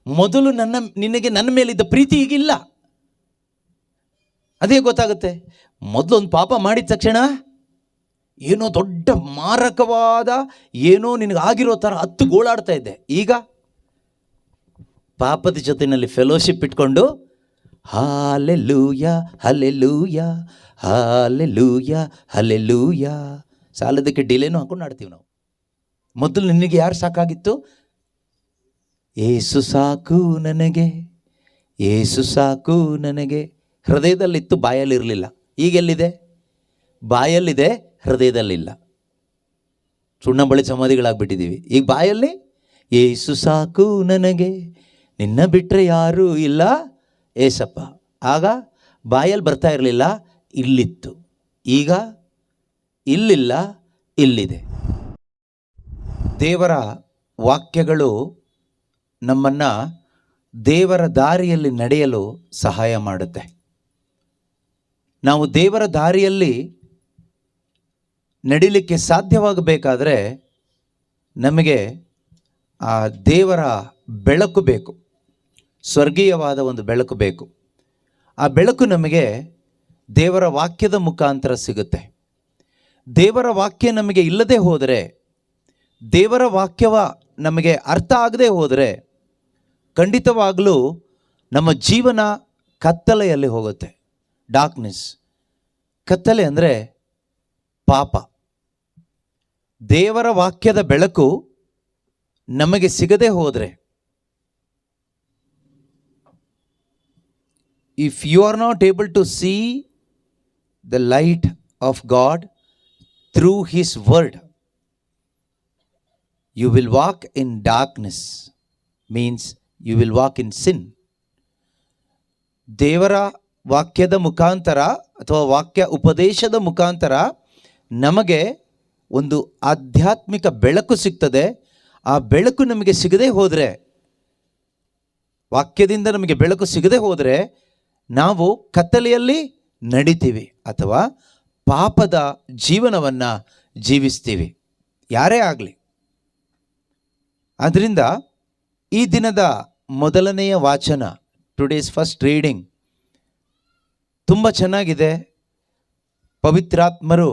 ಮೊದಲು ನಿನಗೆ ನನ್ನ ಮೇಲಿದ್ದ ಪ್ರೀತಿ ಈಗಿಲ್ಲ. ಅದೇ ಗೊತ್ತಾಗುತ್ತೆ. ಮೊದಲು ಒಂದು ಪಾಪ ಮಾಡಿದ ತಕ್ಷಣ ಏನೋ ದೊಡ್ಡ ಮಾರಕವಾದ ಏನೋ ನಿನಗಾಗಿರೋ ಥರ ಹತ್ತು ಗೋಳಾಡ್ತಾ ಇದ್ದೆ. ಈಗ ಪಾಪದ ಜೊತೆಯಲ್ಲಿ ಫೆಲೋಶಿಪ್ ಇಟ್ಕೊಂಡು ಹಾಲೆಲೂಯ ಹಲ್ಲೆಲೂಯ ಹಾಲೆಲೂಯ ಹಲ್ಲೆಲೂಯ, ಸಾಲದಕ್ಕೆ ಡಿಲೇನೂ ಹಾಕೊಂಡು ಆಡ್ತೀವಿ ನಾವು. ಮೊದಲು ನಿನಗೆ ಯಾರು ಸಾಕಾಗಿತ್ತು? ಏಸು ಸಾಕು ನನಗೆ, ಏಸು ಸಾಕು ನನಗೆ. ಹೃದಯದಲ್ಲಿತ್ತು, ಬಾಯಲ್ಲಿರಲಿಲ್ಲ. ಈಗೆಲ್ಲಿದೆ? ಬಾಯಲ್ಲಿದೆ, ಹೃದಯದಲ್ಲಿಲ್ಲ. ಸುಣ್ಣ ಬಳಿ ಸಮಾಧಿಗಳಾಗ್ಬಿಟ್ಟಿದ್ದೀವಿ. ಈಗ ಬಾಯಲ್ಲಿ ಏಸು ಸಾಕು ನನಗೆ, ನಿನ್ನ ಬಿಟ್ಟರೆ ಯಾರೂ ಇಲ್ಲ ಏಸಪ್ಪ. ಆಗ ಬಾಯಲ್ಲಿ ಬರ್ತಾ ಇರಲಿಲ್ಲ, ಇಲ್ಲಿತ್ತು. ಈಗ ಇಲ್ಲಿಲ್ಲ, ಇಲ್ಲಿದೆ. ದೇವರ ವಾಕ್ಯಗಳು ನಮ್ಮನ್ನು ದೇವರ ದಾರಿಯಲ್ಲಿ ನಡೆಯಲು ಸಹಾಯ ಮಾಡುತ್ತೆ. ನಾವು ದೇವರ ದಾರಿಯಲ್ಲಿ ನಡಿಲಿಕ್ಕೆ ಸಾಧ್ಯವಾಗಬೇಕಾದ್ರೆ ನಮಗೆ ಆ ದೇವರ ಬೆಳಕು ಬೇಕು, ಸ್ವರ್ಗೀಯವಾದ ಒಂದು ಬೆಳಕು ಬೇಕು. ಆ ಬೆಳಕು ನಮಗೆ ದೇವರ ವಾಕ್ಯದ ಮುಖಾಂತರ ಸಿಗುತ್ತೆ. ದೇವರ ವಾಕ್ಯ ನಮಗೆ ಇಲ್ಲದೆ ಹೋದರೆ, ದೇವರ ವಾಕ್ಯವ ನಮಗೆ ಅರ್ಥ ಆಗದೆ ಹೋದರೆ ಖಂಡಿತವಾಗಲೂ ನಮ್ಮ ಜೀವನ ಕತ್ತಲೆಯಲ್ಲಿ ಹೋಗುತ್ತೆ. ಡಾರ್ಕ್ನೆಸ್, ಕತ್ತಲೆ ಅಂದರೆ ಪಾಪ. ದೇವರ ವಾಕ್ಯದ ಬೆಳಕು ನಮಗೆ ಸಿಗದೆ ಹೋದರೆ, if you are not able to see the light of God through his word, you will walk in darkness, means you will walk in sin. ದೇವರ ವಾಕ್ಯದ ಮುಖಾಂತರ ಅಥವಾ ವಾಕ್ಯ ಉಪದೇಶದ ಮುಖಾಂತರ ನಮಗೆ ಒಂದು ಆಧ್ಯಾತ್ಮಿಕ ಬೆಳಕು ಸಿಗ್ತದೆ. ಆ ಬೆಳಕು ನಮಗೆ ಸಿಗದೆ ಹೋದರೆ, ವಾಕ್ಯದಿಂದ ನಮಗೆ ಬೆಳಕು ಸಿಗದೆ ಹೋದರೆ ನಾವು ಕತ್ತಲೆಯಲ್ಲಿ ನಡಿತೀವಿ ಅಥವಾ ಪಾಪದ ಜೀವನವನ್ನು ಜೀವಿಸ್ತೀವಿ, ಯಾರೇ ಆಗಲಿ. ಆದ್ದರಿಂದ ಈ ದಿನದ ಮೊದಲನೆಯ ವಾಚನ, ಟುಡೇಸ್ ಫಸ್ಟ್ ರೀಡಿಂಗ್, ತುಂಬ ಚೆನ್ನಾಗಿದೆ. ಪವಿತ್ರಾತ್ಮರು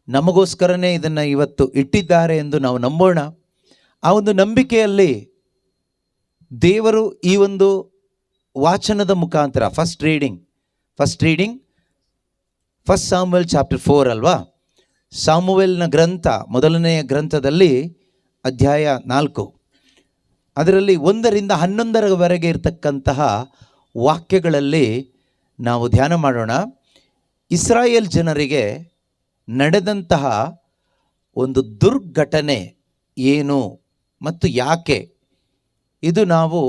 ನಮಗೋಸ್ಕರನೇ ಇದನ್ನು ಇವತ್ತು ಇಟ್ಟಿದ್ದಾರೆ ಎಂದು ನಾವು ನಂಬೋಣ. ಆ ಒಂದು ನಂಬಿಕೆಯಲ್ಲಿ ದೇವರು ಈ ಒಂದು ವಾಚನದ ಮುಖಾಂತರ ಫಸ್ಟ್ ರೀಡಿಂಗ್ ಫಸ್ಟ್ ಸಾಮುವೇಲ್ ಚಾಪ್ಟರ್ 4 ಅಲ್ವಾ? ಸಾಮುವೇಲ್ನ ಗ್ರಂಥ, ಮೊದಲನೆಯ ಗ್ರಂಥದಲ್ಲಿ ಅಧ್ಯಾಯ 4, ಅದರಲ್ಲಿ 1ರಿಂದ 11ರವರೆಗೆ ಇರತಕ್ಕಂತಹ ವಾಕ್ಯಗಳಲ್ಲಿ ನಾವು ಧ್ಯಾನ ಮಾಡೋಣ. ಇಸ್ರಾಯೇಲ್ ಜನರಿಗೆ ನಡೆದಂತಹ ಒಂದು ದುರ್ಘಟನೆ ಏನು ಮತ್ತು ಯಾಕೆ, ಇದು ನಾವು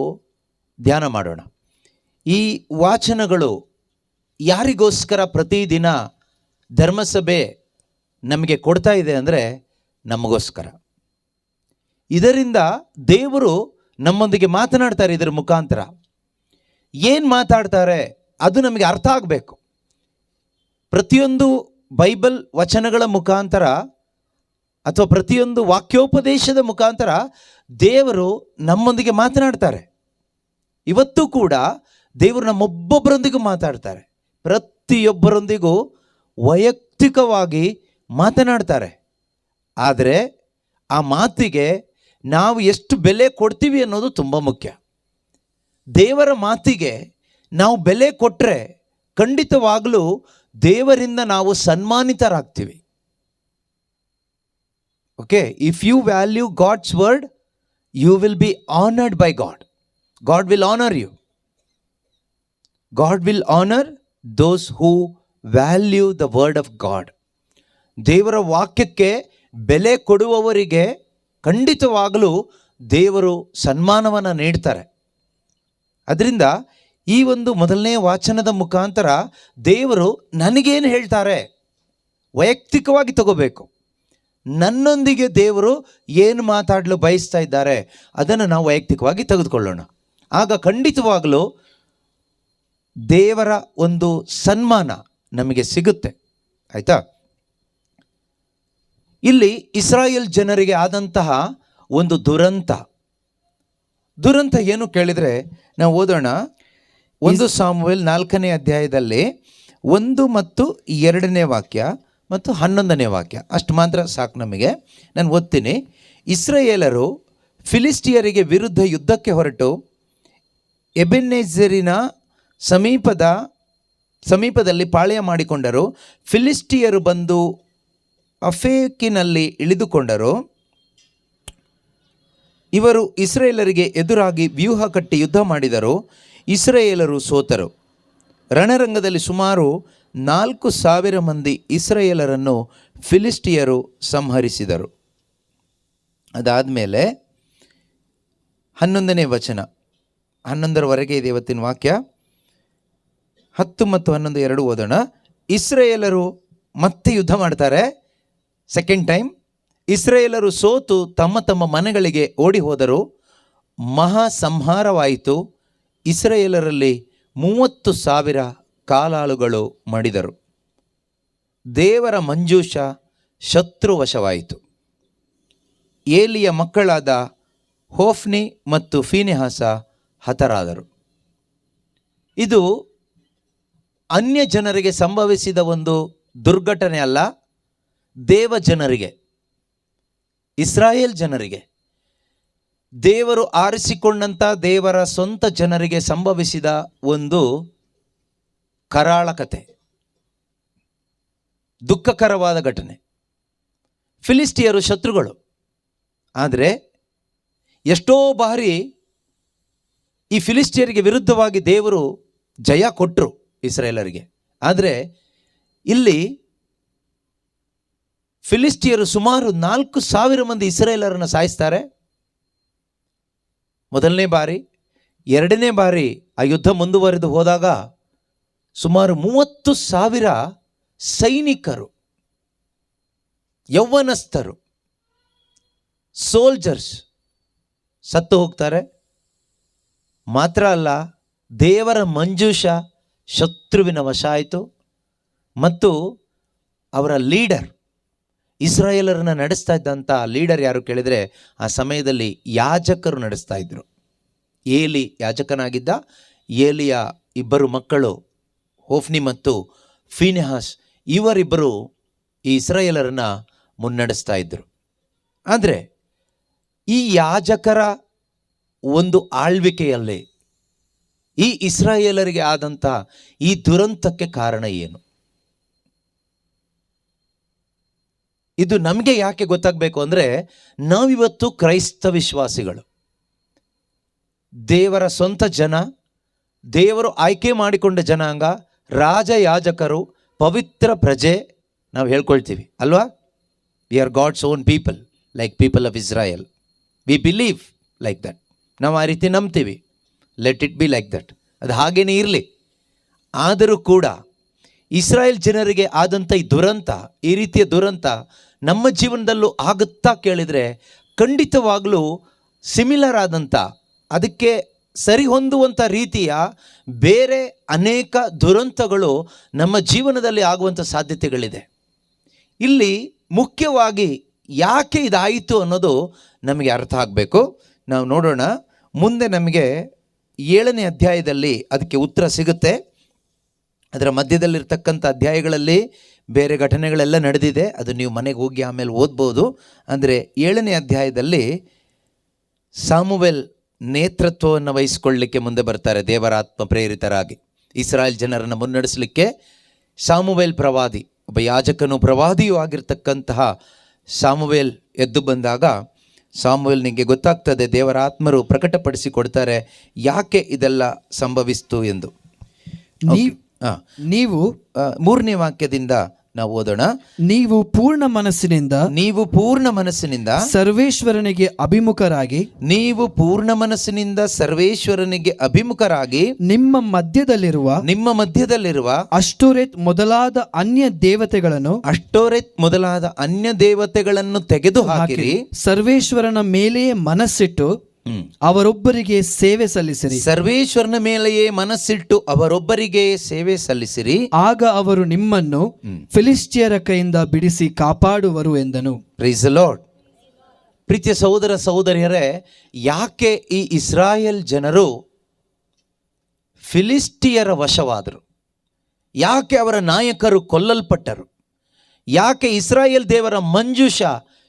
ಧ್ಯಾನ ಮಾಡೋಣ. ಈ ವಾಚನಗಳು ಯಾರಿಗೋಸ್ಕರ ಪ್ರತಿದಿನ ಧರ್ಮಸಭೆ ನಮಗೆ ಕೊಡ್ತಾ ಇದೆ ಅಂದರೆ ನಮಗೋಸ್ಕರ. ಇದರಿಂದ ದೇವರು ನಮ್ಮೊಂದಿಗೆ ಮಾತನಾಡ್ತಾರೆ. ಇದರ ಮುಖಾಂತರ ಏನು ಮಾತಾಡ್ತಾರೆ ಅದು ನಮಗೆ ಅರ್ಥ ಆಗಬೇಕು. ಪ್ರತಿಯೊಂದು ಬೈಬಲ್ ವಚನಗಳ ಮುಖಾಂತರ ಅಥವಾ ಪ್ರತಿಯೊಂದು ವಾಕ್ಯೋಪದೇಶದ ಮುಖಾಂತರ ದೇವರು ನಮ್ಮೊಂದಿಗೆ ಮಾತನಾಡ್ತಾರೆ. ಇವತ್ತು ಕೂಡ ದೇವರು ನಮ್ಮೊಬ್ಬೊಬ್ಬರೊಂದಿಗೂ ಮಾತಾಡ್ತಾರೆ. ಪ್ರತಿಯೊಬ್ಬರೊಂದಿಗೂ ವೈಯಕ್ತಿಕವಾಗಿ ಮಾತನಾಡ್ತಾರೆ. ಆದರೆ ಆ ಮಾತಿಗೆ ನಾವು ಎಷ್ಟು ಬೆಲೆ ಕೊಡ್ತೀವಿ ಅನ್ನೋದು ತುಂಬ ಮುಖ್ಯ. ದೇವರ ಮಾತಿಗೆ ನಾವು ಬೆಲೆ ಕೊಟ್ಟರೆ ಖಂಡಿತವಾಗಲೂ ದೇವರಿಂದ ನಾವು ಸನ್ಮಾನಿತರಾಗ್ತೀವಿ. Okay, if you value God's word, you will be honoured by God. God will honour you. God will honour those who value the word of God. ದೇವರ ವಾಕ್ಯಕ್ಕೆ ಬೆಲೆ ಕೊಡುವವರಿಗೆ ಖಂಡಿತವಾಗಲೂ ದೇವರು ಸನ್ಮಾನವನ್ನು ನೀಡ್ತಾರೆ. ಅದರಿಂದ ಈ ಒಂದು ಮೊದಲನೇ ವಾಚನದ ಮುಖಾಂತರ ದೇವರು ನನಗೇನು ಹೇಳ್ತಾರೆ ವೈಯಕ್ತಿಕವಾಗಿ ತಗೋಬೇಕು. ನನ್ನೊಂದಿಗೆ ದೇವರು ಏನು ಮಾತಾಡಲು ಬಯಸ್ತಾ ಇದ್ದಾರೆ ಅದನ್ನು ನಾವು ವೈಯಕ್ತಿಕವಾಗಿ ತೆಗೆದುಕೊಳ್ಳೋಣ. ಆಗ ಖಂಡಿತವಾಗಲೂ ದೇವರ ಒಂದು ಸನ್ಮಾನ ನಮಗೆ ಸಿಗುತ್ತೆ. ಆಯಿತಾ? ಇಲ್ಲಿ ಇಸ್ರಾಯೇಲ್ ಜನರಿಗೆ ಆದಂತಹ ಒಂದು ದುರಂತ, ದುರಂತ ಏನು ಕೇಳಿದರೆ ನಾವು ಓದೋಣ. 1 ಸಾಮುವೇಲ್ 4ನೇ ಅಧ್ಯಾಯದಲ್ಲಿ 1 ಮತ್ತು 2ನೇ ವಾಕ್ಯ ಮತ್ತು 11ನೇ ವಾಕ್ಯ ಅಷ್ಟು ಮಾತ್ರ ಸಾಕು ನಮಗೆ. ನಾನು ಓದ್ತೀನಿ. ಇಸ್ರಾಯೇಲರು ಫಿಲಿಸ್ಟಿಯರಿಗೆ ವಿರುದ್ಧ ಯುದ್ಧಕ್ಕೆ ಹೊರಟು ಎಬೆನೆಜೆರಿನ ಸಮೀಪದಲ್ಲಿ ಪಾಳೆಯ ಮಾಡಿಕೊಂಡರು. ಫಿಲಿಸ್ಟಿಯರು ಬಂದು ಅಫೇಕಿನಲ್ಲಿ ಇಳಿದುಕೊಂಡರು. ಇವರು ಇಸ್ರಾಯೇಲರಿಗೆ ಎದುರಾಗಿ ವ್ಯೂಹ ಕಟ್ಟಿ ಯುದ್ಧ ಮಾಡಿದರು. ಇಸ್ರಾಯೇಲರು ಸೋತರು. ರಣರಂಗದಲ್ಲಿ ಸುಮಾರು 4,000 ಮಂದಿ ಇಸ್ರಾಯೇಲರನ್ನು ಫಿಲಿಸ್ಟಿಯರು ಸಂಹರಿಸಿದರು. ಅದಾದಮೇಲೆ 11ನೇ ವಚನ, 11ರವರೆಗೆ ಇದೆ ಇವತ್ತಿನ ವಾಕ್ಯ. 10 ಮತ್ತು 11 ಎರಡು ಓದೋಣ. ಇಸ್ರಾಯೇಲರು ಮತ್ತೆ ಯುದ್ಧ ಮಾಡ್ತಾರೆ. ಸೆಕೆಂಡ್ ಟೈಮ್ ಇಸ್ರಾಯೇಲರು ಸೋತು ತಮ್ಮ ತಮ್ಮ ಮನೆಗಳಿಗೆ ಓಡಿ ಹೋದರು. ಮಹಾ ಸಂಹಾರವಾಯಿತು. ಇಸ್ರಾಯೇಲರಲ್ಲಿ 30,000 ಕಾಲಾಳುಗಳು ಮಡಿದರು. ದೇವರ ಮಂಜೂಷ ಶತ್ರುವಶವಾಯಿತು. ಏಲಿಯ ಮಕ್ಕಳಾದ ಹೋಫ್ನಿ ಮತ್ತು ಫೀನೆಹಾಸ ಹತರಾದರು. ಇದು ಅನ್ಯ ಜನರಿಗೆ ಸಂಭವಿಸಿದ ಒಂದು ದುರ್ಘಟನೆ ಅಲ್ಲ, ದೇವ ಜನರಿಗೆ, ಇಸ್ರಾಯೇಲ್ ಜನರಿಗೆ, ದೇವರು ಆರಿಸಿಕೊಂಡಂಥ ದೇವರ ಸ್ವಂತ ಜನರಿಗೆ ಸಂಭವಿಸಿದ ಒಂದು ಕರಾಳ ಕತೆ, ದುಃಖಕರವಾದ ಘಟನೆ. ಫಿಲಿಸ್ಟಿಯರು ಶತ್ರುಗಳು, ಆದರೆ ಎಷ್ಟೋ ಬಾರಿ ಈ ಫಿಲಿಸ್ಟಿಯರಿಗೆ ವಿರುದ್ಧವಾಗಿ ದೇವರು ಜಯ ಕೊಟ್ಟರು ಇಸ್ರಾಯೇಲರಿಗೆ. ಆದರೆ ಇಲ್ಲಿ ಫಿಲಿಸ್ಟಿಯರು ಸುಮಾರು 4,000 ಮಂದಿ ಇಸ್ರಾಯೇಲರನ್ನು ಸಾಯಿಸ್ತಾರೆ. ಮೊದಲನೇ ಬಾರಿ. 2ನೇ ಬಾರಿ ಆ ಯುದ್ಧ ಮುಂದುವರೆದು ಹೋದಾಗ ಸುಮಾರು 30,000 ಸೈನಿಕರು, ಯೌವನಸ್ಥರು, ಸೋಲ್ಜರ್ಸ್ ಸತ್ತು ಹೋಗ್ತಾರೆ. ಮಾತ್ರ ಅಲ್ಲ, ದೇವರ ಮಂಜೂಷ ಶತ್ರುವಿನ ವಶ ಆಯಿತು. ಮತ್ತು ಅವರ ಲೀಡರ್, ಇಸ್ರಾಯೇಲರನ್ನು ನಡೆಸ್ತಾ ಇದ್ದಂಥ ಲೀಡರ್ ಯಾರು ಕೇಳಿದರೆ ಆ ಸಮಯದಲ್ಲಿ ಯಾಜಕರು ನಡೆಸ್ತಾ ಇದ್ದರು. ಏಲಿ ಯಾಜಕನಾಗಿದ್ದ. ಏಲಿಯ 2 ಮಕ್ಕಳು ಹೋಫ್ನಿ ಮತ್ತು ಫೀನೆಹಾಸ್, ಇವರಿಬ್ಬರು ಈ ಇಸ್ರಾಯೇಲರನ್ನು ಮುನ್ನಡೆಸ್ತಾ ಇದ್ದರು. ಆದರೆ ಈ ಯಾಜಕರ ಒಂದು ಆಳ್ವಿಕೆಯಲ್ಲಿ ಈ ಇಸ್ರಾಯೇಲರಿಗೆ ಆದಂಥ ಈ ದುರಂತಕ್ಕೆ ಕಾರಣ ಏನು? ಇದು ನಮಗೆ ಯಾಕೆ ಗೊತ್ತಾಗಬೇಕು ಅಂದರೆ, ನಾವಿವತ್ತು ಕ್ರೈಸ್ತ ವಿಶ್ವಾಸಿಗಳು, ದೇವರ ಸ್ವಂತ ಜನ, ದೇವರು ಆಯ್ಕೆ ಮಾಡಿಕೊಂಡ ಜನಾಂಗ, ರಾಜಯಾಜಕರು, ಪವಿತ್ರ ಪ್ರಜೆ ನಾವು ಹೇಳ್ಕೊಳ್ತೀವಿ ಅಲ್ವಾ? We are God's own people, like people of Israel. We believe like that. ನಾವು ಆ ರೀತಿ ನಂಬ್ತೀವಿ. Let it be like that. ಅದು ಹಾಗೇನೇ ಇರಲಿ. ಆದರೂ ಕೂಡ ಇಸ್ರಾಯೇಲ್ ಜನರಿಗೆ ಆದಂಥ ಈ ದುರಂತ, ಈ ರೀತಿಯ ದುರಂತ ನಮ್ಮ ಜೀವನದಲ್ಲೂ ಆಗುತ್ತಾ ಕೇಳಿದರೆ ಖಂಡಿತವಾಗಲೂ ಸಿಮಿಲರ್ ಆದಂಥ, ಅದಕ್ಕೆ ಸರಿ ಹೊಂದುವಂಥ ರೀತಿಯ ಬೇರೆ ಅನೇಕ ದುರಂತಗಳು ನಮ್ಮ ಜೀವನದಲ್ಲಿ ಆಗುವಂಥ ಸಾಧ್ಯತೆಗಳಿದೆ. ಇಲ್ಲಿ ಮುಖ್ಯವಾಗಿ ಯಾಕೆ ಇದಾಯಿತು ಅನ್ನೋದು ನಮಗೆ ಅರ್ಥ ಆಗಬೇಕು. ನಾವು ನೋಡೋಣ ಮುಂದೆ. ನಮಗೆ 7ನೇ ಅಧ್ಯಾಯದಲ್ಲಿ ಅದಕ್ಕೆ ಉತ್ತರ ಸಿಗುತ್ತೆ. ಅದರ ಮಧ್ಯದಲ್ಲಿರ್ತಕ್ಕಂಥ ಅಧ್ಯಾಯಗಳಲ್ಲಿ ಬೇರೆ ಘಟನೆಗಳೆಲ್ಲ ನಡೆದಿದೆ. ಅದು ನೀವು ಮನೆಗೆ ಹೋಗಿ ಆಮೇಲೆ ಓದ್ಬೋದು. ಅಂದರೆ 7ನೇ ಅಧ್ಯಾಯದಲ್ಲಿ ಸಾಮುವೇಲ್ ನೇತೃತ್ವವನ್ನು ವಹಿಸಿಕೊಳ್ಳಲಿಕ್ಕೆ ಮುಂದೆ ಬರ್ತಾರೆ. ದೇವರ ಆತ್ಮ ಪ್ರೇರಿತರಾಗಿ ಇಸ್ರಾಯೇಲ್ ಜನರನ್ನು ಮುನ್ನಡೆಸಲಿಕ್ಕೆ ಸಾಮುವೇಲ್ ಪ್ರವಾದಿ, ಒಬ್ಬ ಯಾಜಕನು ಪ್ರವಾದಿಯೂ ಆಗಿರ್ತಕ್ಕಂತಹ ಸಾಮುವೇಲ್ ಎದ್ದು ಬಂದಾಗ ಸಾಮುವೇಲ್ನಿಗೆ ಗೊತ್ತಾಗ್ತದೆ, ದೇವರ ಆತ್ಮರು ಪ್ರಕಟಪಡಿಸಿಕೊಡ್ತಾರೆ ಯಾಕೆ ಇದೆಲ್ಲ ಸಂಭವಿಸ್ತು ಎಂದು. ನೀವು 3ನೇ ವಾಕ್ಯದಿಂದ ನಾವು ಓದೋಣ. ನೀವು ಪೂರ್ಣ ಮನಸ್ಸಿನಿಂದ ಸರ್ವೇಶ್ವರನಿಗೆ ಅಭಿಮುಖರಾಗಿ ನಿಮ್ಮ ಮಧ್ಯದಲ್ಲಿರುವ ಅಷ್ಟೋರೆತ್ ಮೊದಲಾದ ಅನ್ಯ ದೇವತೆಗಳನ್ನು ತೆಗೆದುಹಾಕಿರಿ. ಸರ್ವೇಶ್ವರನ ಮೇಲೆಯೇ ಮನಸ್ಸಿಟ್ಟು ಅವರೊಬ್ಬರಿಗೆ ಸೇವೆ ಸಲ್ಲಿಸಿರಿ. ಸರ್ವೇಶ್ವರನ ಮೇಲೆಯೇ ಮನಸ್ಸಿಟ್ಟು ಅವರೊಬ್ಬರಿಗೆ ಸೇವೆ ಸಲ್ಲಿಸಿರಿ. ಆಗ ಅವರು ನಿಮ್ಮನ್ನು ಫಿಲಿಸ್ಟಿಯರ ಕೈಯಿಂದ ಬಿಡಿಸಿ ಕಾಪಾಡುವರು ಎಂದನು. Praise the Lord. ಪ್ರೀತಿಯ ಸಹೋದರ ಸಹೋದರಿಯರೇ, ಯಾಕೆ ಈ ಇಸ್ರಾಯೇಲ್ ಜನರು ಫಿಲಿಸ್ಟಿಯರ ವಶವಾದರು? ಯಾಕೆ ಅವರ ನಾಯಕರು ಕೊಲ್ಲಲ್ಪಟ್ಟರು? ಯಾಕೆ ಇಸ್ರಾಯೇಲ್ ದೇವರ ಮಂಜೂಷ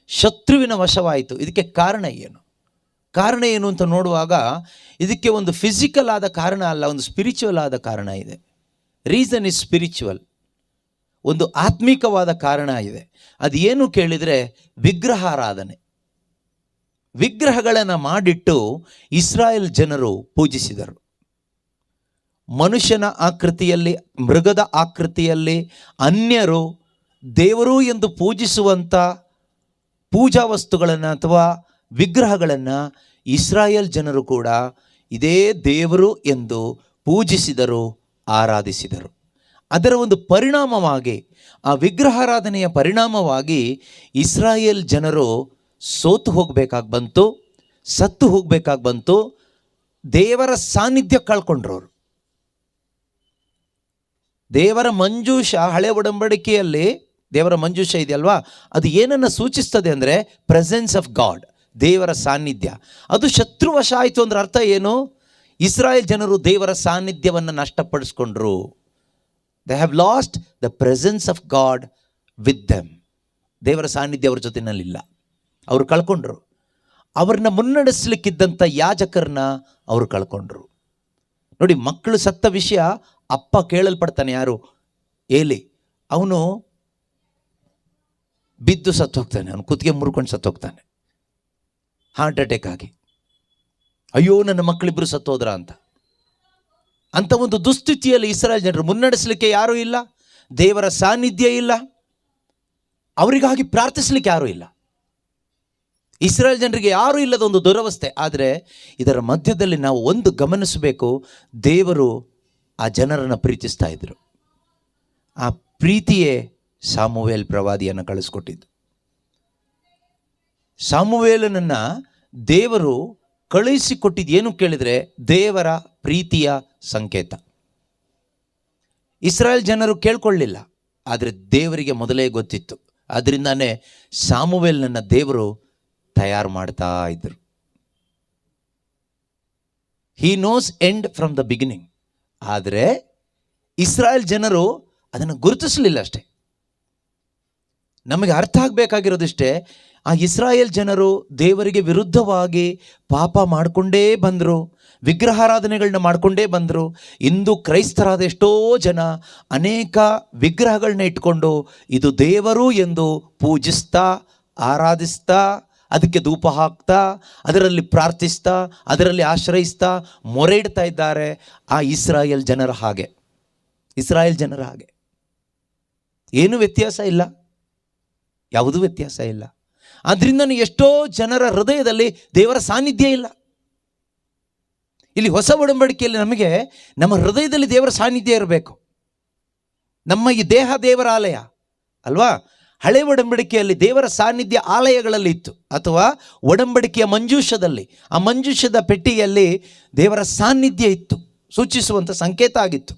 ಶತ್ರುವಿನ ವಶವಾಯಿತು? ಇದಕ್ಕೆ ಕಾರಣ ಏನು? ಕಾರಣ ಏನು ಅಂತ ನೋಡುವಾಗ ಇದಕ್ಕೆ ಒಂದು ಫಿಸಿಕಲ್ ಆದ ಕಾರಣ ಅಲ್ಲ, ಒಂದು ಸ್ಪಿರಿಚುವಲ್ ಆದ ಕಾರಣ ಇದೆ. Reason is spiritual. ಒಂದು ಆತ್ಮಿಕವಾದ ಕಾರಣ ಇದೆ. ಅದು ಏನು ಕೇಳಿದರೆ ವಿಗ್ರಹಾರಾಧನೆ. ವಿಗ್ರಹಗಳನ್ನು ಮಾಡಿಟ್ಟು ಇಸ್ರಾಯೇಲ್ ಜನರು ಪೂಜಿಸಿದರು. ಮನುಷ್ಯನ ಆಕೃತಿಯಲ್ಲಿ, ಮೃಗದ ಆಕೃತಿಯಲ್ಲಿ ಅನ್ಯರು ದೇವರು ಎಂದು ಪೂಜಿಸುವಂಥ ಪೂಜಾ ವಸ್ತುಗಳನ್ನು ಅಥವಾ ವಿಗ್ರಹಗಳನ್ನು ಇಸ್ರಾಯೇಲ್ ಜನರು ಕೂಡ ಇದೇ ದೇವರು ಎಂದು ಪೂಜಿಸಿದರು, ಆರಾಧಿಸಿದರು. ಅದರ ಒಂದು ಪರಿಣಾಮವಾಗಿ, ಆ ವಿಗ್ರಹಾರಾಧನೆಯ ಪರಿಣಾಮವಾಗಿ ಇಸ್ರಾಯೇಲ್ ಜನರು ಸೋತು ಹೋಗಬೇಕಾಗಿ ಬಂತು, ಸತ್ತು ಹೋಗಬೇಕಾಗಿ ಬಂತು. ದೇವರ ಸಾನ್ನಿಧ್ಯ ಕಳ್ಕೊಂಡ್ರವರು. ದೇವರ ಮಂಜೂಷ, ಹಳೆ ಒಡಂಬಡಿಕೆಯಲ್ಲಿ ದೇವರ ಮಂಜೂಷ ಇದೆಯಲ್ವಾ, ಅದು ಏನನ್ನು ಸೂಚಿಸ್ತದೆ ಅಂದರೆ ಪ್ರೆಸೆನ್ಸ್ ಆಫ್ ಗಾಡ್, ದೇವರ ಸಾನ್ನಿಧ್ಯ. ಅದು ಶತ್ರುವಶ ಆಯಿತು ಅಂದ್ರೆ ಅರ್ಥ ಏನು? ಇಸ್ರಾಯೇಲ್ ಜನರು ದೇವರ ಸಾನ್ನಿಧ್ಯವನ್ನು ನಷ್ಟಪಡಿಸ್ಕೊಂಡ್ರು. They have lost the presence of God with them. ದೇವರ ಸಾನ್ನಿಧ್ಯ ಅವ್ರ ಜೊತೆನಲ್ಲಿಲ್ಲ, ಅವರು ಕಳ್ಕೊಂಡ್ರು. ಅವ್ರನ್ನ ಮುನ್ನಡೆಸಲಿಕ್ಕಿದ್ದಂಥ ಯಾಜಕರನ್ನ ಅವರು ಕಳ್ಕೊಂಡ್ರು. ನೋಡಿ, ಮಕ್ಕಳು ಸತ್ತ ವಿಷಯ ಅಪ್ಪ ಕೇಳಲ್ಪಡ್ತಾನೆ. ಯಾರು? ಏಲಿ. ಅವನು ಬಿದ್ದು ಸತ್ತು ಹೋಗ್ತಾನೆ, ಅವನು ಕುತ್ತಿಗೆ ಮುರ್ಕೊಂಡು ಸತ್ತು ಹೋಗ್ತಾನೆ ಹಾರ್ಟ್ ಅಟ್ಯಾಕ್ ಆಗಿ. ಅಯ್ಯೋ, ನನ್ನ ಮಕ್ಕಳಿಬ್ಬರು ಸತ್ತೋದ್ರ ಅಂತ ಒಂದು ದುಸ್ಥಿತಿಯಲ್ಲಿ ಇಸ್ರಾಯೇಲ್ ಜನರು. ಮುನ್ನಡೆಸಲಿಕ್ಕೆ ಯಾರೂ ಇಲ್ಲ, ದೇವರ ಸಾನ್ನಿಧ್ಯ ಇಲ್ಲ, ಅವರಿಗಾಗಿ ಪ್ರಾರ್ಥಿಸಲಿಕ್ಕೆ ಯಾರೂ ಇಲ್ಲ. ಇಸ್ರಾಯೇಲ್ ಜನರಿಗೆ ಯಾರೂ ಇಲ್ಲದ ಒಂದು ದುರವಸ್ಥೆ. ಆದರೆ ಇದರ ಮಧ್ಯದಲ್ಲಿ ನಾವು ಒಂದು ಗಮನಿಸಬೇಕು, ದೇವರು ಆ ಜನರನ್ನು ಪ್ರೀತಿಸ್ತಾ ಇದ್ರು. ಆ ಪ್ರೀತಿಯೇ ಸಾಮುವೇಲ್ ಪ್ರವಾದಿಯನ್ನು ಕಳಿಸ್ಕೊಟ್ಟಿದ್ದು. ಸಾಮುವೇಲನನ್ನು ದೇವರು ಕಳುಹಿಸಿಕೊಟ್ಟಿದ್ದು ಏನು ಕೇಳಿದರೆ ದೇವರ ಪ್ರೀತಿಯ ಸಂಕೇತ. ಇಸ್ರಾಯೇಲ್ ಜನರು ಕೇಳ್ಕೊಳ್ಳಿಲ್ಲ, ಆದರೆ ದೇವರಿಗೆ ಮೊದಲೇ ಗೊತ್ತಿತ್ತು. ಅದರಿಂದಾನೇ ಸಾಮುವೇಲನನ್ನು ದೇವರು ತಯಾರು ಮಾಡ್ತಾ ಇದ್ದರು. He knows end from the beginning. ಆದರೆ ಇಸ್ರಾಯೇಲ್ ಜನರು ಅದನ್ನು ಗುರುತಿಸಲಿಲ್ಲ ಅಷ್ಟೇ. ನಮಗೆ ಅರ್ಥ ಆಗಬೇಕಾಗಿರೋದಿಷ್ಟೇ, ಆ ಇಸ್ರಾಯೇಲ್ ಜನರು ದೇವರಿಗೆ ವಿರುದ್ಧವಾಗಿ ಪಾಪ ಮಾಡಿಕೊಂಡೇ ಬಂದರು, ವಿಗ್ರಹಾರಾಧನೆಗಳನ್ನ ಮಾಡಿಕೊಂಡೇ ಬಂದರು. ಇಂದು ಕ್ರೈಸ್ತರಾದ ಎಷ್ಟೋ ಜನ ಅನೇಕ ವಿಗ್ರಹಗಳನ್ನ ಇಟ್ಕೊಂಡು ಇದು ದೇವರು ಎಂದು ಪೂಜಿಸ್ತಾ, ಆರಾಧಿಸ್ತಾ, ಅದಕ್ಕೆ ಧೂಪ ಹಾಕ್ತಾ, ಅದರಲ್ಲಿ ಪ್ರಾರ್ಥಿಸ್ತಾ, ಅದರಲ್ಲಿ ಆಶ್ರಯಿಸ್ತಾ, ಮೊರೆ ಇಡ್ತಾ ಇದ್ದಾರೆ. ಆ ಇಸ್ರಾಯೇಲ್ ಜನರ ಹಾಗೆ, ಇಸ್ರಾಯೇಲ್ ಜನರ ಹಾಗೆ ಏನೂ ವ್ಯತ್ಯಾಸ ಇಲ್ಲ, ಯಾವುದೂ ವ್ಯತ್ಯಾಸ ಇಲ್ಲ. ಆದ್ದರಿಂದ ಎಷ್ಟೋ ಜನರ ಹೃದಯದಲ್ಲಿ ದೇವರ ಸಾನ್ನಿಧ್ಯ ಇಲ್ಲ. ಇಲ್ಲಿ ಹೊಸ ಒಡಂಬಡಿಕೆಯಲ್ಲಿ ನಮಗೆ ನಮ್ಮ ಹೃದಯದಲ್ಲಿ ದೇವರ ಸಾನ್ನಿಧ್ಯ ಇರಬೇಕು. ನಮ್ಮ ಈ ದೇಹ ದೇವರ ಆಲಯ ಅಲ್ವಾ? ಹಳೆ ಒಡಂಬಡಿಕೆಯಲ್ಲಿ ದೇವರ ಸಾನ್ನಿಧ್ಯ ಆಲಯಗಳಲ್ಲಿ ಇತ್ತು, ಅಥವಾ ಒಡಂಬಡಿಕೆಯ ಮಂಜೂಷದಲ್ಲಿ, ಆ ಮಂಜೂಷದ ಪೆಟ್ಟಿಗೆಯಲ್ಲಿ ದೇವರ ಸಾನ್ನಿಧ್ಯ ಇತ್ತು, ಸೂಚಿಸುವಂಥ ಸಂಕೇತ ಆಗಿತ್ತು.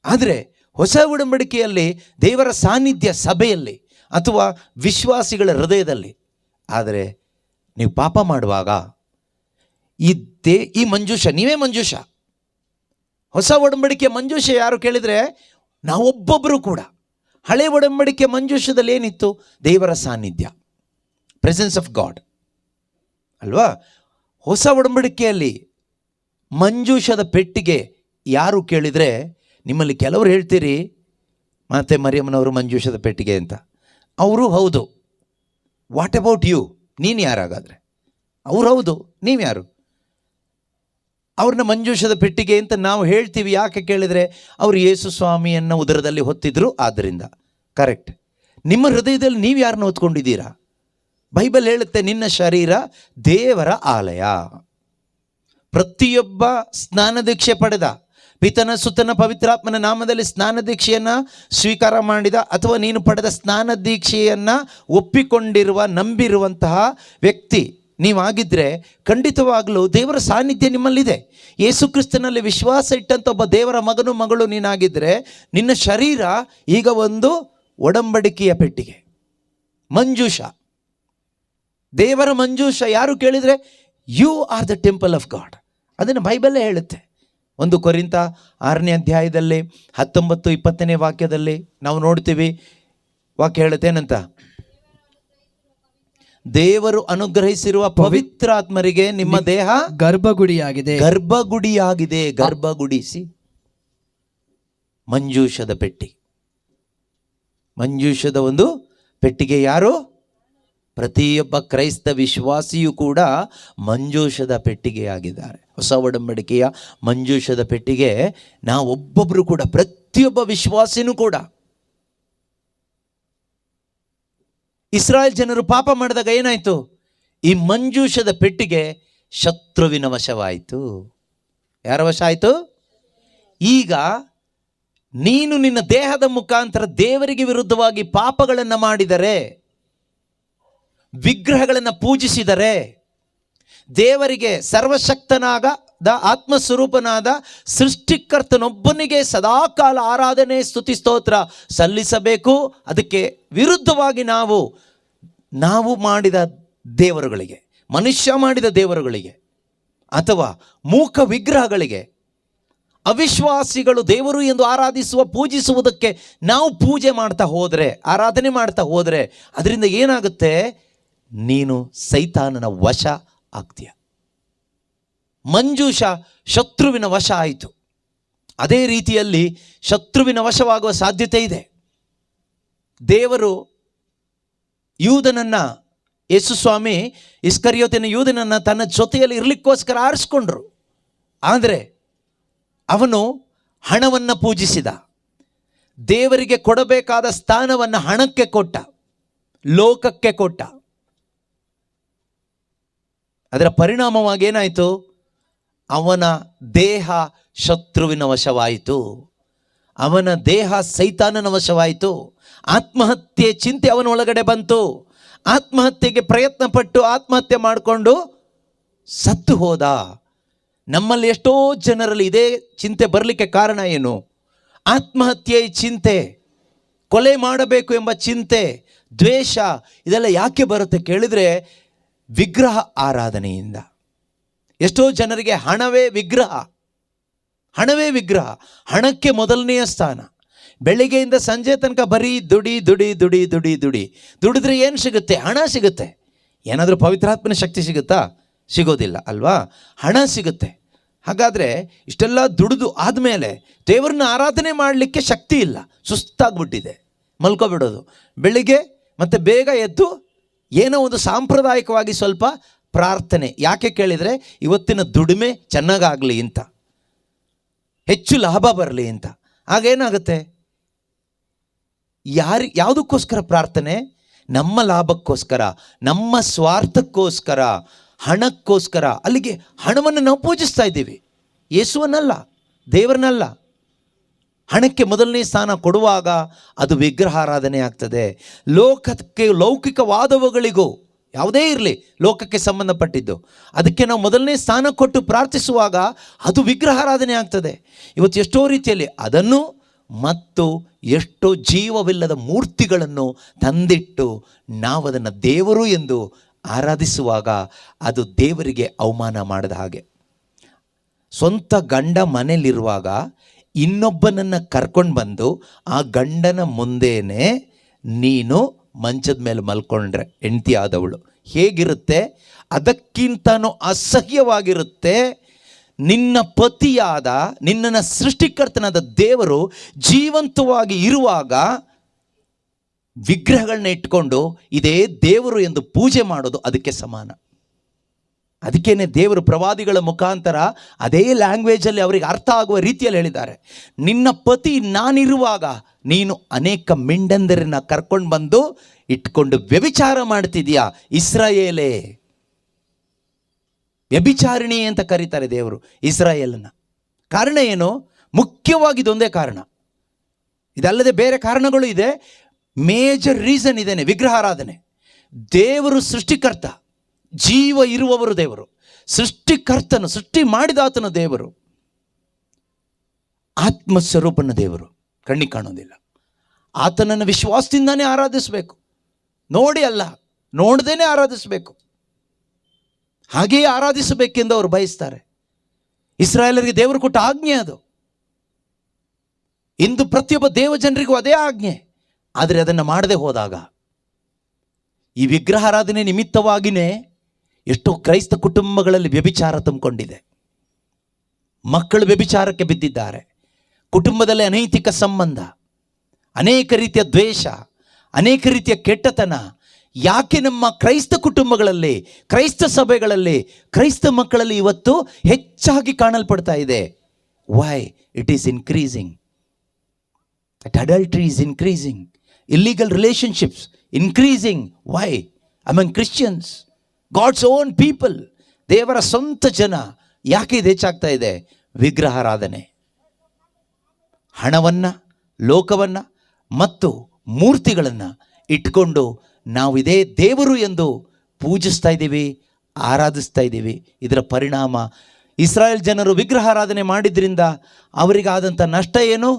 ಆದರೆ ಹೊಸ ಒಡಂಬಡಿಕೆಯಲ್ಲಿ ದೇವರ ಸಾನ್ನಿಧ್ಯ ಸಭೆಯಲ್ಲಿ ಅಥವಾ ವಿಶ್ವಾಸಿಗಳ ಹೃದಯದಲ್ಲಿ. ಆದರೆ ನೀವು ಪಾಪ ಮಾಡುವಾಗ ಈ ಮಂಜೂಷ, ನೀವೇ ಮಂಜೂಷ. ಹೊಸ ಒಡಂಬಡಿಕೆಯ ಮಂಜೂಷ ಯಾರು ಕೇಳಿದರೆ ನಾವೊಬ್ಬೊಬ್ಬರು ಕೂಡ. ಹಳೆ ಒಡಂಬಡಿಕೆ ಮಂಜೂಷದಲ್ಲಿ ಏನಿತ್ತು? ದೇವರ ಸಾನ್ನಿಧ್ಯ, ಪ್ರೆಸೆನ್ಸ್ ಆಫ್ ಗಾಡ್ ಅಲ್ವಾ? ಹೊಸ ಒಡಂಬಡಿಕೆಯಲ್ಲಿ ಮಂಜೂಷದ ಪೆಟ್ಟಿಗೆ ಯಾರು ಕೇಳಿದರೆ, ನಿಮ್ಮಲ್ಲಿ ಕೆಲವರು ಹೇಳ್ತೀರಿ ಮತ್ತೆ ಮರಿಯಮ್ಮನವರು ಮಂಜೂಷದ ಪೆಟ್ಟಿಗೆ ಅಂತ. ಅವರು ಹೌದು. What about you? ನೀನು ಯಾರಾಗಾದರೆ? ಅವ್ರು ಹೌದು, ನೀವು ಯಾರು? ಅವ್ರನ್ನ ಮಂಜೂಷದ ಪೆಟ್ಟಿಗೆ ಅಂತ ನಾವು ಹೇಳ್ತೀವಿ. ಯಾಕೆ ಕೇಳಿದರೆ ಅವರು ಯೇಸು ಸ್ವಾಮಿಯನ್ನು ಉದರದಲ್ಲಿ ಹೊತ್ತಿದ್ರು, ಆದ್ದರಿಂದ. ಕರೆಕ್ಟ್. ನಿಮ್ಮ ಹೃದಯದಲ್ಲಿ ನೀವು ಯಾರನ್ನ ಹೊತ್ಕೊಂಡಿದ್ದೀರಾ? ಬೈಬಲ್ ಹೇಳುತ್ತೆ, ನಿನ್ನ ಶರೀರ ದೇವರ ಆಲಯ. ಪ್ರತಿಯೊಬ್ಬ ಸ್ನಾನ ದೀಕ್ಷೆ ಪಡೆದ, ಪಿತನ ಸುತನ ಪವಿತ್ರಾತ್ಮನ ನಾಮದಲ್ಲಿ ಸ್ನಾನ ದೀಕ್ಷೆಯನ್ನು ಸ್ವೀಕಾರ ಮಾಡಿದ, ಅಥವಾ ನೀನು ಪಡೆದ ಸ್ನಾನ ದೀಕ್ಷೆಯನ್ನು ಒಪ್ಪಿಕೊಂಡಿರುವ, ನಂಬಿರುವಂತಹ ವ್ಯಕ್ತಿ ನೀವಾಗಿದ್ದರೆ ಖಂಡಿತವಾಗಲೂ ದೇವರ ಸಾನ್ನಿಧ್ಯ ನಿಮ್ಮಲ್ಲಿದೆ. ಯೇಸು ಕ್ರಿಸ್ತನಲ್ಲಿ ವಿಶ್ವಾಸ ಇಟ್ಟಂಥ ಒಬ್ಬ ದೇವರ ಮಗನು ಮಗಳು ನೀನಾಗಿದ್ದರೆ ನಿನ್ನ ಶರೀರ ಈಗ ಒಂದು ಒಡಂಬಡಿಕೆಯ ಪೆಟ್ಟಿಗೆ, ಮಂಜೂಷ. ದೇವರ ಮಂಜೂಷ ಯಾರು ಕೇಳಿದರೆ you are the temple of God. ಅದನ್ನು ಬೈಬಲ್ಲೇ ಹೇಳುತ್ತೆ. 1 ಕೊರಿಂಥ 6ನೇ ಅಧ್ಯಾಯದಲ್ಲಿ 19-20ನೇ ವಾಕ್ಯದಲ್ಲಿ ನಾವು ನೋಡ್ತೀವಿ. ವಾಕ್ಯ ಹೇಳುತ್ತೆ ಏನಂತ? ದೇವರು ಅನುಗ್ರಹಿಸಿರುವ ಪವಿತ್ರ ಆತ್ಮರಿಗೆ ನಿಮ್ಮ ದೇಹ ಗರ್ಭಗುಡಿಯಾಗಿದೆ. ಗರ್ಭಗುಡಿಯಾಗಿದೆ. ಗರ್ಭಗುಡಿಸಿ ಮಂಜೂಷದ ಪೆಟ್ಟಿ. ಮಂಜೂಷದ ಒಂದು ಪೆಟ್ಟಿಗೆ ಯಾರು? ಪ್ರತಿಯೊಬ್ಬ ಕ್ರೈಸ್ತ ವಿಶ್ವಾಸಿಯೂ ಕೂಡ ಮಂಜೂಷದ ಪೆಟ್ಟಿಗೆಯಾಗಿದ್ದಾರೆ. ಹೊಸ ಒಡಂಬಡಿಕೆಯ ಮಂಜೂಷದ ಪೆಟ್ಟಿಗೆ ನಾವೊಬ್ಬೊಬ್ಬರು ಕೂಡ, ಪ್ರತಿಯೊಬ್ಬ ವಿಶ್ವಾಸಿನೂ ಕೂಡ. ಇಸ್ರಾಯೇಲ್ ಜನರು ಪಾಪ ಮಾಡಿದಾಗ ಏನಾಯಿತು? ಈ ಮಂಜೂಷದ ಪೆಟ್ಟಿಗೆ ಶತ್ರುವಿನ ವಶವಾಯಿತು. ಯಾರ ವಶ ಆಯಿತು? ಈಗ ನೀನು ನಿನ್ನ ದೇಹದ ಮುಖಾಂತರ ದೇವರಿಗೆ ವಿರುದ್ಧವಾಗಿ ಪಾಪಗಳನ್ನು ಮಾಡಿದರೆ, ವಿಗ್ರಹಗಳನ್ನು ಪೂಜಿಸಿದರೆ, ದೇವರಿಗೆ ಸರ್ವಶಕ್ತನಾದ ಆತ್ಮಸ್ವರೂಪನಾದ ಸೃಷ್ಟಿಕರ್ತನೊಬ್ಬನಿಗೆ ಸದಾಕಾಲ ಆರಾಧನೆ ಸ್ತುತಿ ಸ್ತೋತ್ರ ಸಲ್ಲಿಸಬೇಕು. ಅದಕ್ಕೆ ವಿರುದ್ಧವಾಗಿ ನಾವು ಮಾಡಿದ ದೇವರುಗಳಿಗೆ, ಮನುಷ್ಯ ಮಾಡಿದ ದೇವರುಗಳಿಗೆ ಅಥವಾ ಮೂಕ ವಿಗ್ರಹಗಳಿಗೆ, ಅವಿಶ್ವಾಸಿಗಳು ದೇವರು ಎಂದು ಆರಾಧಿಸುವ ಪೂಜಿಸುವುದಕ್ಕೆ ನಾವು ಪೂಜೆ ಮಾಡ್ತಾ ಹೋದರೆ, ಆರಾಧನೆ ಮಾಡ್ತಾ ಹೋದರೆ, ಅದರಿಂದ ಏನಾಗುತ್ತೆ? ನೀನು ಸೈತಾನನ ವಶ ಆಗ್ತೀಯ. ಮಂಜೂಷ ಶತ್ರುವಿನ ವಶ ಆಯಿತು. ಅದೇ ರೀತಿಯಲ್ಲಿ ಶತ್ರುವಿನ ವಶವಾಗುವ ಸಾಧ್ಯತೆ ಇದೆ. ದೇವರು ಯೂದನನ್ನು, ಯೇಸು ಸ್ವಾಮಿ ಇಸ್ಕರಿಯೋತಿನ ಯೂದನನ್ನು ತನ್ನ ಜೊತೆಯಲ್ಲಿ ಇರಲಿಕ್ಕೋಸ್ಕರ ಆರಿಸ್ಕೊಂಡ್ರು. ಆದರೆ ಅವನು ಹಣವನ್ನು ಪೂಜಿಸಿದ. ದೇವರಿಗೆ ಕೊಡಬೇಕಾದ ಸ್ಥಾನವನ್ನು ಹಣಕ್ಕೆ ಕೊಟ್ಟ, ಲೋಕಕ್ಕೆ ಕೊಟ್ಟ. ಅದರ ಪರಿಣಾಮವಾಗಿ ಏನಾಯಿತು? ಅವನ ದೇಹ ಶತ್ರುವಿನ ವಶವಾಯಿತು. ಅವನ ದೇಹ ಸೈತಾನನ ವಶವಾಯಿತು. ಆತ್ಮಹತ್ಯೆ ಚಿಂತೆ ಅವನ ಒಳಗಡೆ ಬಂತು. ಆತ್ಮಹತ್ಯೆಗೆ ಪ್ರಯತ್ನ ಪಟ್ಟು ಆತ್ಮಹತ್ಯೆ ಮಾಡಿಕೊಂಡು ಸತ್ತು ಹೋದ. ನಮ್ಮಲ್ಲಿ ಎಷ್ಟೋ ಜನರಲ್ಲಿ ಇದೇ ಚಿಂತೆ ಬರಲಿಕ್ಕೆ ಕಾರಣ ಏನು? ಆತ್ಮಹತ್ಯೆ ಚಿಂತೆ, ಕೊಲೆ ಮಾಡಬೇಕು ಎಂಬ ಚಿಂತೆ, ದ್ವೇಷ, ಇದೆಲ್ಲ ಯಾಕೆ ಬರುತ್ತೆ ಕೇಳಿದರೆ ವಿಗ್ರಹ ಆರಾಧನೆಯಿಂದ. ಎಷ್ಟೋ ಜನರಿಗೆ ಹಣವೇ ವಿಗ್ರಹ, ಹಣವೇ ವಿಗ್ರಹ. ಹಣಕ್ಕೆ ಮೊದಲನೆಯ ಸ್ಥಾನ. ಬೆಳಿಗ್ಗೆಯಿಂದ ಸಂಜೆ ತನಕ ಬರೀ ದುಡಿ ದುಡಿ ದುಡಿ ದುಡಿ ದುಡಿ ದುಡಿದ್ರೆ ಏನು ಸಿಗುತ್ತೆ? ಹಣ ಸಿಗುತ್ತೆ. ಏನಾದರೂ ಪವಿತ್ರಾತ್ಮನ ಶಕ್ತಿ ಸಿಗುತ್ತಾ? ಸಿಗೋದಿಲ್ಲ ಅಲ್ವಾ? ಹಣ ಸಿಗುತ್ತೆ. ಹಾಗಾದರೆ ಇಷ್ಟೆಲ್ಲ ದುಡಿದು ಆದಮೇಲೆ ದೇವರನ್ನ ಆರಾಧನೆ ಮಾಡಲಿಕ್ಕೆ ಶಕ್ತಿ ಇಲ್ಲ, ಸುಸ್ತಾಗ್ಬಿಟ್ಟಿದೆ, ಮಲ್ಕೊಬಿಡೋದು. ಬೆಳಿಗ್ಗೆ ಮತ್ತು ಬೇಗ ಎದ್ದು ಏನೋ ಒಂದು ಸಾಂಪ್ರದಾಯಿಕವಾಗಿ ಸ್ವಲ್ಪ ಪ್ರಾರ್ಥನೆ. ಯಾಕೆ ಕೇಳಿದರೆ ಇವತ್ತಿನ ದುಡಿಮೆ ಚೆನ್ನಾಗಾಗಲಿ ಅಂತ, ಹೆಚ್ಚು ಲಾಭ ಬರಲಿ ಅಂತ. ಆಗೇನಾಗುತ್ತೆ? ಯಾವುದಕ್ಕೋಸ್ಕರ ಪ್ರಾರ್ಥನೆ? ನಮ್ಮ ಲಾಭಕ್ಕೋಸ್ಕರ, ನಮ್ಮ ಸ್ವಾರ್ಥಕ್ಕೋಸ್ಕರ, ಹಣಕ್ಕೋಸ್ಕರ. ಅಲ್ಲಿಗೆ ಹಣವನ್ನು ನಾವು ಪೂಜಿಸ್ತಾ ಇದ್ದೀವಿ, ಯೇಸುವನ್ನಲ್ಲ, ದೇವರನ್ನಲ್ಲ. ಹಣಕ್ಕೆ ಮೊದಲನೇ ಸ್ಥಾನ ಕೊಡುವಾಗ ಅದು ವಿಗ್ರಹಾರಾಧನೆ ಆಗ್ತದೆ. ಲೌಕಿಕವಾದವುಗಳಿಗೂ, ಯಾವುದೇ ಇರಲಿ ಲೋಕಕ್ಕೆ ಸಂಬಂಧಪಟ್ಟಿದ್ದು, ಅದಕ್ಕೆ ನಾವು ಮೊದಲನೇ ಸ್ಥಾನ ಕೊಟ್ಟು ಪ್ರಾರ್ಥಿಸುವಾಗ ಅದು ವಿಗ್ರಹಾರಾಧನೆ ಆಗ್ತದೆ. ಇವತ್ತು ಎಷ್ಟೋ ರೀತಿಯಲ್ಲಿ ಅದನ್ನು ಮತ್ತು ಎಷ್ಟೋ ಜೀವವಿಲ್ಲದ ಮೂರ್ತಿಗಳನ್ನು ತಂದಿಟ್ಟು ನಾವು ಅದನ್ನು ದೇವರು ಎಂದು ಆರಾಧಿಸುವಾಗ ಅದು ದೇವರಿಗೆ ಅವಮಾನ ಮಾಡಿದ ಹಾಗೆ. ಸ್ವಂತ ಗಂಡ ಮನೇಲಿರುವಾಗ ಇನ್ನೊಬ್ಬನನ್ನು ಕರ್ಕೊಂಡು ಬಂದು ಆ ಗಂಡನ ಮುಂದೆನೇ ನೀನು ಮಂಚದ ಮೇಲೆ ಮಲ್ಕೊಂಡ್ರೆ ಹೆಂಡತಿ ಆದವಳು ಹೇಗಿರುತ್ತೆ? ಅದಕ್ಕಿಂತನೂ ಅಸಹ್ಯವಾಗಿರುತ್ತೆ. ನಿನ್ನ ಪತಿಯಾದ, ನಿನ್ನನ್ನು ಸೃಷ್ಟಿಕರ್ತನಾದ ದೇವರು ಜೀವಂತವಾಗಿ ಇರುವಾಗ ವಿಗ್ರಹಗಳನ್ನ ಇಟ್ಕೊಂಡು ಇದೇ ದೇವರು ಎಂದು ಪೂಜೆ ಮಾಡೋದು ಅದಕ್ಕೆ ಸಮಾನ. ಅದಕ್ಕೇನೆ ದೇವರು ಪ್ರವಾದಿಗಳ ಮುಖಾಂತರ ಅದೇ ಲ್ಯಾಂಗ್ವೇಜಲ್ಲಿ ಅವರಿಗೆ ಅರ್ಥ ಆಗುವ ರೀತಿಯಲ್ಲಿ ಹೇಳಿದ್ದಾರೆ. ನಿನ್ನ ಪತಿ ನಾನಿರುವಾಗ ನೀನು ಅನೇಕ ಮಿಂಡಂದರನ್ನ ಕರ್ಕೊಂಡು ಬಂದು ಇಟ್ಕೊಂಡು ವ್ಯಭಿಚಾರ ಮಾಡ್ತಿದ್ಯಾ. ಇಸ್ರಾಯೇಲೇ, ವ್ಯಭಿಚಾರಿಣಿ ಅಂತ ಕರೀತಾರೆ ದೇವರು ಇಸ್ರಾಯೇಲನ್ನ. ಕಾರಣ ಏನು? ಮುಖ್ಯವಾಗಿ ಇದೊಂದೇ ಕಾರಣ, ಇದಲ್ಲದೆ ಬೇರೆ ಕಾರಣಗಳು ಇದೆ. ಮೇಜರ್ ರೀಸನ್ ಇದೇನೆ, ವಿಗ್ರಹಾರಾಧನೆ. ದೇವರು ಸೃಷ್ಟಿಕರ್ತ, ಜೀವ ಇರುವವರು ದೇವರು, ಸೃಷ್ಟಿಕರ್ತನು, ಸೃಷ್ಟಿ ಮಾಡಿದಾತನು ದೇವರು, ಆತ್ಮಸ್ವರೂಪನ ದೇವರು, ಕಣ್ಣಿಗೆ ಕಾಣೋದಿಲ್ಲ. ಆತನನ್ನು ವಿಶ್ವಾಸದಿಂದಾನೇ ಆರಾಧಿಸಬೇಕು, ನೋಡಿ ಅಲ್ಲ, ನೋಡದೇನೆ ಆರಾಧಿಸಬೇಕು. ಹಾಗೆಯೇ ಆರಾಧಿಸಬೇಕೆಂದು ಅವರು ಬಯಸ್ತಾರೆ. ಇಸ್ರಾಯೇಲರಿಗೆ ದೇವರು ಕೊಟ್ಟ ಆಜ್ಞೆ ಅದು. ಇಂದು ಪ್ರತಿಯೊಬ್ಬ ದೇವ ಜನರಿಗೂ ಅದೇ ಆಜ್ಞೆ. ಆದರೆ ಅದನ್ನು ಮಾಡದೆ ಹೋದಾಗ ಈ ವಿಗ್ರಹಾರಾಧನೆ ನಿಮಿತ್ತವಾಗಿಯೇ ಎಷ್ಟೋ ಕ್ರೈಸ್ತ ಕುಟುಂಬಗಳಲ್ಲಿ ವ್ಯಭಿಚಾರ ತುಂಬಿಕೊಂಡಿದೆ. ಮಕ್ಕಳು ವ್ಯಭಿಚಾರಕ್ಕೆ ಬಿದ್ದಿದ್ದಾರೆ. ಕುಟುಂಬದಲ್ಲಿ ಅನೈತಿಕ ಸಂಬಂಧ, ಅನೇಕ ರೀತಿಯ ದ್ವೇಷ, ಅನೇಕ ರೀತಿಯ ಕೆಟ್ಟತನ. ಯಾಕೆ ನಮ್ಮ ಕ್ರೈಸ್ತ ಕುಟುಂಬಗಳಲ್ಲಿ, ಕ್ರೈಸ್ತ ಸಭೆಗಳಲ್ಲಿ, ಕ್ರೈಸ್ತ ಮಕ್ಕಳಲ್ಲಿ ಇವತ್ತು ಹೆಚ್ಚಾಗಿ ಕಾಣಲ್ಪಡ್ತಾ ಇದೆ? Why it is increasing. Adultery is increasing. Illegal relationships increasing. Why? Among Christians, God's own people, ದೇವರ ಸ್ವಂತ ಜನ. ಯಾಕೆ ಇದು ಹೆಚ್ಚಾಗ್ತಾ ಇದೆ? ವಿಗ್ರಹಾರಾಧನೆ. ಹಣವನ್ನು, ಲೋಕವನ್ನು ಮತ್ತು ಮೂರ್ತಿಗಳನ್ನು ಇಟ್ಕೊಂಡು ನಾವು ಇದೇ ದೇವರು ಎಂದು ಪೂಜಿಸ್ತಾ ಇದ್ದೀವಿ, ಆರಾಧಿಸ್ತಾ ಇದ್ದೀವಿ. ಇದರ ಪರಿಣಾಮ ಇಸ್ರಾಯೇಲ್ ಜನರು ವಿಗ್ರಹಾರಾಧನೆ ಮಾಡಿದ್ರಿಂದ ಅವರಿಗಾದಂಥ ನಷ್ಟ ಏನು?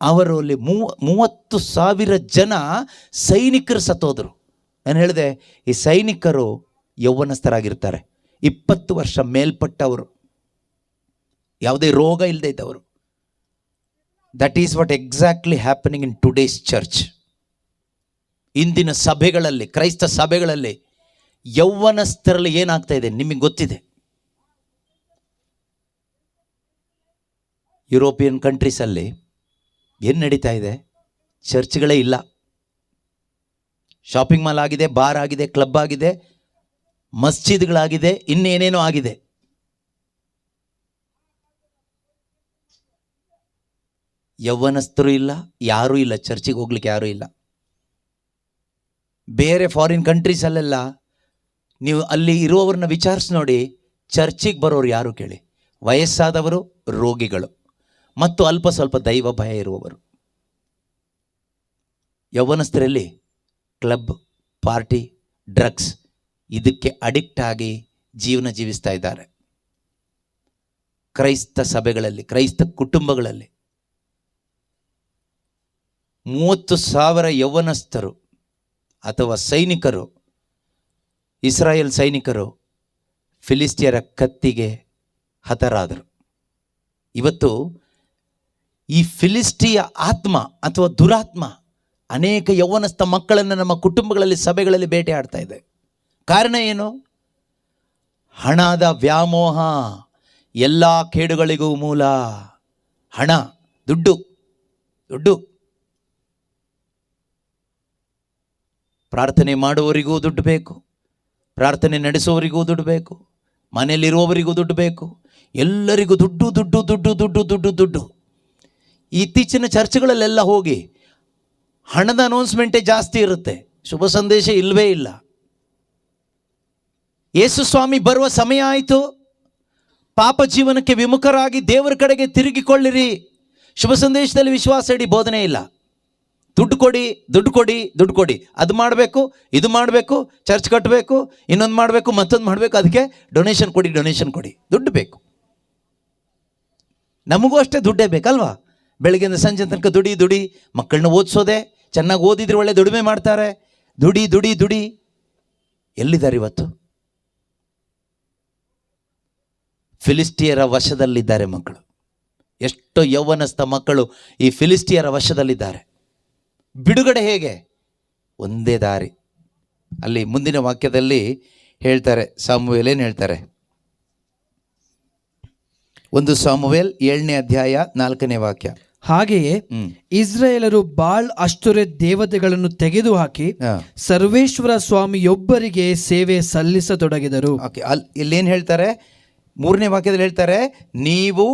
ಅವರು ಅಲ್ಲಿ 30,000 ಜನ ಸೈನಿಕರು ಸತ್ತೋದ್ರು. ನಾನು ಹೇಳಿದೆ, ಈ ಸೈನಿಕರು ಯೌವನಸ್ಥರಾಗಿರ್ತಾರೆ, 20 ವರ್ಷ ಮೇಲ್ಪಟ್ಟವರು, ಯಾವುದೇ ರೋಗ ಇಲ್ಲದೆ ಇದ್ದವರು. That is what exactly happening in today's church. ಇಂದಿನ ಸಭೆಗಳಲ್ಲಿ, ಕ್ರೈಸ್ತ ಸಭೆಗಳಲ್ಲಿ ಯೌವನಸ್ಥರಲ್ಲಿ ಏನಾಗ್ತಾ ಇದೆ ನಿಮಗೆ ಗೊತ್ತಿದೆ. ಯುರೋಪಿಯನ್ ಕಂಟ್ರೀಸಲ್ಲಿ ಏನು ನಡೀತಾ ಇದೆ? ಚರ್ಚ್ಗಳೇ ಇಲ್ಲ. ಶಾಪಿಂಗ್ ಮಾಲ್ ಆಗಿದೆ, ಬಾರ್ ಆಗಿದೆ, ಕ್ಲಬ್ ಆಗಿದೆ, ಮಸ್ಜಿದ್ಗಳಾಗಿದೆ, ಇನ್ನೇನೇನೋ ಆಗಿದೆ. ಯೌವನಸ್ಥರು ಇಲ್ಲ, ಯಾರೂ ಇಲ್ಲ, ಚರ್ಚಿಗೆ ಹೋಗ್ಲಿಕ್ಕೆ ಯಾರೂ ಇಲ್ಲ. ಬೇರೆ ಫಾರಿನ್ ಕಂಟ್ರೀಸಲ್ಲೆಲ್ಲ ನೀವು ಅಲ್ಲಿ ಇರುವವ್ರನ್ನ ವಿಚಾರಿಸಿ ನೋಡಿ, ಚರ್ಚಿಗೆ ಬರೋರು ಯಾರು ಕೇಳಿ? ವಯಸ್ಸಾದವರು, ರೋಗಿಗಳು ಮತ್ತು ಅಲ್ಪ ಸ್ವಲ್ಪ ದೈವ ಭಯ ಇರುವವರು. ಯೌವನಸ್ಥರಲ್ಲಿ ಕ್ಲಬ್, ಪಾರ್ಟಿ, ಡ್ರಗ್ಸ್ ಇದಕ್ಕೆ ಅಡಿಕ್ಟ್ ಆಗಿ ಜೀವನ ಜೀವಿಸ್ತಾ ಇದ್ದಾರೆ. ಕ್ರೈಸ್ತ ಸಭೆಗಳಲ್ಲಿ, ಕ್ರೈಸ್ತ ಕುಟುಂಬಗಳಲ್ಲಿ 30,000 ಯೌವನಸ್ಥರು ಅಥವಾ ಸೈನಿಕರು, ಇಸ್ರಾಯೇಲ್ ಸೈನಿಕರು ಫಿಲಿಸ್ಟಿಯರ ಕತ್ತಿಗೆ ಹತರಾದರು. ಇವತ್ತು ಈ ಫಿಲಿಸ್ಟಿಯ ಆತ್ಮ ಅಥವಾ ದುರಾತ್ಮ ಅನೇಕ ಯೌವನಸ್ಥ ಮಕ್ಕಳನ್ನು ನಮ್ಮ ಕುಟುಂಬಗಳಲ್ಲಿ, ಸಭೆಗಳಲ್ಲಿ ಬೇಟೆ ಆಡ್ತಾ ಇದೆ. ಕಾರಣ ಏನು? ಹಣದ ವ್ಯಾಮೋಹ ಎಲ್ಲ ಕೇಡುಗಳಿಗೂ ಮೂಲ. ಹಣ, ದುಡ್ಡು. ಪ್ರಾರ್ಥನೆ ಮಾಡುವವರಿಗೂ ದುಡ್ಡು ಬೇಕು, ಪ್ರಾರ್ಥನೆ ನಡೆಸುವವರಿಗೂ ದುಡ್ಡು ಬೇಕು, ಮನೆಯಲ್ಲಿರುವವರಿಗೂ ದುಡ್ಡು ಬೇಕು, ಎಲ್ಲರಿಗೂ ದುಡ್ಡು ದುಡ್ಡು ದುಡ್ಡು ದುಡ್ಡು ದುಡ್ಡು ದುಡ್ಡು. ಇತ್ತೀಚಿನ ಚರ್ಚ್ಗಳಲ್ಲೆಲ್ಲ ಹೋಗಿ ಹಣದ ಅನೌನ್ಸ್ಮೆಂಟೇ ಜಾಸ್ತಿ ಇರುತ್ತೆ, ಶುಭ ಸಂದೇಶ ಇಲ್ಲವೇ ಇಲ್ಲ. ಯೇಸು ಸ್ವಾಮಿ ಬರುವ ಸಮಯ ಆಯಿತು, ಪಾಪ ಜೀವನಕ್ಕೆ ವಿಮುಖರಾಗಿ ದೇವರ ಕಡೆಗೆ ತಿರುಗಿಕೊಳ್ಳಿರಿ, ಶುಭ ಸಂದೇಶದಲ್ಲಿ ವಿಶ್ವಾಸ ಇಡಿ, ಬೋಧನೆ ಇಲ್ಲ. ದುಡ್ಡು ಕೊಡಿ, ದುಡ್ಡು ಕೊಡಿ, ದುಡ್ಡು ಕೊಡಿ, ಅದು ಮಾಡಬೇಕು, ಇದು ಮಾಡಬೇಕು, ಚರ್ಚ್ ಕಟ್ಟಬೇಕು, ಇನ್ನೊಂದು ಮಾಡಬೇಕು, ಮತ್ತೊಂದು ಮಾಡಬೇಕು, ಅದಕ್ಕೆ ಡೊನೇಷನ್ ಕೊಡಿ, ಡೊನೇಷನ್ ಕೊಡಿ. ದುಡ್ಡು ಬೇಕು. ನಮಗೂ ಅಷ್ಟೇ ದುಡ್ಡೇ ಬೇಕಲ್ವಾ? ಬೆಳಗ್ಗೆಯಿಂದ ಸಂಜೆ ತನಕ ದುಡಿ, ಮಕ್ಕಳನ್ನ ಓದಿಸೋದೆ, ಚೆನ್ನಾಗಿ ಓದಿದ್ರೆ ಒಳ್ಳೆ ದುಡಿಮೆ ಮಾಡ್ತಾರೆ. ದುಡಿ. ಎಲ್ಲಿದ್ದಾರೆ ಇವತ್ತು? ಫಿಲಿಸ್ಟಿಯರ ವಶದಲ್ಲಿದ್ದಾರೆ ಮಕ್ಕಳು. ಎಷ್ಟೋ ಯೌವನಸ್ಥ ಮಕ್ಕಳು ಈ ಫಿಲಿಸ್ಟಿಯರ ವಶದಲ್ಲಿದ್ದಾರೆ. ಬಿಡುಗಡೆ ಹೇಗೆ? ಒಂದೇ ದಾರಿ. ಅಲ್ಲಿ ಮುಂದಿನ ವಾಕ್ಯದಲ್ಲಿ ಹೇಳ್ತಾರೆ, ಸಾಮುವೇಲ್ ಏನು ಹೇಳ್ತಾರೆ? 1 ಸಾಮುವೇಲ್ 7ನೇ ಅಧ್ಯಾಯ 4ನೇ ವಾಕ್ಯ. ಹಾಗೆಯೇ ಇಸ್ರಾಯೇಲರು ಬಾಳ್ ಅಷ್ಟೊರೆತ್ ದೇವತೆಗಳನ್ನು ತೆಗೆದುಹಾಕಿ ಸರ್ವೇಶ್ವರ ಸ್ವಾಮಿಯೊಬ್ಬರಿಗೆ ಸೇವೆ ಸಲ್ಲಿಸತೊಡಗಿದರು. ಇಲ್ಲೇನು ಹೇಳ್ತಾರೆ? 3ನೇ ವಾಕ್ಯದಲ್ಲಿ ಹೇಳ್ತಾರೆ, ನೀವು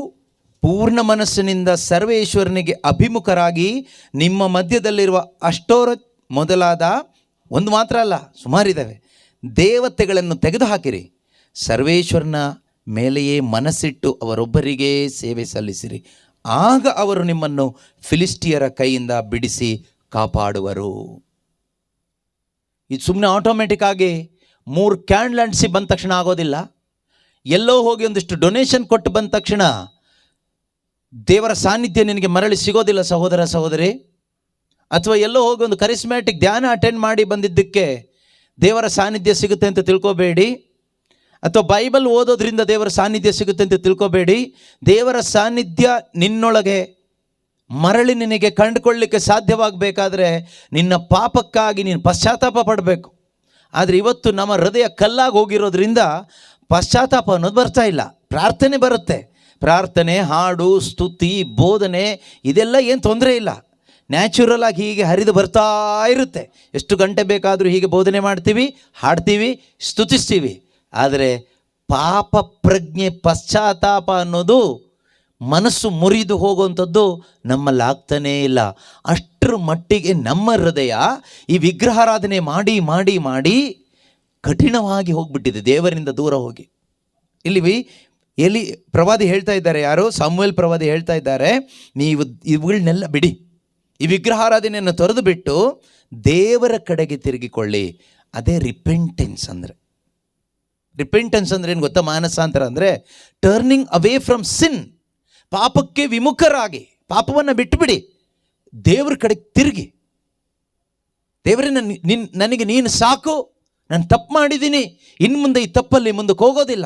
ಪೂರ್ಣ ಮನಸ್ಸಿನಿಂದ ಸರ್ವೇಶ್ವರನಿಗೆ ಅಭಿಮುಖರಾಗಿ ನಿಮ್ಮ ಮಧ್ಯದಲ್ಲಿರುವ ಅಷ್ಟೋರತ್ ಮೊದಲಾದ, ಒಂದು ಮಾತ್ರ ಅಲ್ಲ, ಸುಮಾರಿದ್ದಾವೆ, ದೇವತೆಗಳನ್ನು ತೆಗೆದುಹಾಕಿರಿ. ಸರ್ವೇಶ್ವರನ ಮೇಲೆಯೇ ಮನಸ್ಸಿಟ್ಟು ಅವರೊಬ್ಬರಿಗೆ ಸೇವೆ ಸಲ್ಲಿಸಿರಿ. ಆಗ ಅವರು ನಿಮ್ಮನ್ನು ಫಿಲಿಸ್ಟಿಯರ ಕೈಯಿಂದ ಬಿಡಿಸಿ ಕಾಪಾಡುವರು. ಇದು ಸುಮ್ಮನೆ ಆಟೋಮೆಟಿಕ್ ಆಗಿ 3 ಕ್ಯಾಂಡ್ಲ್ ಅಂಟಿಸಿ ಬಂದ ತಕ್ಷಣ ಆಗೋದಿಲ್ಲ. ಎಲ್ಲೋ ಹೋಗಿ ಒಂದಿಷ್ಟು ಡೊನೇಷನ್ ಕೊಟ್ಟು ಬಂದ ತಕ್ಷಣ ದೇವರ ಸಾನ್ನಿಧ್ಯ ನಿನಗೆ ಮರಳಿ ಸಿಗೋದಿಲ್ಲ ಸಹೋದರ ಸಹೋದರಿ. ಅಥವಾ ಎಲ್ಲೋ ಹೋಗಿ ಒಂದು ಕರಿಸ್ಮ್ಯಾಟಿಕ್ ಧ್ಯಾನ ಅಟೆಂಡ್ ಮಾಡಿ ಬಂದಿದ್ದಕ್ಕೆ ದೇವರ ಸಾನ್ನಿಧ್ಯ ಸಿಗುತ್ತೆ ಅಂತ ತಿಳ್ಕೋಬೇಡಿ. ಅಥವಾ ಬೈಬಲ್ ಓದೋದ್ರಿಂದ ದೇವರ ಸಾನ್ನಿಧ್ಯ ಸಿಗುತ್ತೆ ಅಂತ ತಿಳ್ಕೊಬೇಡಿ. ದೇವರ ಸಾನ್ನಿಧ್ಯ ನಿನ್ನೊಳಗೆ ಮರಳಿ ನಿನಗೆ ಕಂಡುಕೊಳ್ಳಲಿಕ್ಕೆ ಸಾಧ್ಯವಾಗಬೇಕಾದ್ರೆ ನಿನ್ನ ಪಾಪಕ್ಕಾಗಿ ನೀನು ಪಶ್ಚಾತ್ತಾಪ ಪಡಬೇಕು. ಆದರೆ ಇವತ್ತು ನಮ್ಮ ಹೃದಯ ಕಲ್ಲಾಗಿ ಹೋಗಿರೋದ್ರಿಂದ ಪಶ್ಚಾತ್ತಾಪ ಅನ್ನೋದು ಬರ್ತಾ ಇಲ್ಲ. ಪ್ರಾರ್ಥನೆ ಬರುತ್ತೆ, ಪ್ರಾರ್ಥನೆ, ಹಾಡು, ಸ್ತುತಿ, ಬೋಧನೆ ಇದೆಲ್ಲ ಏನು ತೊಂದರೆ ಇಲ್ಲ. ನ್ಯಾಚುರಲ್ ಆಗಿ ಹೀಗೆ ಹರಿದು ಬರ್ತಾ ಇರುತ್ತೆ. ಎಷ್ಟು ಗಂಟೆ ಬೇಕಾದರೂ ಹೀಗೆ ಬೋಧನೆ ಮಾಡ್ತೀವಿ, ಹಾಡ್ತೀವಿ, ಸ್ತುತಿಸ್ತೀವಿ. ಆದರೆ ಪಾಪ ಪ್ರಜ್ಞೆ, ಪಶ್ಚಾತ್ತಾಪ ಅನ್ನೋದು ಮನಸ್ಸು ಮುರಿದು ಹೋಗುವಂಥದ್ದು ನಮ್ಮಲ್ಲಿ ಆಗ್ತಾನೇ ಇಲ್ಲ. ಅಷ್ಟರ ಮಟ್ಟಿಗೆ ನಮ್ಮ ಹೃದಯ ಈ ವಿಗ್ರಹಾರಾಧನೆ ಮಾಡಿ ಮಾಡಿ ಮಾಡಿ ಕಠಿಣವಾಗಿ ಹೋಗ್ಬಿಟ್ಟಿದೆ, ದೇವರಿಂದ ದೂರ ಹೋಗಿ. ಇಲ್ಲಿ ಪ್ರವಾದಿ ಹೇಳ್ತಾ ಇದ್ದಾರೆ, ಯಾರು? ಸಮುವೇಲ್ ಪ್ರವಾದಿ ಹೇಳ್ತಾ ಇದ್ದಾರೆ, ನೀವು ಇವುಗಳನ್ನೆಲ್ಲ ಬಿಡಿ, ಈ ವಿಗ್ರಹಾರಾಧನೆಯನ್ನು ತೊರೆದು ಬಿಟ್ಟು ದೇವರ ಕಡೆಗೆ ತಿರುಗಿಕೊಳ್ಳಿ. ಅದೇ ರಿಪೆಂಟೆನ್ಸ್ ಅಂದರೆ. ರಿಪೆಂಟೆನ್ಸ್ ಅಂದರೆ ಏನು ಗೊತ್ತಾ? ಮಾನಸಾಂತರ ಅಂದರೆ ಟರ್ನಿಂಗ್ ಅವೇ ಫ್ರಮ್ ಸಿನ್. ಪಾಪಕ್ಕೆ ವಿಮುಖರಾಗಿ ಪಾಪವನ್ನು ಬಿಟ್ಟುಬಿಡಿ, ದೇವರ ಕಡೆಗೆ ತಿರುಗಿ. ದೇವರೇ ನನಗೆ ನೀನು ಸಾಕು, ನಾನು ತಪ್ಪು ಮಾಡಿದ್ದೀನಿ, ಇನ್ನು ಮುಂದೆ ಈ ತಪ್ಪಲ್ಲಿ ಮುಂದಕ್ಕೆ ಹೋಗೋದಿಲ್ಲ.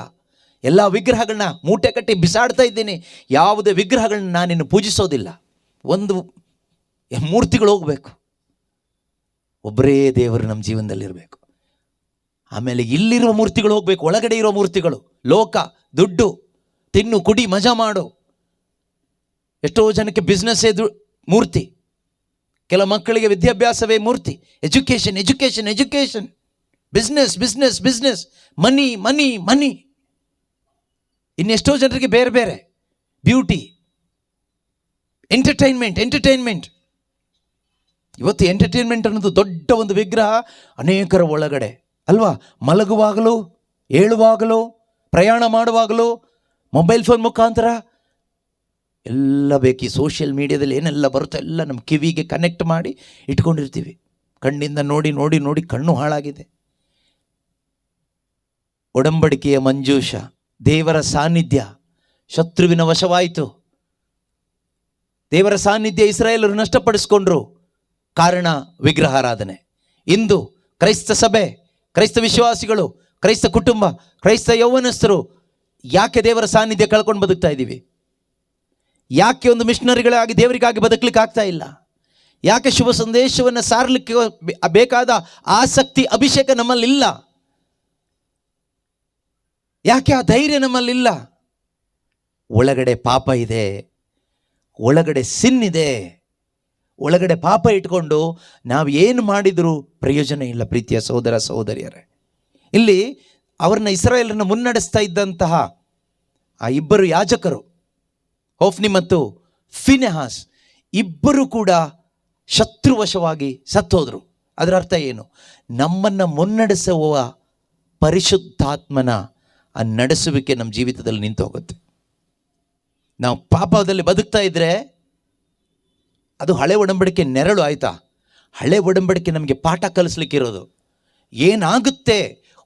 ಎಲ್ಲ ವಿಗ್ರಹಗಳನ್ನ ಮೂಟೆ ಕಟ್ಟಿ ಬಿಸಾಡ್ತಾ ಇದ್ದೀನಿ, ಯಾವುದೇ ವಿಗ್ರಹಗಳನ್ನ ನಾನಿನ್ನು ಪೂಜಿಸೋದಿಲ್ಲ. ಒಂದು ಮೂರ್ತಿಗಳು ಹೋಗಬೇಕು, ಒಬ್ಬರೇ ದೇವರು ನಮ್ಮ ಜೀವನದಲ್ಲಿರಬೇಕು. ಆಮೇಲೆ ಇಲ್ಲಿರುವ ಮೂರ್ತಿಗಳು ಹೋಗಬೇಕು, ಒಳಗಡೆ ಇರೋ ಮೂರ್ತಿಗಳು, ಲೋಕ, ದುಡ್ಡು, ತಿನ್ನು, ಕುಡಿ, ಮಜಾ ಮಾಡು. ಎಷ್ಟೋ ಜನಕ್ಕೆ ಬಿಸ್ನೆಸ್ಸೇ ಮೂರ್ತಿ, ಕೆಲ ಮಕ್ಕಳಿಗೆ ವಿದ್ಯಾಭ್ಯಾಸವೇ ಮೂರ್ತಿ. Education education education, business business business, money money money. ಇನ್ನೆಷ್ಟೋ ಜನರಿಗೆ ಬೇರೆ ಬೇರೆ ಬ್ಯೂಟಿ, ಎಂಟರ್ಟೈನ್ಮೆಂಟ್ ಎಂಟರ್ಟೈನ್ಮೆಂಟ್. ಇವತ್ತು ಎಂಟರ್ಟೈನ್ಮೆಂಟ್ ಅನ್ನೋದು ದೊಡ್ಡ ಒಂದು ವಿಗ್ರಹ ಅನೇಕರ ಒಳಗಡೆ ಅಲ್ವಾ? ಮಲಗುವಾಗಲೂ, ಏಳುವಾಗಲೂ, ಪ್ರಯಾಣ ಮಾಡುವಾಗಲೂ ಮೊಬೈಲ್ ಫೋನ್ ಮುಖಾಂತರ ಎಲ್ಲ ಬೇಕು. ಈ ಸೋಷಿಯಲ್ ಮೀಡಿಯಾದಲ್ಲಿ ಏನೆಲ್ಲ ಬರುತ್ತೋ ಎಲ್ಲ ನಮ್ಮ ಕಿವಿಗೆ ಕನೆಕ್ಟ್ ಮಾಡಿ ಇಟ್ಕೊಂಡಿರ್ತೀವಿ. ಕಣ್ಣಿಂದ ನೋಡಿ ನೋಡಿ ನೋಡಿ ಕಣ್ಣು ಹಾಳಾಗಿದೆ. ಒಡಂಬಡಿಕೆಯ ಮಂಜೂಷ, ದೇವರ ಸಾನ್ನಿಧ್ಯ ಶತ್ರುವಿನ ವಶವಾಯಿತು. ದೇವರ ಸಾನ್ನಿಧ್ಯ ಇಸ್ರಾಯೇಲರು ನಷ್ಟಪಡಿಸ್ಕೊಂಡ್ರು. ಕಾರಣ ವಿಗ್ರಹಾರಾಧನೆ. ಇಂದು ಕ್ರೈಸ್ತ ಸಭೆ, ಕ್ರೈಸ್ತ ವಿಶ್ವಾಸಿಗಳು, ಕ್ರೈಸ್ತ ಕುಟುಂಬ, ಕ್ರೈಸ್ತ ಯೌವನಸ್ಥರು ಯಾಕೆ ದೇವರ ಸಾನ್ನಿಧ್ಯ ಕಳ್ಕೊಂಡು ಬದುಕ್ತಾ ಇದ್ದೀವಿ? ಯಾಕೆ ಒಂದು ಮಿಷನರಿಗಳಾಗಿ ದೇವರಿಗಾಗಿ ಬದುಕಲಿಕ್ಕೆ ಆಗ್ತಾ ಇಲ್ಲ? ಯಾಕೆ ಶುಭ ಸಂದೇಶವನ್ನು ಸಾರಲಿಕ್ಕೆ ಬೇಕಾದ ಆಸಕ್ತಿ, ಅಭಿಷೇಕ ನಮ್ಮಲ್ಲಿಲ್ಲ? ಯಾಕೆ ಆ ಧೈರ್ಯ ನಮ್ಮಲ್ಲಿಲ್ಲ? ಒಳಗಡೆ ಪಾಪ ಇದೆ, ಒಳಗಡೆ ಸಿನ್ ಇದೆ. ಒಳಗಡೆ ಪಾಪ ಇಟ್ಕೊಂಡು ನಾವು ಏನು ಮಾಡಿದರೂ ಪ್ರಯೋಜನ ಇಲ್ಲ. ಪ್ರೀತಿಯ ಸಹೋದರ ಸಹೋದರಿಯರೇ, ಇಲ್ಲಿ ಅವ್ರನ್ನ ಇಸ್ರಾಯೇಲರನ್ನು ಮುನ್ನಡೆಸ್ತಾ ಇದ್ದಂತಹ ಆ ಇಬ್ಬರು ಯಾಜಕರು, ಹೋಫ್ನಿ ಮತ್ತು ಫಿನೆಹಾಸ್, ಇಬ್ಬರು ಕೂಡ ಶತ್ರುವಶವಾಗಿ ಸತ್ತೋದ್ರು. ಅದರ ಅರ್ಥ ಏನು? ನಮ್ಮನ್ನು ಮುನ್ನಡೆಸುವ ಪರಿಶುದ್ಧಾತ್ಮನ ಆ ನಡೆಸುವಿಕೆ ನಮ್ಮ ಜೀವಿತದಲ್ಲಿ ನಿಂತು ಹೋಗುತ್ತೆ. ನಾವು ಪಾಪದಲ್ಲಿ ಬದುಕ್ತಾ ಇದ್ರೆ ಅದು ಹಳೆ ಒಡಂಬಡಿಕೆ ನೆರಳು, ಆಯಿತಾ? ಹಳೆ ಒಡಂಬಡಿಕೆ ನಮಗೆ ಪಾಠ ಕಲಿಸ್ಲಿಕ್ಕಿರೋದು. ಏನಾಗುತ್ತೆ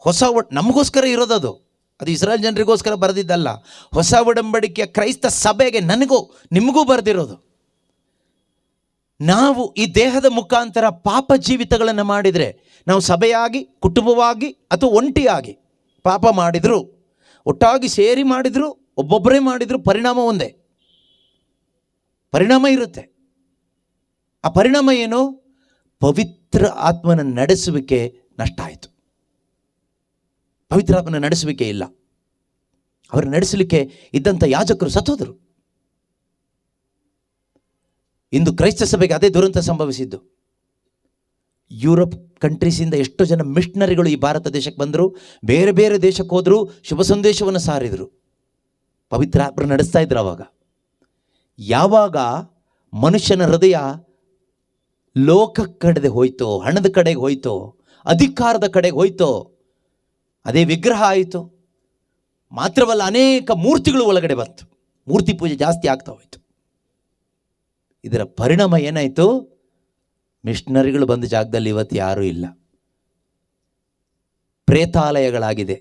ಹೊಸ ನಮಗೋಸ್ಕರ ಇರೋದದು. ಅದು ಇಸ್ರಾಯೇಲ್ ಜನರಿಗೋಸ್ಕರ ಬರೆದಿದ್ದಲ್ಲ. ಹೊಸ ಒಡಂಬಡಿಕೆಯ ಕ್ರೈಸ್ತ ಸಭೆಗೆ, ನನಗೂ ನಿಮಗೂ ಬರೆದಿರೋದು. ನಾವು ಈ ದೇಹದ ಮುಖಾಂತರ ಪಾಪ ಜೀವಿತಗಳನ್ನು ಮಾಡಿದರೆ, ನಾವು ಸಭೆಯಾಗಿ, ಕುಟುಂಬವಾಗಿ ಅಥವಾ ಒಂಟಿಯಾಗಿ ಪಾಪ ಮಾಡಿದ್ರು, ಒಟ್ಟಾಗಿ ಸೇರಿ ಮಾಡಿದ್ರು, ಒಬ್ಬೊಬ್ಬರೇ ಮಾಡಿದ್ರು, ಪರಿಣಾಮ ಒಂದೇ. ಪರಿಣಾಮ ಇರುತ್ತೆ. ಆ ಪರಿಣಾಮ ಏನು? ಪವಿತ್ರ ಆತ್ಮನ ನಡೆಸುವಿಕೆ ನಷ್ಟ ಆಯಿತು. ಪವಿತ್ರ ಆತ್ಮನ ನಡೆಸುವಿಕೆ ಇಲ್ಲ. ಅವರು ನಡೆಸಲಿಕ್ಕೆ ಇದ್ದಂಥ ಯಾಜಕರು ಸತ್ತೋದರು. ಇಂದು ಕ್ರೈಸ್ತ ಸಭೆಗೆ ಅದೇ ದುರಂತ ಸಂಭವಿಸಿದ್ದು. ಯುರೋಪ್ ಕಂಟ್ರೀಸಿಂದ ಎಷ್ಟೋ ಜನ ಮಿಷನರಿಗಳು ಈ ಭಾರತ ದೇಶಕ್ಕೆ ಬಂದರು, ಬೇರೆ ಬೇರೆ ದೇಶಕ್ಕೆ ಹೋದರು, ಶುಭ ಸಂದೇಶವನ್ನು ಸಾರಿದರು. ಪವಿತ್ರ ಆತ್ಮ ನಡೆಸ್ತಾ ಇದ್ರು. ಆವಾಗ ಯಾವಾಗ ಮನುಷ್ಯನ ಹೃದಯ ಲೋಕ ಕಡೆಗೆ ಹೋಯ್ತೋ, ಹಣದ ಕಡೆಗೆ ಹೋಯ್ತೋ, ಅಧಿಕಾರದ ಕಡೆಗೆ ಹೋಯ್ತೋ, ಅದೇ ವಿಗ್ರಹ ಆಯಿತು. ಮಾತ್ರವಲ್ಲ, ಅನೇಕ ಮೂರ್ತಿಗಳು ಒಳಗಡೆ ಬಂತು. ಮೂರ್ತಿ ಪೂಜೆ ಜಾಸ್ತಿ ಆಗ್ತಾ ಹೋಯ್ತು. ಇದರ ಪರಿಣಾಮ ಏನಾಯಿತು? ಮಿಷನರಿಗಳು ಬಂದ ಜಾಗದಲ್ಲಿ ಇವತ್ತು ಯಾರೂ ಇಲ್ಲ. ಪ್ರೇತಾಲಯಗಳಾಗಿದೆ,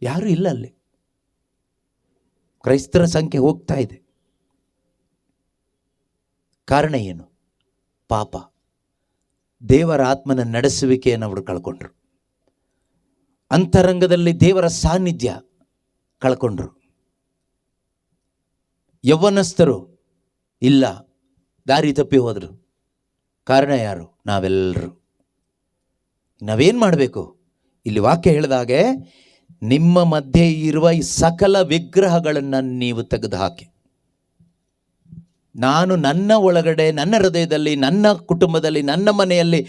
ಯಾರೂ ಇಲ್ಲ ಅಲ್ಲಿ. ಕ್ರೈಸ್ತರ ಸಂಖ್ಯೆ ಹೋಗ್ತಾ ಇದೆ. ಕಾರಣ ಏನು? ಪಾಪ. ದೇವರ ಆತ್ಮನ ನಡೆಸುವಿಕೆಯನ್ನು ಅವರು ಕಳ್ಕೊಂಡ್ರು. ಅಂತರಂಗದಲ್ಲಿ ದೇವರ ಸಾನ್ನಿಧ್ಯ ಕಳ್ಕೊಂಡ್ರು. ಯೌವನಸ್ಥರು ಇಲ್ಲ, ದಾರಿ ತಪ್ಪಿ ಹೋದರು. ಕಾರಣ ಯಾರು? ನಾವೆಲ್ಲರೂ. ನಾವೇನು ಮಾಡಬೇಕು? ಇಲ್ಲಿ ವಾಕ್ಯ ಹೇಳಿದಾಗೆ ನಿಮ್ಮ ಮಧ್ಯೆ ಇರುವ ಈ ಸಕಲ ವಿಗ್ರಹಗಳನ್ನು ನೀವು ತೆಗೆದುಹಾಕಿ. ನಾನು ನನ್ನ ಒಳಗಡೆ, ನನ್ನ ಹೃದಯದಲ್ಲಿ, ನನ್ನ ಕುಟುಂಬದಲ್ಲಿ, ನನ್ನ ಮನೆಯಲ್ಲಿ,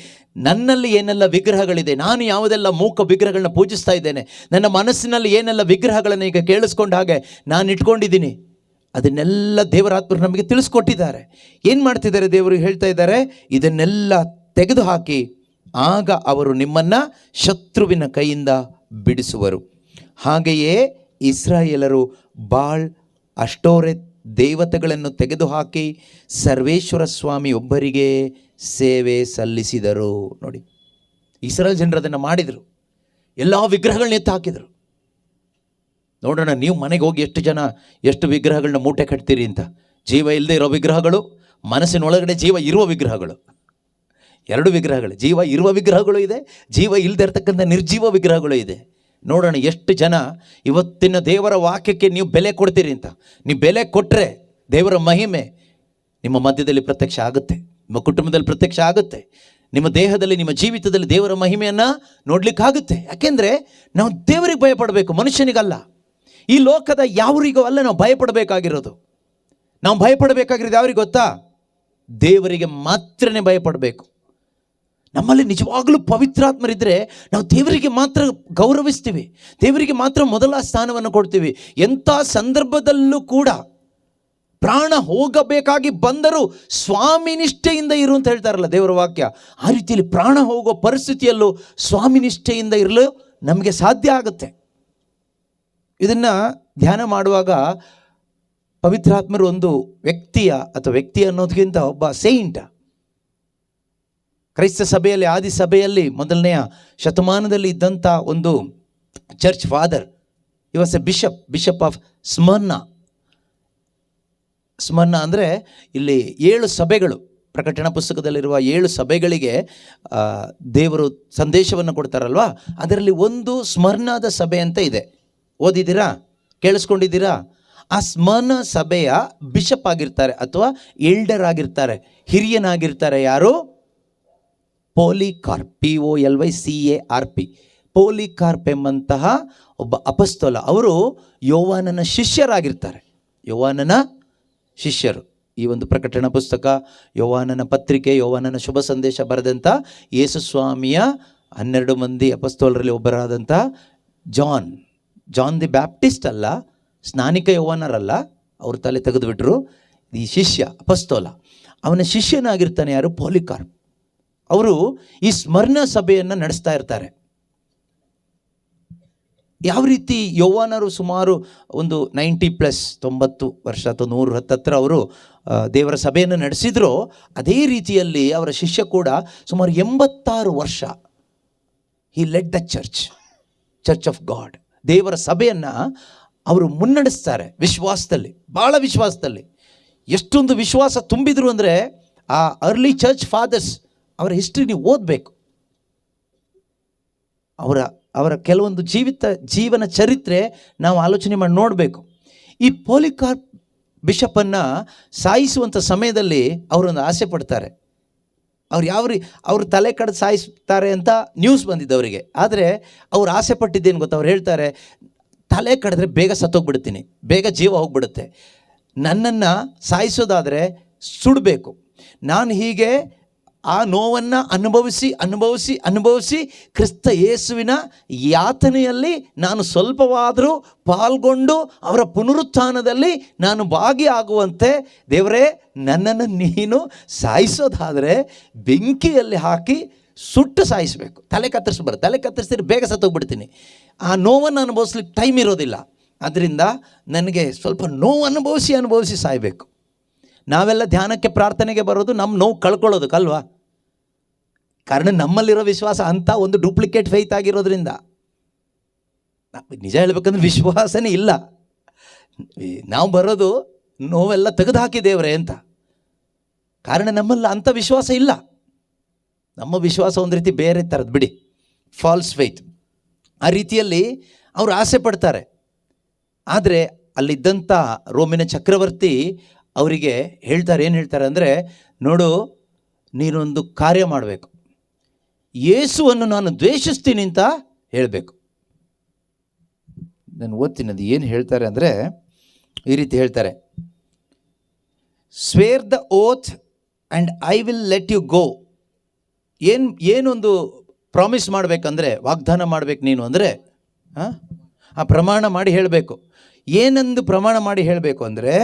ನನ್ನಲ್ಲಿ ಏನೆಲ್ಲ ವಿಗ್ರಹಗಳಿದೆ, ನಾನು ಯಾವುದೆಲ್ಲ ಮೂಕ ವಿಗ್ರಹಗಳನ್ನ ಪೂಜಿಸ್ತಾ ಇದ್ದೇನೆ, ನನ್ನ ಮನಸ್ಸಿನಲ್ಲಿ ಏನೆಲ್ಲ ವಿಗ್ರಹಗಳನ್ನು ಈಗ ಕೇಳಿಸ್ಕೊಂಡ ಹಾಗೆ ನಾನು ಇಟ್ಕೊಂಡಿದ್ದೀನಿ, ಅದನ್ನೆಲ್ಲ ದೇವರಾತ್ಮರು ನಮಗೆ ತಿಳಿಸ್ಕೊಟ್ಟಿದ್ದಾರೆ. ಏನು ಮಾಡ್ತಿದ್ದಾರೆ? ದೇವರು ಹೇಳ್ತಾ ಇದ್ದಾರೆ, ಇದನ್ನೆಲ್ಲ ತೆಗೆದುಹಾಕಿ, ಆಗ ಅವರು ನಿಮ್ಮನ್ನು ಶತ್ರುವಿನ ಕೈಯಿಂದ ಬಿಡಿಸುವರು. ಹಾಗೆಯೇ ಇಸ್ರಾಯೇಲರು ಬಾಳ್, ಅಷ್ಟೋರೆತ್ ದೇವತೆಗಳನ್ನು ತೆಗೆದುಹಾಕಿ ಸರ್ವೇಶ್ವರ ಸ್ವಾಮಿ ಒಬ್ಬರಿಗೆ ಸೇವೆ ಸಲ್ಲಿಸಿದರು. ನೋಡಿ, ಇಸ್ರಾಯೇಲ್ ಜನರು ಅದನ್ನು ಮಾಡಿದರು. ಎಲ್ಲ ವಿಗ್ರಹಗಳನ್ನ ಎತ್ತು ಹಾಕಿದರು. ನೋಡೋಣ, ನೀವು ಮನೆಗೆ ಹೋಗಿ ಎಷ್ಟು ವಿಗ್ರಹಗಳನ್ನ ಮೂಟೆ ಕಟ್ತೀರಿ ಅಂತ. ಜೀವ ಇಲ್ಲದೆ ಇರೋ ವಿಗ್ರಹಗಳು, ಮನಸ್ಸಿನೊಳಗಡೆ ಜೀವ ಇರುವ ವಿಗ್ರಹಗಳು. ಎರಡು ವಿಗ್ರಹಗಳು, ಜೀವ ಇರುವ ವಿಗ್ರಹಗಳು ಇದೆ, ಜೀವ ಇಲ್ಲದೆ ಇರತಕ್ಕಂಥ ನಿರ್ಜೀವ ವಿಗ್ರಹಗಳು ಇದೆ. ನೋಡೋಣ ಎಷ್ಟು ಜನ ಇವತ್ತಿನ ದೇವರ ವಾಕ್ಯಕ್ಕೆ ನೀವು ಬೆಲೆ ಕೊಡ್ತೀರಿ ಅಂತ. ನೀವು ಬೆಲೆ ಕೊಟ್ಟರೆ ದೇವರ ಮಹಿಮೆ ನಿಮ್ಮ ಮಧ್ಯದಲ್ಲಿ ಪ್ರತ್ಯಕ್ಷ ಆಗುತ್ತೆ, ನಿಮ್ಮ ಕುಟುಂಬದಲ್ಲಿ ಪ್ರತ್ಯಕ್ಷ ಆಗುತ್ತೆ, ನಿಮ್ಮ ದೇಹದಲ್ಲಿ, ನಿಮ್ಮ ಜೀವಿತದಲ್ಲಿ ದೇವರ ಮಹಿಮೆಯನ್ನು ನೋಡ್ಲಿಕ್ಕಾಗುತ್ತೆ. ಯಾಕೆಂದರೆ ನಾವು ದೇವರಿಗೆ ಭಯಪಡಬೇಕು, ಮನುಷ್ಯನಿಗಲ್ಲ. ಈ ಲೋಕದ ಯಾವರಿಗೂ ಅಲ್ಲ ನಾವು ಭಯಪಡಬೇಕಾಗಿರೋದು. ನಾವು ಭಯಪಡಬೇಕಾಗಿರೋದು ಯಾರಿಗೆ ಗೊತ್ತಾ? ದೇವರಿಗೆ ಮಾತ್ರನೇ ಭಯಪಡಬೇಕು. ನಮ್ಮಲ್ಲಿ ನಿಜವಾಗಲೂ ಪವಿತ್ರಾತ್ಮರಿದ್ದರೆ ನಾವು ದೇವರಿಗೆ ಮಾತ್ರ ಗೌರವಿಸ್ತೀವಿ, ದೇವರಿಗೆ ಮಾತ್ರ ಮೊದಲ ಸ್ಥಾನವನ್ನು ಕೊಡ್ತೀವಿ. ಎಂಥ ಸಂದರ್ಭದಲ್ಲೂ ಕೂಡ ಪ್ರಾಣ ಹೋಗಬೇಕಾಗಿ ಬಂದರೂ ಸ್ವಾಮಿ ನಿಷ್ಠೆಯಿಂದ ಇರು ಅಂತ ಹೇಳ್ತಾರಲ್ಲ ದೇವರ ವಾಕ್ಯ. ಆ ರೀತಿಯಲ್ಲಿ ಪ್ರಾಣ ಹೋಗೋ ಪರಿಸ್ಥಿತಿಯಲ್ಲೂ ಸ್ವಾಮಿ ನಿಷ್ಠೆಯಿಂದ ಇರಲು ನಮಗೆ ಸಾಧ್ಯ ಆಗುತ್ತೆ. ಇದನ್ನು ಧ್ಯಾನ ಮಾಡುವಾಗ ಪವಿತ್ರಾತ್ಮರು ಒಂದು ವ್ಯಕ್ತಿ ಅನ್ನೋದಕ್ಕಿಂತ ಒಬ್ಬ ಸೇಂಟ. ಕ್ರೈಸ್ತ ಸಭೆಯಲ್ಲಿ, ಆದಿ ಸಭೆಯಲ್ಲಿ ಮೊದಲನೆಯ ಶತಮಾನದಲ್ಲಿ ಇದ್ದಂಥ ಒಂದು church father, he was a bishop of Smyrna. ಅಂದರೆ ಇಲ್ಲಿ 7 ಸಭೆಗಳು, ಪ್ರಕಟಣಾ ಪುಸ್ತಕದಲ್ಲಿರುವ 7 ಸಭೆಗಳಿಗೆ ದೇವರು ಸಂದೇಶವನ್ನು ಕೊಡ್ತಾರಲ್ವ, ಅದರಲ್ಲಿ ಒಂದು ಸ್ಮರ್ನಾದ ಸಭೆ ಅಂತ ಇದೆ. ಓದಿದ್ದೀರಾ? ಕೇಳಿಸ್ಕೊಂಡಿದ್ದೀರಾ? ಆ ಸ್ಮರ್ನ ಸಭೆಯ ಬಿಷಪ್ ಆಗಿರ್ತಾರೆ ಅಥವಾ ಎಲ್ಡರ್ ಆಗಿರ್ತಾರೆ, ಹಿರಿಯನಾಗಿರ್ತಾರೆ. ಯಾರು? ಪೋಲಿಕಾರ್ಪ್, POLYCARP, ಪೋಲಿಕಾರ್ಪ್ ಎಂಬಂತಹ ಒಬ್ಬ ಅಪಸ್ತೋಲ. ಅವರು ಯೋವಾನನ ಶಿಷ್ಯರಾಗಿರ್ತಾರೆ, ಯೋವಾನನ ಶಿಷ್ಯರು. ಈ ಒಂದು ಪ್ರಕಟಣಾ ಪುಸ್ತಕ, ಯೋವಾನನ ಪತ್ರಿಕೆ, ಯೋವಾನನ ಶುಭ ಸಂದೇಶ ಬರೆದಂಥ ಯೇಸುಸ್ವಾಮಿಯ 12 ಮಂದಿ ಅಪಸ್ತೋಲರಲ್ಲಿ ಒಬ್ಬರಾದಂಥ ಜಾನ್ ದಿ ಬ್ಯಾಪ್ಟಿಸ್ಟ್ ಅಲ್ಲ, ಸ್ನಾನಿಕ ಯೋವಾನರಲ್ಲ, ಅವ್ರ ತಲೆ ತೆಗೆದುಬಿಟ್ರು. ಈ ಶಿಷ್ಯ ಅಪಸ್ತೋಲ, ಅವನ ಶಿಷ್ಯನಾಗಿರ್ತಾನೆ ಯಾರು? ಪೋಲಿಕಾರ್ಪ್. ಅವರು ಈ ಸ್ಮರ್ನ ಸಭೆಯನ್ನು ನಡೆಸ್ತಾ ಇರ್ತಾರೆ. ಯಾವ ರೀತಿ ಯೌವನರು ಸುಮಾರು ಒಂದು 90+ 90 ವರ್ಷ ಅಥವಾ 100 ಹತ್ತತ್ರ ಅವರು ದೇವರ ಸಭೆಯನ್ನು ನಡೆಸಿದ್ರು, ಅದೇ ರೀತಿಯಲ್ಲಿ ಅವರ ಶಿಷ್ಯ ಕೂಡ ಸುಮಾರು 86 ವರ್ಷ he led the church of God, ದೇವರ ಸಭೆಯನ್ನು ಅವರು ಮುನ್ನಡೆಸ್ತಾರೆ. ವಿಶ್ವಾಸದಲ್ಲಿ, ಭಾಳ ವಿಶ್ವಾಸದಲ್ಲಿ. ಎಷ್ಟೊಂದು ವಿಶ್ವಾಸ ತುಂಬಿದ್ರು ಅಂದರೆ ಆ ಅರ್ಲಿ ಚರ್ಚ್ ಫಾದರ್ಸ್ ಅವರ ಹಿಸ್ಟ್ರಿ ನೀವು ಓದಬೇಕು. ಅವರ ಕೆಲವೊಂದು ಜೀವನ ಚರಿತ್ರೆ ನಾವು ಆಲೋಚನೆ ಮಾಡಿ ನೋಡಬೇಕು. ಈ ಪೋಲಿಕಾರ್ಪ್ ಬಿಷಪ್ಪನ್ನು ಸಾಯಿಸುವಂಥ ಸಮಯದಲ್ಲಿ ಅವರೊಂದು ಆಸೆ ಪಡ್ತಾರೆ. ಅವ್ರು ತಲೆ ಕಡ್ದು ಸಾಯಿಸ್ತಾರೆ ಅಂತ ನ್ಯೂಸ್ ಬಂದಿದ್ದು ಅವರಿಗೆ. ಆದರೆ ಅವ್ರು ಆಸೆ ಪಟ್ಟಿದ್ದೇನು ಗೊತ್ತಾ? ಅವ್ರು ಹೇಳ್ತಾರೆ, ತಲೆ ಕಡಿದ್ರೆ ಬೇಗ ಸತ್ತೋಗ್ಬಿಡ್ತೀನಿ, ಬೇಗ ಜೀವ ಹೋಗ್ಬಿಡುತ್ತೆ, ನನ್ನನ್ನು ಸಾಯಿಸೋದಾದರೆ ಸುಡಬೇಕು. ನಾನು ಹೀಗೆ ಆ ನೋವನ್ನು ಅನುಭವಿಸಿ ಕ್ರಿಸ್ತ ಯೇಸುವಿನ ಯಾತನೆಯಲ್ಲಿ ನಾನು ಸ್ವಲ್ಪವಾದರೂ ಪಾಲ್ಗೊಂಡು ಅವರ ಪುನರುತ್ಥಾನದಲ್ಲಿ ನಾನು ಭಾಗಿಯಾಗುವಂತೆ ದೇವರೇ, ನನ್ನನ್ನು ನೀನು ಸಾಯಿಸೋದಾದರೆ ಬೆಂಕಿಯಲ್ಲಿ ಹಾಕಿ ಸುಟ್ಟು ಸಾಯಿಸಬೇಕು. ತಲೆ ಕತ್ತರಿಸಿದ್ರೆ ಬೇಗ ಸತ್ತೋಗ್ಬಿಡ್ತೀನಿ, ಆ ನೋವನ್ನು ಅನುಭವಿಸ್ಲಿಕ್ಕೆ ಟೈಮ್ ಇರೋದಿಲ್ಲ. ಅದರಿಂದ ನನಗೆ ಸ್ವಲ್ಪ ನೋವು ಅನುಭವಿಸಿ ಸಾಯಬೇಕು. ನಾವೆಲ್ಲ ಧ್ಯಾನಕ್ಕೆ ಪ್ರಾರ್ಥನೆಗೆ ಬರೋದು ನಮ್ಮ ನೋವು ಕಳ್ಕೊಳ್ಳೋದಕ್ಕಲ್ವಾ? ಕಾರಣ ನಮ್ಮಲ್ಲಿರೋ ವಿಶ್ವಾಸ ಅಂತ ಒಂದು ಡೂಪ್ಲಿಕೇಟ್ ಫೇತ್ ಆಗಿರೋದ್ರಿಂದ. ನಿಜ ಹೇಳ್ಬೇಕಂದ್ರೆ ವಿಶ್ವಾಸನೇ ಇಲ್ಲ. ನಾವು ಬರೋದು ನೋವೆಲ್ಲ ತೆಗೆದುಹಾಕಿ ದೇವರೇ ಅಂತ. ಕಾರಣ ನಮ್ಮಲ್ಲಿ ಅಂಥ ವಿಶ್ವಾಸ ಇಲ್ಲ. ನಮ್ಮ ವಿಶ್ವಾಸ ಒಂದು ರೀತಿ ಬೇರೆ ಥರದ್ದು ಬಿಡಿ, ಫಾಲ್ಸ್ ಫೇತ್. ಆ ರೀತಿಯಲ್ಲಿ ಅವರು ಆಸೆ ಪಡ್ತಾರೆ. ಆದರೆ ಅಲ್ಲಿದ್ದಂಥ ರೋಮಿನ ಚಕ್ರವರ್ತಿ ಅವರಿಗೆ ಹೇಳ್ತಾರೆ, ಏನು ಹೇಳ್ತಾರೆ ಅಂದರೆ, ನೋಡು, ನೀನೊಂದು ಕಾರ್ಯ ಮಾಡಬೇಕು, ಯೇಸುವನ್ನು ನಾನು ದ್ವೇಷಿಸ್ತೀನಿ ಅಂತ ಹೇಳಬೇಕು. ನಾನು ಓದ್ತೀನಿ, ಅದು ಏನು ಹೇಳ್ತಾರೆ ಅಂದರೆ ಈ ರೀತಿ ಹೇಳ್ತಾರೆ, swear the oath and I will let you go. ಏನೊಂದು ಪ್ರಾಮಿಸ್ ಮಾಡಬೇಕಂದ್ರೆ, ವಾಗ್ದಾನ ಮಾಡಬೇಕು ನೀನು ಅಂದರೆ, ಆ ಪ್ರಮಾಣ ಮಾಡಿ ಹೇಳಬೇಕು. ಏನೊಂದು ಪ್ರಮಾಣ ಮಾಡಿ ಹೇಳಬೇಕು ಅಂದರೆ,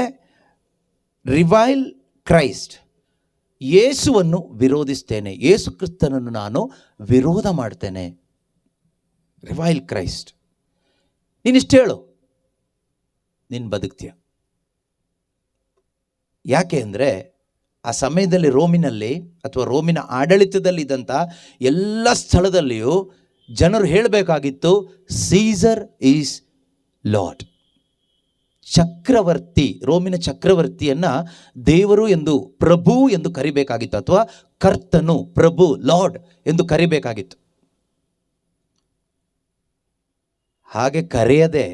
ರಿವೈಲ್ ಕ್ರೈಸ್ಟ್, ಯೇಸುವನ್ನು ವಿರೋಧಿಸ್ತೇನೆ, ಯೇಸು ಕ್ರಿಸ್ತನನ್ನು ನಾನು ವಿರೋಧ ಮಾಡ್ತೇನೆ. ರಿವೈಲ್ ಕ್ರೈಸ್ಟ್. ನೀನಿಷ್ಟು ಹೇಳು, ನೀನು ಬದುಕ್ತೀಯ. ಯಾಕೆ ಅಂದರೆ ಆ ಸಮಯದಲ್ಲಿ ರೋಮಿನಲ್ಲಿ ಅಥವಾ ರೋಮಿನ ಆಡಳಿತದಲ್ಲಿದ್ದಂಥ ಎಲ್ಲ ಸ್ಥಳದಲ್ಲಿಯೂ ಜನರು ಹೇಳಬೇಕಾಗಿತ್ತು, ಸೀಸರ್ ಈಸ್ ಲಾರ್ಡ್. ಚಕ್ರವರ್ತಿ, ರೋಮಿನ ಚಕ್ರವರ್ತಿಯನ್ನು ದೇವರು ಎಂದು, ಪ್ರಭು ಎಂದು ಕರಿಬೇಕಾಗಿತ್ತು, ಅಥವಾ ಕರ್ತನು, ಪ್ರಭು, ಲಾರ್ಡ್ ಎಂದು ಕರಿಬೇಕಾಗಿತ್ತು. ಹಾಗೆ ಕರೆಯದೆ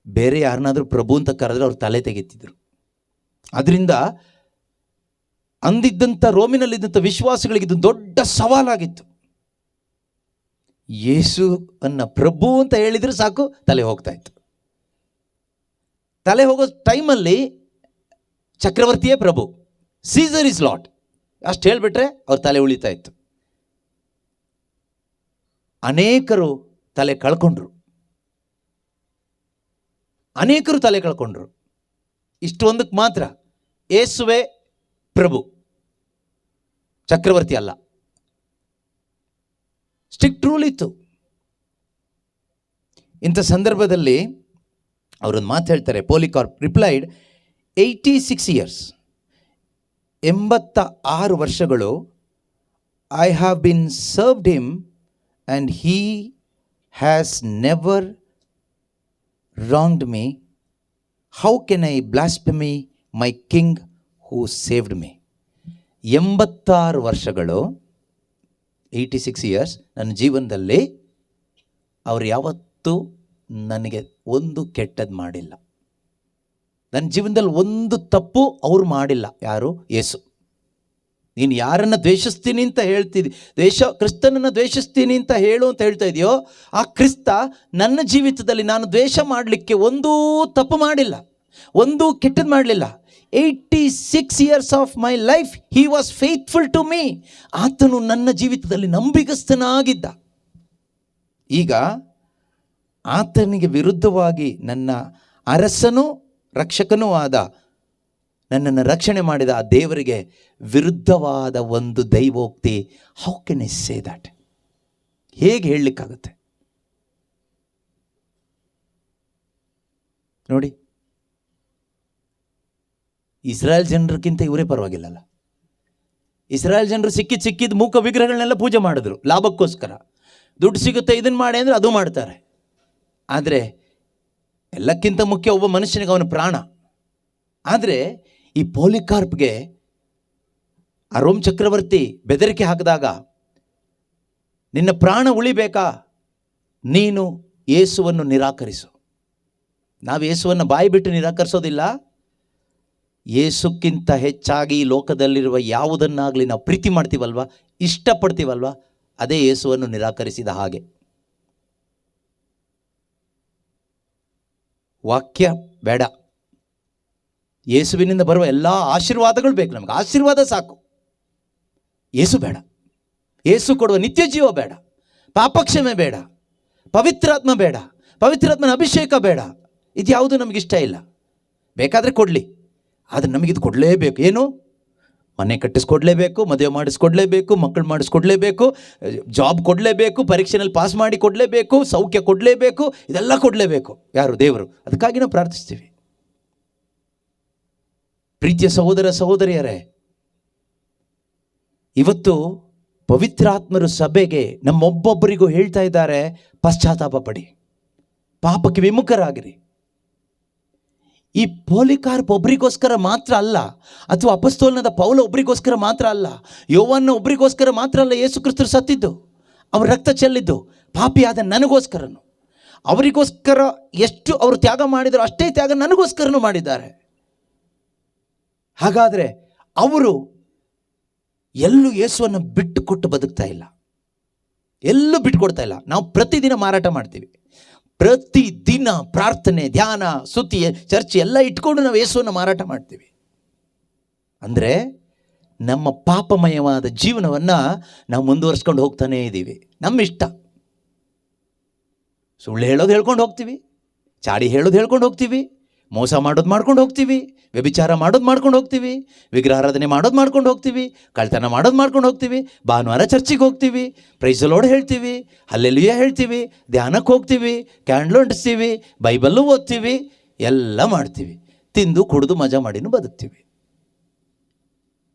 ಬೇರೆ ಯಾರನ್ನಾದರೂ ಪ್ರಭು ಅಂತ ಕರೆದ್ರೆ ಅವ್ರು ತಲೆ ತೆಗೆತಿದ್ರು. ಅದರಿಂದ ಅಂದಿದ್ದಂಥ ರೋಮಿನಲ್ಲಿದ್ದಂಥ ವಿಶ್ವಾಸಿಗಳಿಗೆ ಇದು ದೊಡ್ಡ ಸವಾಲಾಗಿತ್ತು. ಯೇಸು ಅನ್ನ ಪ್ರಭು ಅಂತ ಹೇಳಿದರೆ ಸಾಕು, ತಲೆ ಹೋಗ್ತಾ ಇತ್ತು. ತಲೆ ಹೋಗೋ ಟೈಮಲ್ಲಿ ಚಕ್ರವರ್ತಿಯೇ ಪ್ರಭು, ಸೀಸರ್ ಇಸ್ ಲಾರ್ಡ್ ಅಷ್ಟು ಹೇಳಿಬಿಟ್ರೆ ಅವ್ರ ತಲೆ ಉಳಿತಾ ಇತ್ತು. ಅನೇಕರು ತಲೆ ಕಳ್ಕೊಂಡ್ರು. ಇಷ್ಟೊಂದಕ್ಕೆ ಮಾತ್ರ ಯೇಸುವೆ ಪ್ರಭು, ಚಕ್ರವರ್ತಿ ಅಲ್ಲ. ಸ್ಟ್ರಿಕ್ಟ್ ರೂಲ್ ಇತ್ತು. ಇಂಥ ಸಂದರ್ಭದಲ್ಲಿ ಅವರೊಂದು ಮಾತು ಹೇಳ್ತಾರೆ. ಪೋಲಿಕಾರ್ಪ್ ರಿಪ್ಲೈಡ್, 86 years, 86 ವರ್ಷಗಳು, I have been served him and he has never wronged me. How can I blaspheme my king who saved me? 86 ವರ್ಷಗಳು, 86 years ನನ್ನ ಜೀವನದಲ್ಲಿ ಅವರು ಯಾವತ್ತೂ ನನಗೆ ಒಂದು ಕೆಟ್ಟದ್ದು ಮಾಡಿಲ್ಲ. ನನ್ನ ಜೀವನದಲ್ಲಿ ಒಂದು ತಪ್ಪು ಅವ್ರು ಮಾಡಿಲ್ಲ. ಯಾರು? ಯೇಸು. ನೀನು ಯಾರನ್ನು ದ್ವೇಷಿಸ್ತೀನಿ ಅಂತ ಹೇಳ್ತಿದ್ದಿ, ಕ್ರಿಸ್ತನನ್ನು ದ್ವೇಷಿಸ್ತೀನಿ ಅಂತ ಹೇಳು ಅಂತ ಹೇಳ್ತಾ ಇದೆಯೋ, ಆ ಕ್ರಿಸ್ತ ನನ್ನ ಜೀವಿತದಲ್ಲಿ ನಾನು ದ್ವೇಷ ಮಾಡಲಿಕ್ಕೆ ಒಂದೂ ತಪ್ಪು ಮಾಡಿಲ್ಲ, ಒಂದೂ ಕೆಟ್ಟದ್ದು ಮಾಡಲಿಲ್ಲ. 86 years of my life he was faithful to me. ಆತನು ನನ್ನ ಜೀವಿತದಲ್ಲಿ ನಂಬಿಗಸ್ತನಾಗಿದ್ದ. ಈಗ ಆತನಿಗೆ ವಿರುದ್ಧವಾಗಿ ನನ್ನ ಅರಸನೂ ರಕ್ಷಕನೂ ಆದ, ನನ್ನನ್ನು ರಕ್ಷಣೆ ಮಾಡಿದ ಆ ದೇವರಿಗೆ ವಿರುದ್ಧವಾದ ಒಂದು ದೈವೋಕ್ತಿ, how can I say that? ಹೇಗೆ ಹೇಳಲಿಕ್ಕಾಗುತ್ತೆ? ನೋಡಿ, ಇಸ್ರಾಯೇಲ್ ಜನರಿಗಿಂತ ಇವರೇ ಪರವಾಗಿಲ್ಲಲ್ಲ. ಇಸ್ರಾಯೇಲ್ ಜನರು ಸಿಕ್ಕಿದ ಮೂಕ ವಿಗ್ರಹಗಳನ್ನೆಲ್ಲ ಪೂಜೆ ಮಾಡಿದ್ರು ಲಾಭಕ್ಕೋಸ್ಕರ. ದುಡ್ಡು ಸಿಗುತ್ತೆ ಇದನ್ನು ಮಾಡಿ ಅಂದರೆ ಅದು ಮಾಡ್ತಾರೆ. ಆದರೆ ಎಲ್ಲಕ್ಕಿಂತ ಮುಖ್ಯ ಒಬ್ಬ ಮನುಷ್ಯನಿಗೆ ಅವನ ಪ್ರಾಣ. ಆದರೆ ಈ ಪೋಲಿಕಾರ್ಪ್ಗೆ ಆ ರೋಮ್ ಚಕ್ರವರ್ತಿ ಬೆದರಿಕೆ ಹಾಕಿದಾಗ, ನಿನ್ನ ಪ್ರಾಣ ಉಳಿಬೇಕಾ, ನೀನು ಯೇಸುವನ್ನು ನಿರಾಕರಿಸು. ನಾವು ಯೇಸುವನ್ನು ಬಾಯಿ ಬಿಟ್ಟು ನಿರಾಕರಿಸೋದಿಲ್ಲ. ಯೇಸುಕ್ಕಿಂತ ಹೆಚ್ಚಾಗಿ ಈ ಲೋಕದಲ್ಲಿರುವ ಯಾವುದನ್ನಾಗಲಿ ನಾವು ಪ್ರೀತಿ ಮಾಡ್ತೀವಲ್ವ, ಇಷ್ಟಪಡ್ತೀವಲ್ವ, ಅದೇ ಯೇಸುವನ್ನು ನಿರಾಕರಿಸಿದ ಹಾಗೆ. ವಾಕ್ಯ ಬೇಡ, ಯೇಸುವಿನಿಂದ ಬರುವ ಎಲ್ಲ ಆಶೀರ್ವಾದಗಳು ಬೇಕು ನಮಗೆ. ಆಶೀರ್ವಾದ ಸಾಕು, ಯೇಸು ಬೇಡ. ಯೇಸು ಕೊಡುವ ನಿತ್ಯ ಜೀವ ಬೇಡ, ಪಾಪಕ್ಷಮೆ ಬೇಡ, ಪವಿತ್ರಾತ್ಮ ಬೇಡ, ಪವಿತ್ರಾತ್ಮನ ಅಭಿಷೇಕ ಬೇಡ. ಇದು ಯಾವುದು ನಮಗಿಷ್ಟ ಇಲ್ಲ. ಬೇಕಾದರೆ ಕೊಡಲಿ, ಆದರೆ ನಮಗಿದು ಕೊಡಲೇಬೇಕು. ಏನು? ಮನೆ ಕಟ್ಟಿಸ್ಕೊಡ್ಲೇಬೇಕು, ಮದುವೆ ಮಾಡಿಸ್ಕೊಡ್ಲೇಬೇಕು, ಮಕ್ಕಳು ಮಾಡಿಸ್ಕೊಡ್ಲೇಬೇಕು, ಜಾಬ್ ಕೊಡಲೇಬೇಕು, ಪರೀಕ್ಷೆನಲ್ಲಿ ಪಾಸ್ ಮಾಡಿ ಕೊಡಲೇಬೇಕು, ಸೌಖ್ಯ ಕೊಡಲೇಬೇಕು, ಇದೆಲ್ಲ ಕೊಡಲೇಬೇಕು. ಯಾರು? ದೇವರು. ಅದಕ್ಕಾಗಿ ನಾವು ಪ್ರಾರ್ಥಿಸ್ತೀವಿ. ಪ್ರೀತಿಯ ಸಹೋದರ ಸಹೋದರಿಯರೇ, ಇವತ್ತು ಪವಿತ್ರಾತ್ಮರು ಸಭೆಗೆ ನಮ್ಮೊಬ್ಬೊಬ್ಬರಿಗೂ ಹೇಳ್ತಾ ಇದ್ದಾರೆ, ಪಶ್ಚಾತ್ತಾಪ ಪಡಿ, ಪಾಪಕ್ಕೆ ವಿಮುಖರಾಗಿರಿ. ಈ ಪೋಲಿಕಾರ್ಪ್ ಒಬ್ಬರಿಗೋಸ್ಕರ ಮಾತ್ರ ಅಲ್ಲ, ಅಥವಾ ಅಪೊಸ್ತಲನಾದ ಪೌಲ ಒಬ್ಬರಿಗೋಸ್ಕರ ಮಾತ್ರ ಅಲ್ಲ, ಯೋವಾನ ಒಬ್ಬರಿಗೋಸ್ಕರ ಮಾತ್ರ ಅಲ್ಲ ಯೇಸು ಕ್ರಿಸ್ತರು ಸತ್ತಿದ್ದು, ಅವರ ರಕ್ತ ಚೆಲ್ಲಿದ್ದು ಪಾಪಿಯಾದ ನನಗೋಸ್ಕರನು. ಅವರಿಗೋಸ್ಕರ ಎಷ್ಟು ಅವರು ತ್ಯಾಗ ಮಾಡಿದರು ಅಷ್ಟೇ ತ್ಯಾಗ ನನಗೋಸ್ಕರನೂ ಮಾಡಿದ್ದಾರೆ. ಹಾಗಾದರೆ ಅವರು ಎಲ್ಲೂ ಯೇಸುವನ್ನು ಬಿಟ್ಟು ಕೊಟ್ಟು ಬದುಕ್ತಾ ಇಲ್ಲ, ಎಲ್ಲೂ ಬಿಟ್ಟುಕೊಡ್ತಾ ಇಲ್ಲ. ನಾವು ಪ್ರತಿದಿನ ಮಾರಾಟ ಮಾಡ್ತೀವಿ, ಪ್ರತಿದಿನ ಪ್ರಾರ್ಥನೆ, ಧ್ಯಾನ, ಸ್ತುತಿ, ಚರ್ಚೆ ಎಲ್ಲ ಇಟ್ಕೊಂಡು ನಾವು ಯೇಸುವನ್ನು ಮಾರಾಟ ಮಾಡ್ತೀವಿ. ಅಂದರೆ ನಮ್ಮ ಪಾಪಮಯವಾದ ಜೀವನವನ್ನು ನಾವು ಮುಂದುವರಿಸ್ಕೊಂಡು ಹೋಗ್ತಾನೇ ಇದ್ದೀವಿ. ನಮ್ಮ ಇಷ್ಟ. ಸುಳ್ಳು ಹೇಳೋದು ಹೇಳ್ಕೊಂಡು ಹೋಗ್ತೀವಿ, ಚಾಡಿ ಹೇಳೋದು ಹೇಳ್ಕೊಂಡು ಹೋಗ್ತೀವಿ, ಮೋಸ ಮಾಡೋದು ಮಾಡ್ಕೊಂಡು ಹೋಗ್ತೀವಿ, ವ್ಯಭಿಚಾರ ಮಾಡೋದು ಮಾಡ್ಕೊಂಡು ಹೋಗ್ತೀವಿ, ವಿಗ್ರಹಾರಾಧನೆ ಮಾಡೋದು ಮಾಡ್ಕೊಂಡು ಹೋಗ್ತೀವಿ, ಕಳ್ತನ ಮಾಡೋದು ಮಾಡ್ಕೊಂಡು ಹೋಗ್ತೀವಿ, ಭಾನುವಾರ ಚರ್ಚಿಗೆ ಹೋಗ್ತೀವಿ, ಪ್ರೈಸ್ ದಿ ಲಾರ್ಡ್ ಹೇಳ್ತೀವಿ, ಹಲ್ಲೆಲೂಯಾ ಹೇಳ್ತೀವಿ, ಧ್ಯಾನಕ್ಕೆ ಹೋಗ್ತೀವಿ, ಕ್ಯಾಂಡ್ಲು ಅಂಟಿಸ್ತೀವಿ, ಬೈಬಲ್ಲು ಓದ್ತೀವಿ, ಎಲ್ಲ ಮಾಡ್ತೀವಿ. ತಿಂದು ಕುಡಿದು ಮಜಾ ಮಾಡಿನೂ ಬದುಕ್ತೀವಿ.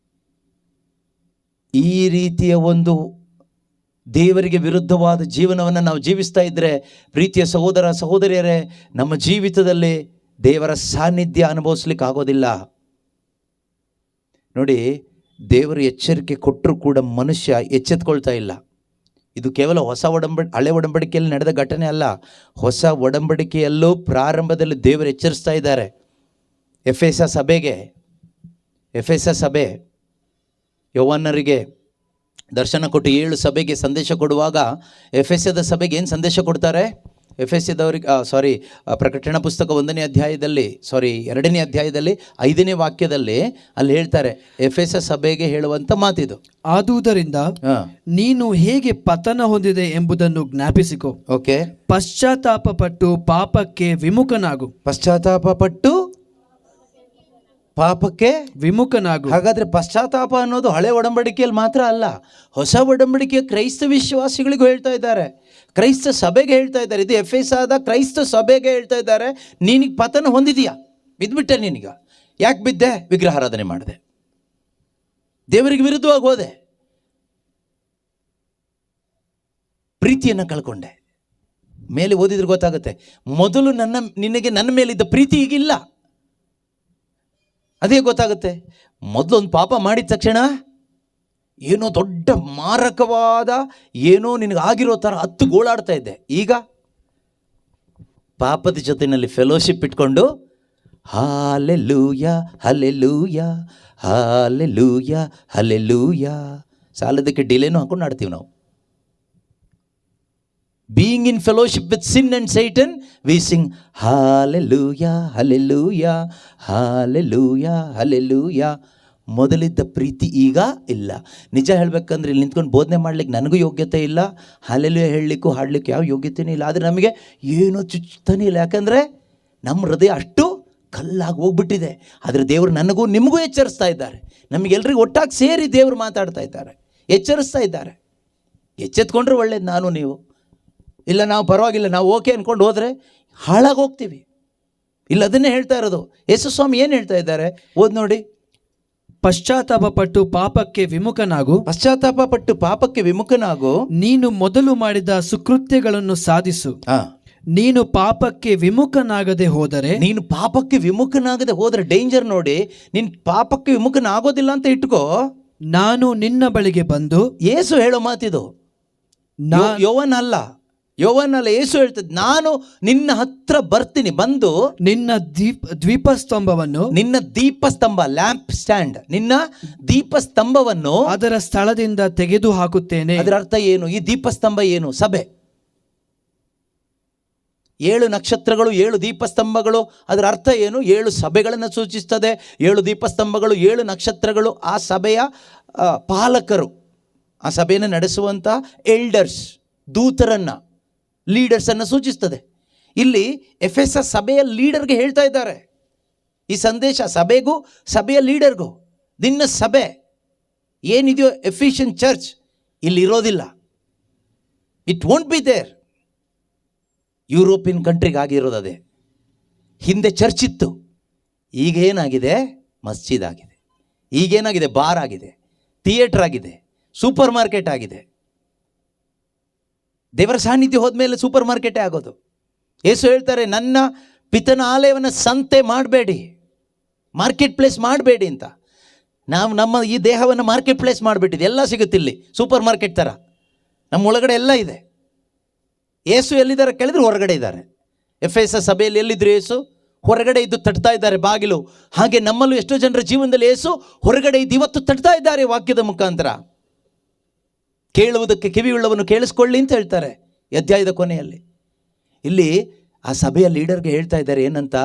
ಈ ರೀತಿಯ ಒಂದು ದೇವರಿಗೆ ವಿರುದ್ಧವಾದ ಜೀವನವನ್ನು ನಾವು ಜೀವಿಸ್ತಾ ಇದ್ದರೆ, ಪ್ರೀತಿಯ ಸಹೋದರ ಸಹೋದರಿಯರೇ, ನಮ್ಮ ಜೀವಿತದಲ್ಲಿ ದೇವರ ಸಾನ್ನಿಧ್ಯ ಅನುಭವಿಸ್ಲಿಕ್ಕೆ ಆಗೋದಿಲ್ಲ. ನೋಡಿ, ದೇವರು ಎಚ್ಚರಿಕೆ ಕೊಟ್ಟರೂ ಕೂಡ ಮನುಷ್ಯ ಎಚ್ಚೆತ್ಕೊಳ್ತಾ ಇಲ್ಲ. ಇದು ಕೇವಲ ಹಳೆ ಒಡಂಬಡಿಕೆಯಲ್ಲಿ ನಡೆದ ಘಟನೆ ಅಲ್ಲ. ಹೊಸ ಒಡಂಬಡಿಕೆಯಲ್ಲೂ ಪ್ರಾರಂಭದಲ್ಲಿ ದೇವರು ಎಚ್ಚರಿಸ್ತಾ ಇದ್ದಾರೆ. ಎಫೆಸ ಸಭೆ ಯೌವನರಿಗೆ ದರ್ಶನ ಕೊಟ್ಟು 7 ಸಭೆಗೆ ಸಂದೇಶ ಕೊಡುವಾಗ ಎಫೆಸದ ಸಭೆಗೆ ಏನು ಸಂದೇಶ ಕೊಡ್ತಾರೆ? ಎಫೆಸದವರಿಗೆ ಪ್ರಕಟಣಾ ಪುಸ್ತಕ 2ನೇ ಅಧ್ಯಾಯದಲ್ಲಿ 5ನೇ ವಾಕ್ಯದಲ್ಲಿ ಅಲ್ಲಿ ಹೇಳ್ತಾರೆ, ಎಫೆಸ ಸಭೆಗೆ ಹೇಳುವಂಥ ಮಾತಿದು. ಆದುದರಿಂದ ನೀನು ಹೇಗೆ ಪತನ ಹೊಂದಿದೆ ಎಂಬುದನ್ನು ಜ್ಞಾಪಿಸಿಕೊ. ಓಕೆ, ಪಶ್ಚಾತ್ತಾಪಪಟ್ಟು ಪಾಪಕ್ಕೆ ವಿಮುಖನಾಗು. ಪಾಪಕ್ಕೆ ವಿಮುಖನಾಗು. ಹಾಗಾದ್ರೆ ಪಶ್ಚಾತ್ತಾಪ ಅನ್ನೋದು ಹಳೆ ಒಡಂಬಡಿಕೆಯಲ್ಲಿ ಮಾತ್ರ ಅಲ್ಲ, ಹೊಸ ಒಡಂಬಡಿಕೆಯ ಕ್ರೈಸ್ತ ವಿಶ್ವಾಸಿಗಳಿಗೂ ಹೇಳ್ತಾ ಇದ್ದಾರೆ, ಕ್ರೈಸ್ತ ಸಭೆಗೆ ಹೇಳ್ತಾ ಇದ್ದಾರೆ. ಇದು ಎಫೆಸದ ಕ್ರೈಸ್ತ ಸಭೆಗೆ ಹೇಳ್ತಾ ಇದ್ದಾರೆ, ನೀನಿಗೆ ಪತನ ಹೊಂದಿದೀಯಾ, ಬಿದ್ದುಬಿಟ್ಟೆ. ನೀನೀಗ ಯಾಕೆ ಬಿದ್ದೆ? ವಿಗ್ರಹಾರಾಧನೆ ಮಾಡಿದೆ, ದೇವರಿಗೆ ವಿರುದ್ಧವಾಗಿ ಹೋದೆ, ಪ್ರೀತಿಯನ್ನು ಕಳ್ಕೊಂಡೆ. ಮೇಲೆ ಓದಿದ್ರೆ ಗೊತ್ತಾಗುತ್ತೆ. ಮೊದಲು ನಿನಗೆ ನನ್ನ ಮೇಲಿದ್ದ ಪ್ರೀತಿ ಈಗಿಲ್ಲ. ಅದೇ ಗೊತ್ತಾಗುತ್ತೆ. ಮೊದಲೊಂದು ಪಾಪ ಮಾಡಿದ ತಕ್ಷಣ ಏನೋ ದೊಡ್ಡ ಮಾರಕವಾದ ಏನೋ ನಿನಗಾಗಿರೋ ಥರ 10 ಗೋಳಾಡ್ತಾ ಇದ್ದೆ. ಈಗ ಪಾಪದ ಜೊತೆಯಲ್ಲಿ ಫೆಲೋಶಿಪ್ ಇಟ್ಕೊಂಡು ಹಾಲೆಲೂಯಾ ಹಲ್ಲೆಲೂಯಾ ಹಾಲೆಲೂಯಾ ಹಲ್ಲೆಲೂಯಾ, ಸಾಲದಕ್ಕೆ ಡಿಲೇನೂ ಹಾಕೊಂಡು ಆಡ್ತೀವಿ ನಾವು. Being in fellowship with sin and Satan, we sing Hallelujah, Hallelujah, Hallelujah, Hallelujah. ಮೊದಲಿದ್ದ ಪ್ರೀತಿ ಈಗ ಇಲ್ಲ. ನಿಜ ಹೇಳಬೇಕಂದ್ರೆ ಇಲ್ಲಿ ನಿಂತ್ಕೊಂಡು ಬೋಧನೆ ಮಾಡ್ಲಿಕ್ಕೆ ನನಗೂ ಯೋಗ್ಯತೆ ಇಲ್ಲ, ಹಲ್ಲೆಲೂಯಾ ಹೇಳಲಿಕ್ಕೂ ಹಾಡಲಿಕ್ಕೆ ಯಾವ ಯೋಗ್ಯತೆಯೂ ಇಲ್ಲ. ಆದರೆ ನಮಗೆ ಏನೂ ಚುಚ್ಚತಾನೇ ಇಲ್ಲ, ಯಾಕಂದರೆ ನಮ್ಮ ಹೃದಯ ಅಷ್ಟು ಕಲ್ಲಾಗಿ ಹೋಗ್ಬಿಟ್ಟಿದೆ. ಆದರೆ ದೇವರು ನನಗೂ ನಿಮಗೂ ಎಚ್ಚರಿಸ್ತಾ ಇದ್ದಾರೆ. ನಮಗೆಲ್ಲರಿಗೂ ಒಟ್ಟಾಗಿ ಸೇರಿ ದೇವರು ಮಾತಾಡ್ತಾ ಇದ್ದಾರೆ, ಎಚ್ಚರಿಸ್ತಾ ಇದ್ದಾರೆ. ಎಚ್ಚೆತ್ಕೊಂಡ್ರೆ ಒಳ್ಳೇದು. ನಾನು ನೀವು ಇಲ್ಲ, ನಾವು ಪರವಾಗಿಲ್ಲ, ನಾವು ಓಕೆ ಅಂದ್ಕೊಂಡು ಹೋದರೆ ಹಾಳಾಗಿ ಹೋಗ್ತೀವಿ. ಇಲ್ಲ, ಅದನ್ನೇ ಹೇಳ್ತಾ ಇರೋದು. ಯೇಸು ಸ್ವಾಮಿ ಏನು ಹೇಳ್ತಾ ಇದ್ದಾರೆ? ಓದ್ ನೋಡಿ. ಪಶ್ಚಾತ್ತಾಪಪಟ್ಟು ಪಾಪಕ್ಕೆ ವಿಮುಖನಾಗು. ನೀನು ಮೊದಲು ಮಾಡಿದ ಸುಕೃತ್ಯಗಳನ್ನು ಸಾಧಿಸು. ನೀನು ಪಾಪಕ್ಕೆ ವಿಮುಖನಾಗದೆ ಹೋದರೆ ಡೇಂಜರ್ ನೋಡಿ. ನೀನು ಪಾಪಕ್ಕೆ ವಿಮುಖನಾಗೋದಿಲ್ಲ ಅಂತ ಇಟ್ಕೋ. ನಾನು ನಿನ್ನ ಬಳಿಗೆ ಬಂದು, ಯೇಸು ಹೇಳೋ ಮಾತಿದು, ಯೋವನ್ ಅಲ್ಲ, ಯೇಸು ಹೇಳ್ತದೆ, ನಾನು ನಿನ್ನ ಹತ್ರ ಬರ್ತೀನಿ, ಬಂದು ನಿನ್ನ ದೀಪಸ್ತಂಭ ಲ್ಯಾಂಪ್ ಸ್ಟ್ಯಾಂಡ್, ನಿನ್ನ ದೀಪಸ್ತಂಭವನ್ನು ಅದರ ಸ್ಥಳದಿಂದ ತೆಗೆದು ಹಾಕುತ್ತೇನೆ. ಅದರ ಅರ್ಥ ಏನು? ಈ ದೀಪಸ್ತಂಭ ಏನು? ಸಭೆ. 7 ನಕ್ಷತ್ರಗಳು, 7 ದೀಪಸ್ತಂಭಗಳು, ಅದರ ಅರ್ಥ ಏನು? 7 ಸಭೆಗಳನ್ನು ಸೂಚಿಸ್ತದೆ. 7 ದೀಪಸ್ತಂಭಗಳು, 7 ನಕ್ಷತ್ರಗಳು ಆ ಸಭೆಯ ಪಾಲಕರು, ಆ ಸಭೆಯನ್ನು ನಡೆಸುವಂಥ ಎಲ್ಡರ್ಸ್, ದೂತರನ್ನು, ಲೀಡರ್ಸನ್ನು ಸೂಚಿಸ್ತದೆ. ಇಲ್ಲಿ ಎಫೆಸ ಸಭೆಯ ಲೀಡರ್ಗೆ ಹೇಳ್ತಾ ಇದ್ದಾರೆ ಈ ಸಂದೇಶ, ಸಭೆಗೂ ಸಭೆಯ ಲೀಡರ್ಗೂ. ನಿನ್ನ ಸಭೆ ಏನಿದೆಯೋ ಎಫಿಷಿಯನ್ ಚರ್ಚ್ ಇಲ್ಲಿ ಇರೋದಿಲ್ಲ. It won't be there. European ಕಂಟ್ರಿಗೆ ಆಗಿರೋದು ಅದೇ. ಹಿಂದೆ ಚರ್ಚ್ ಇತ್ತು, ಈಗ ಏನಾಗಿದೆ? ಮಸ್ಜಿದ್ ಆಗಿದೆ. ಈಗೇನಾಗಿದೆ? ಬಾರ್ ಆಗಿದೆ, ಥಿಯೇಟರ್ ಆಗಿದೆ, ಸೂಪರ್ ಮಾರ್ಕೆಟ್ ಆಗಿದೆ. ದೇವರ ಸಾನ್ನಿಧ್ಯ ಹೋದ್ಮೇಲೆ ಸೂಪರ್ ಮಾರ್ಕೆಟೇ ಆಗೋದು. ಯೇಸು ಹೇಳ್ತಾರೆ, ನನ್ನ ಪಿತನ ಆಲಯವನ್ನು ಸಂತೆ ಮಾಡಬೇಡಿ, ಮಾರ್ಕೆಟ್ ಪ್ಲೇಸ್ ಮಾಡಬೇಡಿ ಅಂತ. ನಾವು ನಮ್ಮ ಈ ದೇಹವನ್ನು ಮಾರ್ಕೆಟ್ ಪ್ಲೇಸ್ ಮಾಡಿಬಿಟ್ಟಿದೆ. ಎಲ್ಲ ಸಿಗುತ್ತಿಲ್ಲಿ, ಸೂಪರ್ ಮಾರ್ಕೆಟ್ ಥರ ನಮ್ಮ ಒಳಗಡೆ ಎಲ್ಲ ಇದೆ. ಯೇಸು ಎಲ್ಲಿದ್ದಾರೆ ಕೇಳಿದ್ರೆ ಹೊರಗಡೆ ಇದ್ದಾರೆ. ಎಫೆಸ ಸಭೆಯಲ್ಲಿ ಎಲ್ಲಿದ್ರು ಯೇಸು? ಹೊರಗಡೆ ಇದ್ದು ತಟ್ತಾ ಇದ್ದಾರೆ ಬಾಗಿಲು. ಹಾಗೆ ನಮ್ಮಲ್ಲೂ ಎಷ್ಟೋ ಜನರ ಜೀವನದಲ್ಲಿ ಯೇಸು ಹೊರಗಡೆ ಇದ್ದು ಇವತ್ತು ತಟ್ತಾ ಇದ್ದಾರೆ ವಾಕ್ಯದ ಮುಖಾಂತರ. ಕೇಳುವುದಕ್ಕೆ ಕಿವಿಯುಳ್ಳವನು ಕೇಳಿಸ್ಕೊಳ್ಳಿ ಅಂತ ಹೇಳ್ತಾರೆ ಅಧ್ಯಾಯದ ಕೊನೆಯಲ್ಲಿ. ಇಲ್ಲಿ ಆ ಸಭೆಯ ಲೀಡರ್ಗೆ ಹೇಳ್ತಾ ಇದ್ದಾರೆ ಏನಂತ,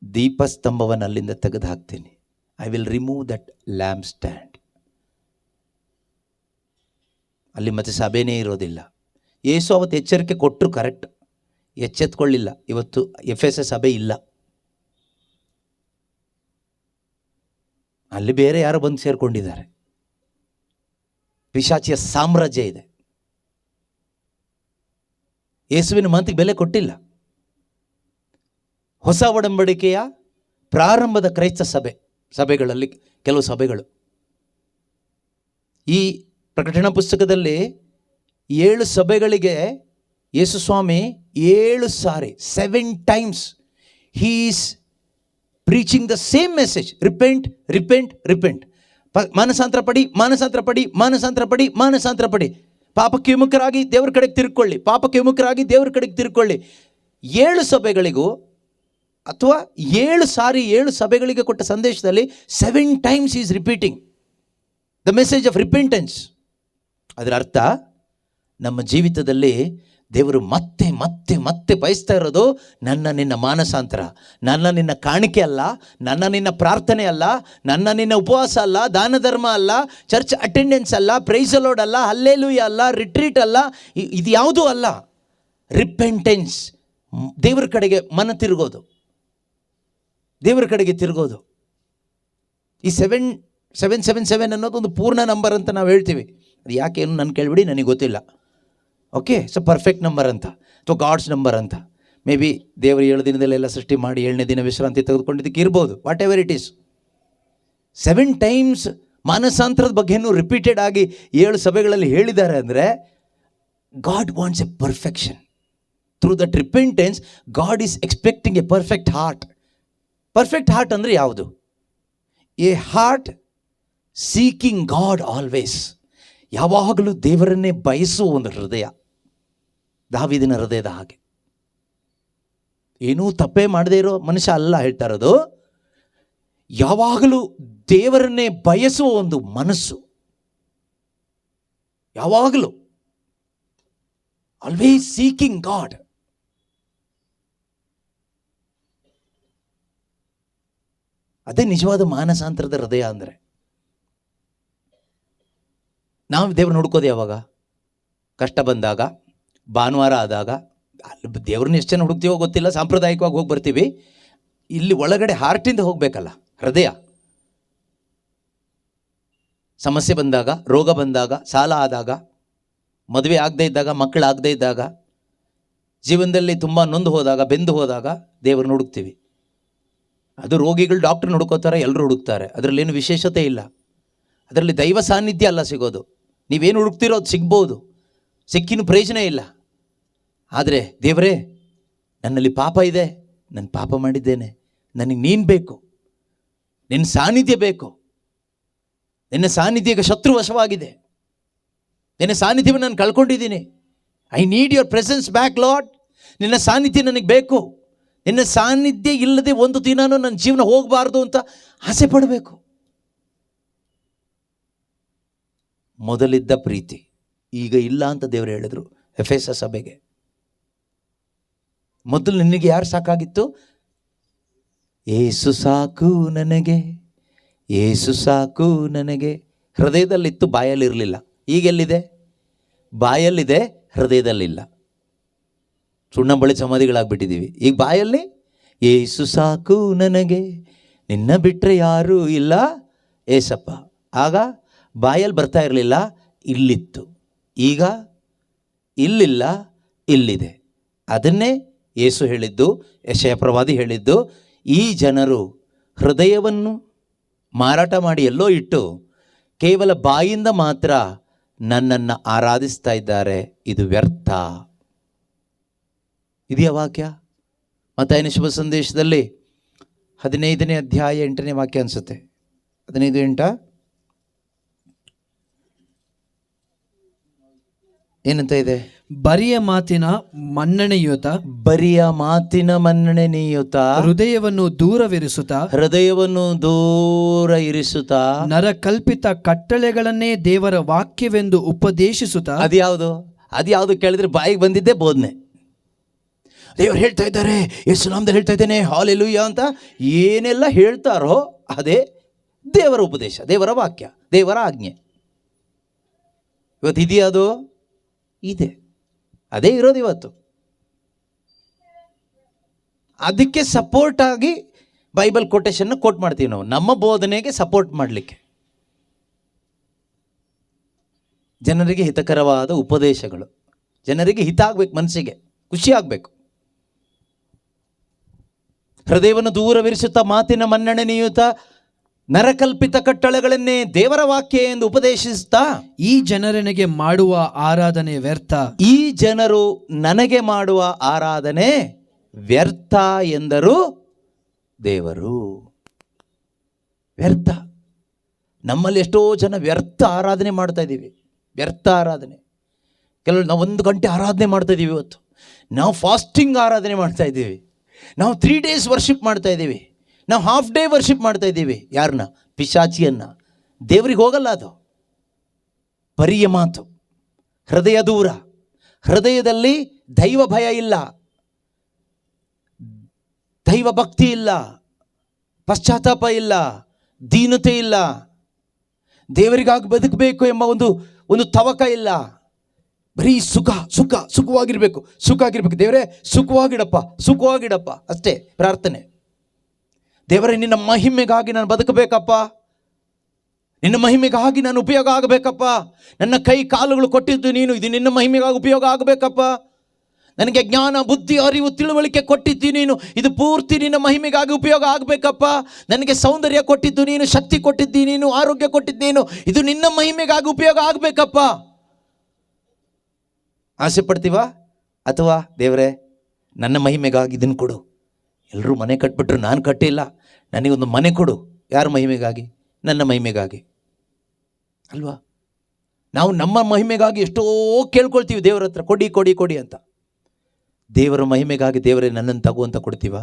ದೀಪಸ್ತಂಭವನ್ನು ಅಲ್ಲಿಂದ ತೆಗೆದು ಹಾಕ್ತೀನಿ. I will remove that lamp stand. ಅಲ್ಲಿ ಮತ್ತೆ ಸಭೆನೇ ಇರೋದಿಲ್ಲ. ಯೇಸು ಅವತ್ತು ಎಚ್ಚರಿಕೆ ಕೊಟ್ಟರು, ಕರೆಕ್ಟ್, ಎಚ್ಚೆತ್ಕೊಳ್ಳಿಲ್ಲ. ಇವತ್ತು ಎಫೆಸ ಸಭೆ ಇಲ್ಲ, ಅಲ್ಲಿ ಬೇರೆ ಯಾರು ಬಂದು ಸೇರ್ಕೊಂಡಿದ್ದಾರೆ. ಪಿಶಾಚಿಯ ಸಾಮ್ರಾಜ್ಯ ಇದೆ. ಯೇಸುವಿನ ಮಾತಿಗೆ ಬೆಲೆ ಕೊಟ್ಟಿಲ್ಲ. ಹೊಸ ಒಡಂಬಡಿಕೆಯ ಪ್ರಾರಂಭದ ಕ್ರೈಸ್ತ ಸಭೆಗಳಲ್ಲಿ ಕೆಲವು ಸಭೆಗಳು ಈ ಪ್ರಕಟಣಾ ಪುಸ್ತಕದಲ್ಲಿ 7 ಸಭೆಗಳಿಗೆ ಯೇಸು ಸ್ವಾಮಿ 7 ಸಾರಿ 7 times he is preaching the same message, repent repent repent. ಮಾನಸಾಂತರ ಪಡಿ, ಮಾನಸಾಂತರ ಪಡಿ, ಮಾನಸಾಂತರ ಪಡಿ, ಮಾನಸಾಂತರ ಪಡಿ. ಪಾಪಕ್ಕೆ ವಿಮುಖರಾಗಿ ದೇವ್ರ ಕಡೆಗೆ ತಿರ್ಕೊಳ್ಳಿ, ಪಾಪಕ್ಕೆ ವಿಮುಖರಾಗಿ ದೇವ್ರ ಕಡೆಗೆ ತಿರ್ಕೊಳ್ಳಿ. 7 ಸಭೆಗಳಿಗೂ ಅಥವಾ 7 ಸಾರಿ 7 ಸಭೆಗಳಿಗೆ ಕೊಟ್ಟ ಸಂದೇಶದಲ್ಲಿ 7 times is repeating the message of repentance. ಅದರ ಅರ್ಥ ನಮ್ಮ ಜೀವಿತದಲ್ಲಿ ದೇವರು ಮತ್ತೆ ಮತ್ತೆ ಮತ್ತೆ ಬಯಸ್ತಾ ಇರೋದು ನನ್ನ ನಿನ್ನ ಮಾನಸಾಂತರ. ನನ್ನ ನಿನ್ನ ಕಾಣಿಕೆ ಅಲ್ಲ, ನನ್ನ ನಿನ್ನ ಪ್ರಾರ್ಥನೆ ಅಲ್ಲ, ನನ್ನ ನಿನ್ನ ಉಪವಾಸ ಅಲ್ಲ, ದಾನ ಧರ್ಮ ಅಲ್ಲ, ಚರ್ಚ್ ಅಟೆಂಡೆನ್ಸ್ ಅಲ್ಲ, ಪ್ರೈಸ್ ಅಲೋಡ್ ಅಲ್ಲ, ಹಲ್ಲೆಲೂಯಾ ಅಲ್ಲ, ರಿಟ್ರೀಟ್ ಅಲ್ಲ, ಇದು ಯಾವುದೂ ಅಲ್ಲ. ರಿಪೆಂಟೆನ್ಸ್, ದೇವರ ಕಡೆಗೆ ಮನ ತಿರುಗೋದು, ದೇವರ ಕಡೆಗೆ ತಿರುಗೋದು. ಈ 777 ಅನ್ನೋದು ಒಂದು ಪೂರ್ಣ ನಂಬರ್ ಅಂತ ನಾವು ಹೇಳ್ತೀವಿ. ಅದು ಯಾಕೆ ಏನು ನನ್ನ ಕೇಳಿಬಿಡಿ, ನನಗೆ ಗೊತ್ತಿಲ್ಲ. ಓಕೆ, ಸೊ ಪರ್ಫೆಕ್ಟ್ ನಂಬರ್ ಅಂತ ಅಥವಾ ಗಾಡ್ಸ್ ನಂಬರ್ ಅಂತ. ಮೇ ಬಿ ದೇವರು 7 ದಿನದಲ್ಲೆಲ್ಲ ಸೃಷ್ಟಿ ಮಾಡಿ 7ನೇ ದಿನ ವಿಶ್ರಾಂತಿ ತೆಗೆದುಕೊಂಡಿದ್ದಕ್ಕೆ ಇರ್ಬೋದು. Whatever it is, 7 times ಮಾನಸಾಂತರದ ಬಗ್ಗೆನೂ ರಿಪೀಟೆಡ್ ಆಗಿ 7 ಸಭೆಗಳಲ್ಲಿ ಹೇಳಿದ್ದಾರೆ. ಅಂದರೆ God wants a perfection. Through that repentance God is expecting a perfect heart. Perfect heart ಅಂದರೆ ಯಾವುದು? A heart seeking God always. ಯಾವಾಗಲೂ ದೇವರನ್ನೇ ಬಯಸುವ ಒಂದು ಹೃದಯ, ದಾವೀದನ ಹೃದಯದ ಹಾಗೆ. ಏನೂ ತಪ್ಪೇ ಮಾಡದೇ ಇರೋ ಮನುಷ್ಯ ಅಲ್ಲ ಹೇಳ್ತಾ ಇರೋದು, ಯಾವಾಗಲೂ ದೇವರನ್ನೇ ಬಯಸುವ ಒಂದು ಮನಸ್ಸು, ಯಾವಾಗಲೂ ಆಲ್ವೇಸ್ ಸೀಕಿಂಗ್ ಗಾಡ್. ಅದೇ ನಿಜವಾದ ಮಾನಸಾಂತರದ ಹೃದಯ. ಅಂದರೆ ನಾವು ದೇವ್ರನ್ನ ಹುಡ್ಕೋದು ಯಾವಾಗ? ಕಷ್ಟ ಬಂದಾಗ, ಭಾನುವಾರ ಆದಾಗ. ಅಲ್ಲಿ ದೇವ್ರನ್ನ ಎಷ್ಟು ಜನ ಹುಡುಕ್ತೀವೋ ಗೊತ್ತಿಲ್ಲ, ಸಾಂಪ್ರದಾಯಿಕವಾಗಿ ಹೋಗಿ ಬರ್ತೀವಿ. ಇಲ್ಲಿ ಒಳಗಡೆ ಹಾರ್ಟಿಂದ ಹೋಗಬೇಕಲ್ಲ, ಹೃದಯ. ಸಮಸ್ಯೆ ಬಂದಾಗ, ರೋಗ ಬಂದಾಗ, ಸಾಲ ಆದಾಗ, ಮದುವೆ ಆಗದೇ ಇದ್ದಾಗ, ಮಕ್ಕಳಾಗದೇ ಇದ್ದಾಗ, ಜೀವನದಲ್ಲಿ ತುಂಬ ನೊಂದು ಹೋದಾಗ, ಬೆಂದು ಹೋದಾಗ ದೇವ್ರನ್ನ ಹುಡುಕ್ತೀವಿ. ಅದು ರೋಗಿಗಳು ಡಾಕ್ಟ್ರನ್ನ ಹುಡುಕೋತಾರೆ, ಎಲ್ಲರೂ ಹುಡುಕ್ತಾರೆ. ಅದರಲ್ಲೇನು ವಿಶೇಷತೆ ಇಲ್ಲ. ಅದರಲ್ಲಿ ದೈವ ಸಾನ್ನಿಧ್ಯ ಅಲ್ಲ ಸಿಗೋದು. ನೀವೇನು ಹುಡುಕ್ತಿರೋ ಅದು ಸಿಗ್ಬೋದು, ಸಿಕ್ಕಿನೂ ಪ್ರಯೋಜನ ಇಲ್ಲ. ಆದರೆ ದೇವರೇ, ನನ್ನಲ್ಲಿ ಪಾಪ ಇದೆ, ನಾನು ಪಾಪ ಮಾಡಿದ್ದೇನೆ, ನನಗೆ ನೀನು ಬೇಕು, ನಿನ್ನ ಸಾನ್ನಿಧ್ಯ ಬೇಕು. ನಿನ್ನ ಸಾನ್ನಿಧ್ಯ ಈಗ ಶತ್ರುವಶವಾಗಿದೆ, ನಿನ್ನ ಸಾನ್ನಿಧ್ಯವನ್ನು ನಾನು ಕಳ್ಕೊಂಡಿದ್ದೀನಿ. I need your presence back Lord. ನಿನ್ನ ಸಾನ್ನಿಧ್ಯ ನನಗೆ ಬೇಕು. ನಿನ್ನ ಸಾನ್ನಿಧ್ಯ ಇಲ್ಲದೆ ಒಂದು ದಿನಾನೂ ನನ್ನ ಜೀವನ ಹೋಗಬಾರ್ದು ಅಂತ ಆಸೆ ಪಡಬೇಕು. ಮೊದಲಿದ್ದ ಪ್ರೀತಿ ಈಗ ಇಲ್ಲ ಅಂತ ದೇವರು ಹೇಳಿದರು ಎಫೆಸ ಸಭೆಗೆ. ಮೊದಲು ನಿನಗೆ ಯಾರು ಸಾಕಾಗಿತ್ತು? ಏಸು ಸಾಕು ನನಗೆ, ಏಸು ಸಾಕು ನನಗೆ. ಹೃದಯದಲ್ಲಿತ್ತು, ಬಾಯಲ್ಲಿರಲಿಲ್ಲ. ಈಗೆಲ್ಲಿದೆ? ಬಾಯಲ್ಲಿದೆ, ಹೃದಯದಲ್ಲಿಲ್ಲ. ಸುಣ್ಣ ಬಳಿ ಸಮಾಧಿಗಳಾಗ್ಬಿಟ್ಟಿದ್ದೀವಿ. ಈಗ ಬಾಯಲ್ಲಿ ಏಸು ಸಾಕು ನನಗೆ, ನಿನ್ನ ಬಿಟ್ಟರೆ ಯಾರೂ ಇಲ್ಲ ಏಸಪ್ಪ. ಆಗ ಬಾಯಲ್ಲಿ ಬರ್ತಾ ಇರಲಿಲ್ಲ, ಇಲ್ಲಿತ್ತು. ಈಗ ಇಲ್ಲಿಲ್ಲ, ಇಲ್ಲಿದೆ. ಅದನ್ನೇ ಯೇಸು ಹೇಳಿದ್ದು, ಯೆಶಾಯ ಪ್ರವಾದಿ ಹೇಳಿದ್ದು, ಈ ಜನರು ಹೃದಯವನ್ನು ಮಾರಾಟ ಮಾಡಿ ಎಲ್ಲೋ ಇಟ್ಟು ಕೇವಲ ಬಾಯಿಂದ ಮಾತ್ರ ನನ್ನನ್ನು ಆರಾಧಿಸ್ತಾ ಇದ್ದಾರೆ, ಇದು ವ್ಯರ್ಥ. ಇದೆಯಾ ವಾಕ್ಯ? ಮತ್ತಾಯನ ಶುಭ ಸಂದೇಶದಲ್ಲಿ 15ನೇ ಅಧ್ಯಾಯ 8ನೇ ವಾಕ್ಯ ಅನಿಸುತ್ತೆ. 15:8. ಏನಂತ ಇದೆ? ಬರಿಯ ಮಾತಿನ ಮನ್ನಣೆಯುತ, ಬರಿಯ ಮಾತಿನ ಮನ್ನಣೆ ನೀಯುತ್ತ, ಹೃದಯವನ್ನು ದೂರವಿರಿಸುತ್ತಾ, ಹೃದಯವನ್ನು ದೂರ ಇರಿಸುತ್ತಾ, ನರಕಲ್ಪಿತ ಕಟ್ಟಳೆಗಳನ್ನೇ ದೇವರ ವಾಕ್ಯವೆಂದು ಉಪದೇಶಿಸುತ್ತಾ. ಅದ್ಯಾವುದು ಕೇಳಿದ್ರೆ ಬಾಯಿಗೆ ಬಂದಿದ್ದೇ ಬೋಧನೆ. ದೇವರು ಹೇಳ್ತಾ ಇದ್ದಾರೆ, ಯೇಸು ನಾಮದಲ್ಲಿ ಹೇಳ್ತಾ ಇದ್ದೇನೆ, ಹಾಲೆಲೂಯಾ ಅಂತ ಏನೆಲ್ಲ ಹೇಳ್ತಾರೋ ಅದೇ ದೇವರ ಉಪದೇಶ, ದೇವರ ವಾಕ್ಯ, ದೇವರ ಆಜ್ಞೆ. ಇವತ್ತು ಇದೆಯಾ? ಅದು ಇದೆ, ಅದೇ ಇರೋದು ಇವತ್ತು. ಅದಕ್ಕೆ ಸಪೋರ್ಟ್ ಆಗಿ ಬೈಬಲ್ ಕೊಟೇಶನ್ ಕೋಟ್ ಮಾಡ್ತೀವಿ ನಾವು, ನಮ್ಮ ಬೋಧನೆಗೆ ಸಪೋರ್ಟ್ ಮಾಡಲಿಕ್ಕೆ. ಜನರಿಗೆ ಹಿತಕರವಾದ ಉಪದೇಶಗಳು, ಜನರಿಗೆ ಹಿತ ಆಗ್ಬೇಕು, ಮನಸ್ಸಿಗೆ ಖುಷಿ ಆಗಬೇಕು. ಹೃದಯವನ್ನು ದೂರವಿರಿಸುತ್ತಾ, ಮಾತಿನ ಮನ್ನಣೆ ನೀಯುತ್ತಾ, ನರಕಲ್ಪಿತ ಕಟ್ಟಳೆಗಳನ್ನೇ ದೇವರ ವಾಕ್ಯ ಎಂದು ಉಪದೇಶಿಸುತ್ತಾ. ಈ ಜನರನಿಗೆ ಮಾಡುವ ಆರಾಧನೆ ವ್ಯರ್ಥ, ಈ ಜನರು ನನಗೆ ಮಾಡುವ ಆರಾಧನೆ ವ್ಯರ್ಥ ಎಂದರು ದೇವರು. ವ್ಯರ್ಥ. ನಮ್ಮಲ್ಲಿ ಎಷ್ಟೋ ಜನ ವ್ಯರ್ಥ ಆರಾಧನೆ ಮಾಡ್ತಾ ಇದ್ದೀವಿ. ವ್ಯರ್ಥ ಆರಾಧನೆ. ಕೆಲವರು ನಾವು 1 ಗಂಟೆ ಆರಾಧನೆ ಮಾಡ್ತಾ ಇದ್ದೀವಿ. ಇವತ್ತು ನಾವು ಫಾಸ್ಟಿಂಗ್ ಆರಾಧನೆ ಮಾಡ್ತಾ ಇದ್ದೀವಿ. ನಾವು 3 days ವರ್ಷಿಪ್ ಮಾಡ್ತಾ ಇದ್ದೀವಿ. ನಾವು ಹಾಫ್ ಡೇ ವರ್ಷಿಪ್ ಮಾಡ್ತಾ ಇದ್ದೀವಿ. ಯಾರನ್ನ? ಪಿಶಾಚಿಯನ್ನ. ದೇವರಿಗೆ ಹೋಗಲ್ಲ ಅದು. ಬರಿಯ ಮಾತು, ಹೃದಯ ದೂರ, ಹೃದಯದಲ್ಲಿ ದೈವ ಭಯ ಇಲ್ಲ, ದೈವ ಭಕ್ತಿ ಇಲ್ಲ, ಪಶ್ಚಾತ್ತಾಪ ಇಲ್ಲ, ದೀನತೆ ಇಲ್ಲ, ದೇವರಿಗಾಗಿ ಬದುಕಬೇಕು ಎಂಬ ಒಂದು ತವಕ ಇಲ್ಲ. ಬರೀ ಸುಖವಾಗಿರ್ಬೇಕು. ದೇವರೇ ಸುಖವಾಗಿಡಪ್ಪ ಅಷ್ಟೇ ಪ್ರಾರ್ಥನೆ. ದೇವರೇ ನಿನ್ನ ಮಹಿಮೆಗಾಗಿ ನಾನು ಬದುಕಬೇಕಪ್ಪ, ನಿನ್ನ ಮಹಿಮೆಗಾಗಿ ನಾನು ಉಪಯೋಗ ಆಗಬೇಕಪ್ಪ. ನನ್ನ ಕೈ ಕಾಲುಗಳು ಕೊಟ್ಟಿದ್ದು ನೀನು, ಇದು ನಿನ್ನ ಮಹಿಮೆಗಾಗಿ ಉಪಯೋಗ ಆಗಬೇಕಪ್ಪ. ನನಗೆ ಜ್ಞಾನ, ಬುದ್ಧಿ, ಅರಿವು, ತಿಳುವಳಿಕೆ ಕೊಟ್ಟಿದ್ದು ನೀನು, ಇದು ಪೂರ್ತಿ ನಿನ್ನ ಮಹಿಮೆಗಾಗಿ ಉಪಯೋಗ ಆಗಬೇಕಪ್ಪ. ನನಗೆ ಸೌಂದರ್ಯ ಕೊಟ್ಟಿದ್ದು ನೀನು, ಶಕ್ತಿ ಕೊಟ್ಟಿದ್ದು ನೀನು, ಆರೋಗ್ಯ ಕೊಟ್ಟಿದ್ದು ನೀನು, ಇದು ನಿನ್ನ ಮಹಿಮೆಗಾಗಿ ಉಪಯೋಗ ಆಗಬೇಕಪ್ಪ. ಆಸೆ ಪಡ್ತೀವಾ? ಅಥವಾ ದೇವರೇ ನನ್ನ ಮಹಿಮೆಗಾಗಿ ಇದನ್ನು ಕೊಡು. ಎಲ್ಲರೂ ಮನೆ ಕಟ್ಬಿಟ್ರು, ನಾನು ಕಟ್ಟಿಲ್ಲ, ನನಗೊಂದು ಮನೆ ಕೊಡು. ಯಾರ ಮಹಿಮೆಗಾಗಿ? ನನ್ನ ಮಹಿಮೆಗಾಗಿ ಅಲ್ವಾ? ನಾವು ನಮ್ಮ ಮಹಿಮೆಗಾಗಿ ಎಷ್ಟೋ ಕೇಳ್ಕೊಳ್ತೀವಿ ದೇವರ ಹತ್ರ, ಕೊಡಿ ಅಂತ. ದೇವರ ಮಹಿಮೆಗಾಗಿ ದೇವರೇ ನನ್ನನ್ನು ತಗೋ ಅಂತ ಕೊಡ್ತೀವಾ?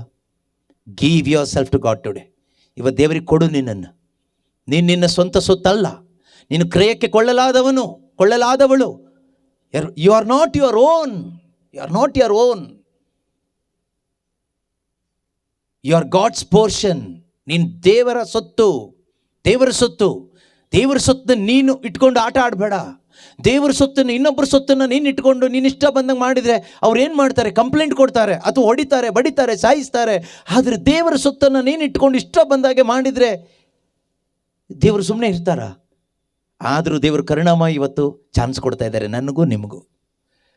Give yourself to God today. ಇವತ್ತು ದೇವರಿಗೆ ಕೊಡು ನಿನ್ನನ್ನು. ನೀನು ನಿನ್ನ ಸ್ವಂತ ಸೊತ್ತಲ್ಲ, ನೀನು ಕ್ರಯಕ್ಕೆ ಕೊಳ್ಳಲಾದವಳು. You are not your own. You are God's portion. ನೀನು ದೇವರ ಸೊತ್ತು. ದೇವರ ಸೊತ್ತನ್ನು ನೀನು ಇಟ್ಕೊಂಡು ಆಟ ಆಡಬೇಡ. ದೇವರ ಸೊತ್ತನ್ನು, ಇನ್ನೊಬ್ಬರ ಸೊತ್ತನ್ನು ನೀನು ಇಟ್ಕೊಂಡು ನೀನು ಇಷ್ಟ ಬಂದಂಗೆ ಮಾಡಿದರೆ ಅವ್ರು ಏನು ಮಾಡ್ತಾರೆ? ಕಂಪ್ಲೇಂಟ್ ಕೊಡ್ತಾರೆ, ಅಥವಾ ಹೊಡಿತಾರೆ, ಬಡಿತಾರೆ, ಸಾಯಿಸ್ತಾರೆ. ಆದರೆ ದೇವರ ಸೊತ್ತನ್ನು ನೀನು ಇಟ್ಕೊಂಡು ಇಷ್ಟ ಬಂದಾಗೆ ಮಾಡಿದರೆ ದೇವರು ಸುಮ್ಮನೆ ಇರ್ತಾರ? ಆದರೂ ದೇವರು ಕರುಣಾಮಯಿ ಇವತ್ತು ಚಾನ್ಸ್ ಕೊಡ್ತಾ ಇದ್ದಾರೆ, ನನಗೂ ನಿಮಗೂ,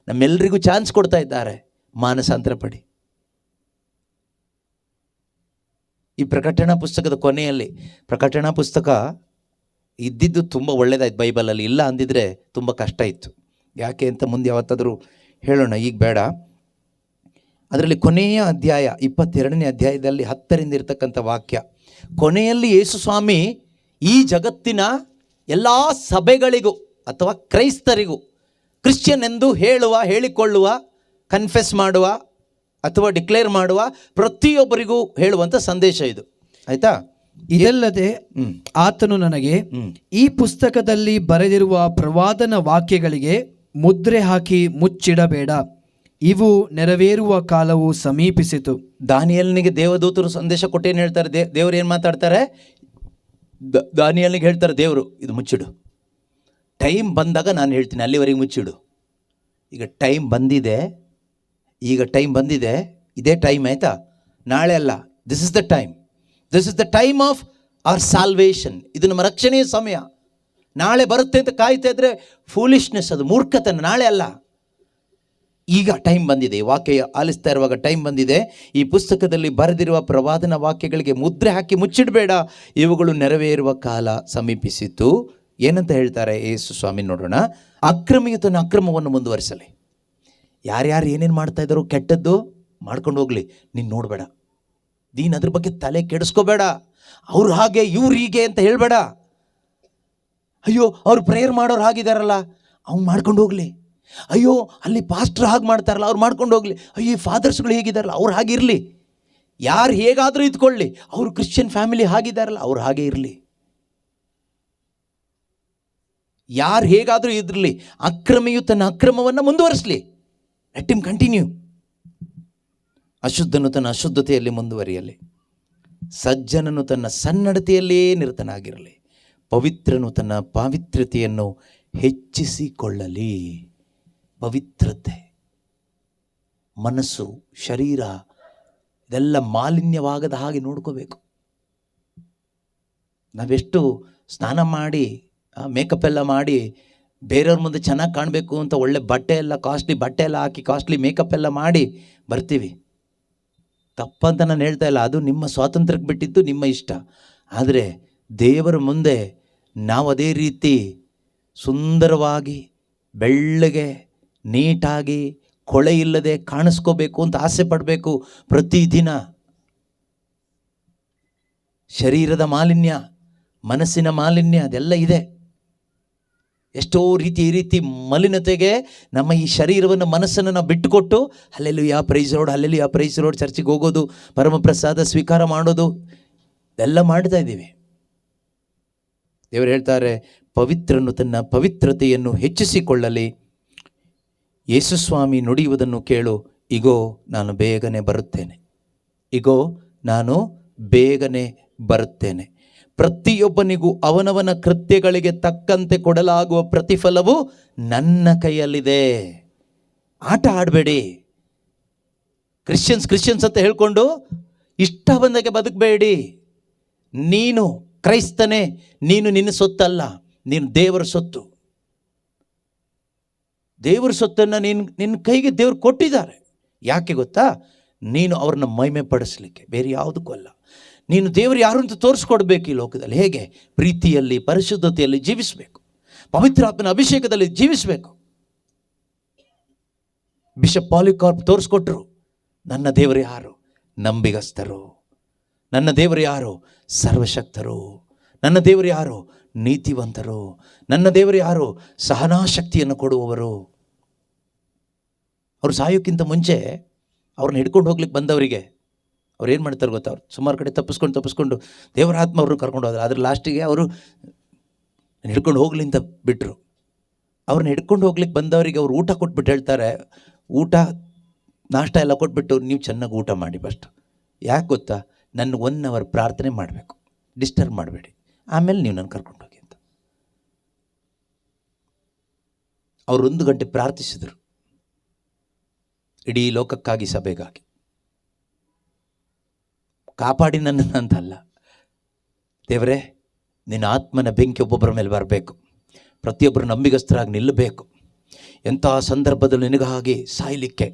ನಮ್ಮೆಲ್ಲರಿಗೂ ಚಾನ್ಸ್ ಕೊಡ್ತಾ ಇದ್ದಾರೆ. ಮಾನಸಾಂತರ ಪಡಿ. ಈ ಪ್ರಕಟಣಾ ಪುಸ್ತಕದ ಕೊನೆಯಲ್ಲಿ, ಪ್ರಕಟಣಾ ಪುಸ್ತಕ ಇದ್ದಿದ್ದು ತುಂಬ ಒಳ್ಳೆಯದಾಯ್ತು ಬೈಬಲಲ್ಲಿ, ಇಲ್ಲ ಅಂದಿದ್ರೆ ತುಂಬ ಕಷ್ಟ ಇತ್ತು. ಯಾಕೆ ಅಂತ ಮುಂದೆ ಯಾವತ್ತಾದರೂ ಹೇಳೋಣ, ಈಗ ಬೇಡ. ಅದರಲ್ಲಿ ಕೊನೆಯ ಅಧ್ಯಾಯ 22ನೇ ಅಧ್ಯಾಯದಲ್ಲಿ 10ರಿಂದ ಇರತಕ್ಕಂಥ ವಾಕ್ಯ. ಕೊನೆಯಲ್ಲಿ ಯೇಸು ಸ್ವಾಮಿ ಈ ಜಗತ್ತಿನ ಎಲ್ಲ ಸಭೆಗಳಿಗೂ ಅಥವಾ ಕ್ರೈಸ್ತರಿಗೂ, ಕ್ರಿಶ್ಚಿಯನ್ ಎಂದು ಹೇಳಿಕೊಳ್ಳುವ, ಕನ್ಫೆಸ್ ಮಾಡುವ ಅಥವಾ ಡಿಕ್ಲೇರ್ ಮಾಡುವ ಪ್ರತಿಯೊಬ್ಬರಿಗೂ ಹೇಳುವಂಥ ಸಂದೇಶ ಇದು. ಆಯಿತಾ? ಇದಲ್ಲದೆ ಆತನು ನನಗೆ, ಈ ಪುಸ್ತಕದಲ್ಲಿ ಬರೆದಿರುವ ಪ್ರವಾದನ ವಾಕ್ಯಗಳಿಗೆ ಮುದ್ರೆ ಹಾಕಿ ಮುಚ್ಚಿಡಬೇಡ, ಇವು ನೆರವೇರುವ ಕಾಲವು ಸಮೀಪಿಸಿತು. ದಾನಿಯೇಲನಿಗೆ ದೇವದೂತರು ಸಂದೇಶ ಕೊಟ್ಟೇನು ಹೇಳ್ತಾರೆ? ದೇವರು ಏನು ಮಾತಾಡ್ತಾರೆ? ದಾನಿಯೇಲನಿಗೆ ಹೇಳ್ತಾರೆ ದೇವರು, ಇದು ಮುಚ್ಚಿಡು, ಟೈಮ್ ಬಂದಾಗ ನಾನು ಹೇಳ್ತೀನಿ, ಅಲ್ಲಿವರೆಗೆ ಮುಚ್ಚಿಡು. ಈಗ ಟೈಮ್ ಬಂದಿದೆ, ಇದೇ ಟೈಮ್. ಆಯಿತಾ? ನಾಳೆ ಅಲ್ಲ. This is the time of our salvation. ಇದು ನಮ್ಮ ರಕ್ಷಣೆಯ ಸಮಯ. ನಾಳೆ ಬರುತ್ತೆ ಅಂತ ಕಾಯ್ತಾ ಇದ್ರೆ ಫೂಲಿಶ್ನೆಸ್, ಅದು ಮೂರ್ಖತನ. ನಾಳೆ ಅಲ್ಲ, ಈಗ ಟೈಮ್ ಬಂದಿದೆ. ಈ ವಾಕ್ಯ ಆಲಿಸ್ತಾ ಇರುವಾಗ ಟೈಮ್ ಬಂದಿದೆ. ಈ ಪುಸ್ತಕದಲ್ಲಿ ಬರೆದಿರುವ ಪ್ರವಾದನ ವಾಕ್ಯಗಳಿಗೆ ಮುದ್ರೆ ಹಾಕಿ ಮುಚ್ಚಿಡಬೇಡ, ಇವುಗಳು ನೆರವೇರುವ ಕಾಲ ಸಮೀಪಿಸಿತು. ಏನಂತ ಹೇಳ್ತಾರೆ ಯೇಸು ಸ್ವಾಮಿ? ನೋಡೋಣ. ಅಕ್ರಮಿಯು ತನ್ನ ಅಕ್ರಮವನ್ನು ಮುಂದುವರಿಸಲಿ. ಯಾರ್ಯಾರು ಏನೇನು ಮಾಡ್ತಾ ಇದ್ದಾರೋ ಕೆಟ್ಟದ್ದು ಮಾಡ್ಕೊಂಡು ಹೋಗಲಿ, ನೀನು ನೋಡಬೇಡ. ನೀನು ಅದ್ರ ಬಗ್ಗೆ ತಲೆ ಕೆಡಿಸ್ಕೋಬೇಡ. ಅವ್ರು ಹಾಗೆ ಇವ್ರು ಹೀಗೆ ಅಂತ ಹೇಳಬೇಡ. ಅಯ್ಯೋ ಅವ್ರು ಪ್ರೇಯರ್ ಮಾಡೋರು ಹಾಗಿದಾರಲ್ಲ, ಅವ್ನು ಮಾಡ್ಕೊಂಡು ಹೋಗಲಿ. ಅಯ್ಯೋ ಅಲ್ಲಿ ಪಾಸ್ಟರ್ ಹಾಗೆ ಮಾಡ್ತಾರಲ್ಲ ಅವ್ರು ಮಾಡ್ಕೊಂಡು ಹೋಗಲಿ, ಅಯ್ಯೋ ಈ ಫಾದರ್ಸ್ಗಳು ಹೇಗಿದ್ದಾರಲ್ಲ ಅವ್ರು ಹಾಗಿರಲಿ, ಯಾರು ಹೇಗಾದರೂ ಇದ್ಕೊಳ್ಳಿ, ಅವರು ಕ್ರಿಶ್ಚಿಯನ್ ಫ್ಯಾಮಿಲಿ ಹಾಗಿದ್ದಾರಲ್ಲ ಅವ್ರು ಹಾಗೆ ಇರಲಿ, ಯಾರು ಹೇಗಾದರೂ ಇದ್ರಲಿ, ಅಕ್ರಮಿಯು ತನ್ನ ಅಕ್ರಮವನ್ನು ಮುಂದುವರಿಸಲಿ, ಲೆಟ್ ಹಿಮ್ ಕಂಟಿನ್ಯೂ. ಅಶುದ್ಧನು ತನ್ನ ಅಶುದ್ಧತೆಯಲ್ಲಿ ಮುಂದುವರಿಯಲಿ, ಸಜ್ಜನನು ತನ್ನ ಸನ್ನಡತೆಯಲ್ಲೇ ನಿರತನಾಗಿರಲಿ, ಪವಿತ್ರನು ತನ್ನ ಪಾವಿತ್ರ್ಯತೆಯನ್ನು ಹೆಚ್ಚಿಸಿಕೊಳ್ಳಲಿ. ಪವಿತ್ರತೆ, ಮನಸ್ಸು, ಶರೀರ ಇದೆಲ್ಲ ಮಾಲಿನ್ಯವಾಗದ ಹಾಗೆ ನೋಡ್ಕೋಬೇಕು. ನಾವೆಷ್ಟು ಸ್ನಾನ ಮಾಡಿ ಮೇಕಪ್ ಎಲ್ಲ ಮಾಡಿ ಬೇರೆಯವ್ರ ಮುಂದೆ ಚೆನ್ನಾಗಿ ಕಾಣಬೇಕು ಅಂತ ಒಳ್ಳೆ ಬಟ್ಟೆ ಎಲ್ಲ ಕಾಸ್ಟ್ಲಿ ಬಟ್ಟೆ ಎಲ್ಲ ಹಾಕಿ ಕಾಸ್ಟ್ಲಿ ಮೇಕಪ್ ಎಲ್ಲ ಮಾಡಿ ಬರ್ತೀವಿ. ತಪ್ಪಂತ ನಾನು ಹೇಳ್ತಾ ಇಲ್ಲ, ಅದು ನಿಮ್ಮ ಸ್ವಾತಂತ್ರ್ಯಕ್ಕೆ ಬಿಟ್ಟಿದ್ದು, ನಿಮ್ಮ ಇಷ್ಟ. ಆದರೆ ದೇವರ ಮುಂದೆ ನಾವು ಅದೇ ರೀತಿ ಸುಂದರವಾಗಿ ಬೆಳ್ಳಗೆ ನೀಟಾಗಿ ಕೊಳೆ ಇಲ್ಲದೆ ಕಾಣಿಸ್ಕೋಬೇಕು ಅಂತ ಆಸೆ ಪಡಬೇಕು ಪ್ರತಿದಿನ. ಶರೀರದ ಮಾಲಿನ್ಯ, ಮನಸ್ಸಿನ ಮಾಲಿನ್ಯ ಅದೆಲ್ಲ ಇದೆ. ಎಷ್ಟೋ ಈ ರೀತಿ ಮಲಿನತೆಗೆ ನಮ್ಮ ಈ ಶರೀರವನ್ನು ಮನಸ್ಸನ್ನು ನಾವು ಬಿಟ್ಟುಕೊಟ್ಟು ಅಲ್ಲೆಲ್ಲೂ ಪ್ರೈಸ್ ರೋಡ್, ಅಲ್ಲೆಲ್ಲೂ ಪ್ರೈಸ್ ರೋಡ್, ಚರ್ಚಿಗೆ ಹೋಗೋದು, ಪರಮಪ್ರಸಾದ ಸ್ವೀಕಾರ ಮಾಡೋದು ಎಲ್ಲ ಮಾಡ್ತಾ ಇದ್ದೀವಿ. ದೇವರು ಹೇಳ್ತಾರೆ, ಪವಿತ್ರನು ತನ್ನ ಪವಿತ್ರತೆಯನ್ನು ಹೆಚ್ಚಿಸಿಕೊಳ್ಳಲಿ. ಯೇಸುಸ್ವಾಮಿ ನುಡಿಯುವುದನ್ನು ಕೇಳು, ಇಗೋ ನಾನು ಬೇಗನೆ ಬರುತ್ತೇನೆ, ಇಗೋ ನಾನು ಬೇಗನೆ ಬರುತ್ತೇನೆ. ಪ್ರತಿಯೊಬ್ಬನಿಗೂ ಅವನವನ ಕೃತ್ಯಗಳಿಗೆ ತಕ್ಕಂತೆ ಕೊಡಲಾಗುವ ಪ್ರತಿಫಲವು ನನ್ನ ಕೈಯಲ್ಲಿದೆ. ಆಟ ಆಡಬೇಡಿ. ಕ್ರಿಶ್ಚಿಯನ್ಸ್ ಅಂತ ಹೇಳ್ಕೊಂಡು ಇಷ್ಟ ಬಂದಾಗೆ ಬದುಕಬೇಡಿ. ನೀನು ಕ್ರೈಸ್ತನೇ, ನೀನು ನಿನ್ನ ಸೊತ್ತಲ್ಲ, ನೀನು ದೇವರ ಸೊತ್ತು. ದೇವರ ಸೊತ್ತನ್ನು ನಿನ್ನ ಕೈಗೆ ದೇವರು ಕೊಟ್ಟಿದ್ದಾರೆ. ಯಾಕೆ ಗೊತ್ತಾ? ನೀನು ಅವ್ರನ್ನ ಮಹಿಮೆ ಪಡಿಸ್ಲಿಕ್ಕೆ, ಬೇರೆ ಯಾವುದಕ್ಕೂ ಅಲ್ಲ. ನೀನು ದೇವರು ಯಾರು ಅಂತ ತೋರಿಸ್ಕೊಡ್ಬೇಕು ಈ ಲೋಕದಲ್ಲಿ. ಹೇಗೆ? ಪ್ರೀತಿಯಲ್ಲಿ, ಪರಿಶುದ್ಧತೆಯಲ್ಲಿ ಜೀವಿಸಬೇಕು, ಪವಿತ್ರಾತ್ಮನ ಅಭಿಷೇಕದಲ್ಲಿ ಜೀವಿಸಬೇಕು. ಬಿಷಪ್ ಪಾಲಿಕಾರ್ಪ್ ತೋರಿಸ್ಕೊಟ್ರು, ನನ್ನ ದೇವರು ಯಾರು? ನಂಬಿಗಸ್ತರು. ನನ್ನ ದೇವರು ಯಾರು? ಸರ್ವಶಕ್ತರು. ನನ್ನ ದೇವರು ಯಾರು? ನೀತಿವಂತರು. ನನ್ನ ದೇವರು ಯಾರು? ಸಹನಾಶಕ್ತಿಯನ್ನು ಕೊಡುವವರು. ಅವರು ಸಾಯೋಕ್ಕಿಂತ ಮುಂಚೆ ಅವ್ರನ್ನ ಹಿಡ್ಕೊಂಡು ಹೋಗ್ಲಿಕ್ಕೆ ಬಂದವರಿಗೆ ಅವ್ರು ಏನು ಮಾಡ್ತಾರೆ ಗೊತ್ತಾ? ಅವ್ರು ಸುಮಾರು ಕಡೆ ತಪ್ಪಿಸ್ಕೊಂಡು ದೇವರ ಆತ್ಮ ಅವ್ರನ್ನ ಕರ್ಕೊಂಡು ಹೋದ್ರು. ಅದ್ರ ಲಾಸ್ಟಿಗೆ ಅವರು ಹಿಡ್ಕೊಂಡು ಹೋಗ್ಲಿ ಅಂತ ಬಿಟ್ಟರು. ಅವ್ರನ್ನ ಹಿಡ್ಕೊಂಡು ಹೋಗ್ಲಿಕ್ಕೆ ಬಂದವರಿಗೆ ಅವ್ರು ಊಟ ಕೊಟ್ಬಿಟ್ಟು ಹೇಳ್ತಾರೆ, ಊಟ ನಾಷ್ಟ ಎಲ್ಲ ಕೊಟ್ಬಿಟ್ಟು ನೀವು ಚೆನ್ನಾಗಿ ಊಟ ಮಾಡಿ ಫಸ್ಟ್. ಯಾಕೆ ಗೊತ್ತಾ? ನನ್ನ 1 hour ಪ್ರಾರ್ಥನೆ ಮಾಡಬೇಕು, ಡಿಸ್ಟರ್ಬ್ ಮಾಡಬೇಡಿ, ಆಮೇಲೆ ನೀವು ನನ್ನ ಕರ್ಕೊಂಡು ಹೋಗಿ ಅಂತ. ಅವರು 1 ಗಂಟೆ ಪ್ರಾರ್ಥಿಸಿದರು, ಇಡೀ ಲೋಕಕ್ಕಾಗಿ, ಸಭೆಗಾಗಿ. ಕಾಪಾಡಿ ನನ್ನನ್ನು ಅಂತಲ್ಲ, ದೇವರೇ ನಿನ್ನ ಆತ್ಮನ ಬೆಂಕಿ ಒಬ್ಬೊಬ್ಬರ ಮೇಲೆ ಬರಬೇಕು, ಪ್ರತಿಯೊಬ್ಬರು ನಂಬಿಗಸ್ತರಾಗಿ ನಿಲ್ಲಬೇಕು. ಎಂತಹ ಸಂದರ್ಭದಲ್ಲಿ ನಿನಗಾಗಿ ಸಾಯಲಿಕ್ಕೆ,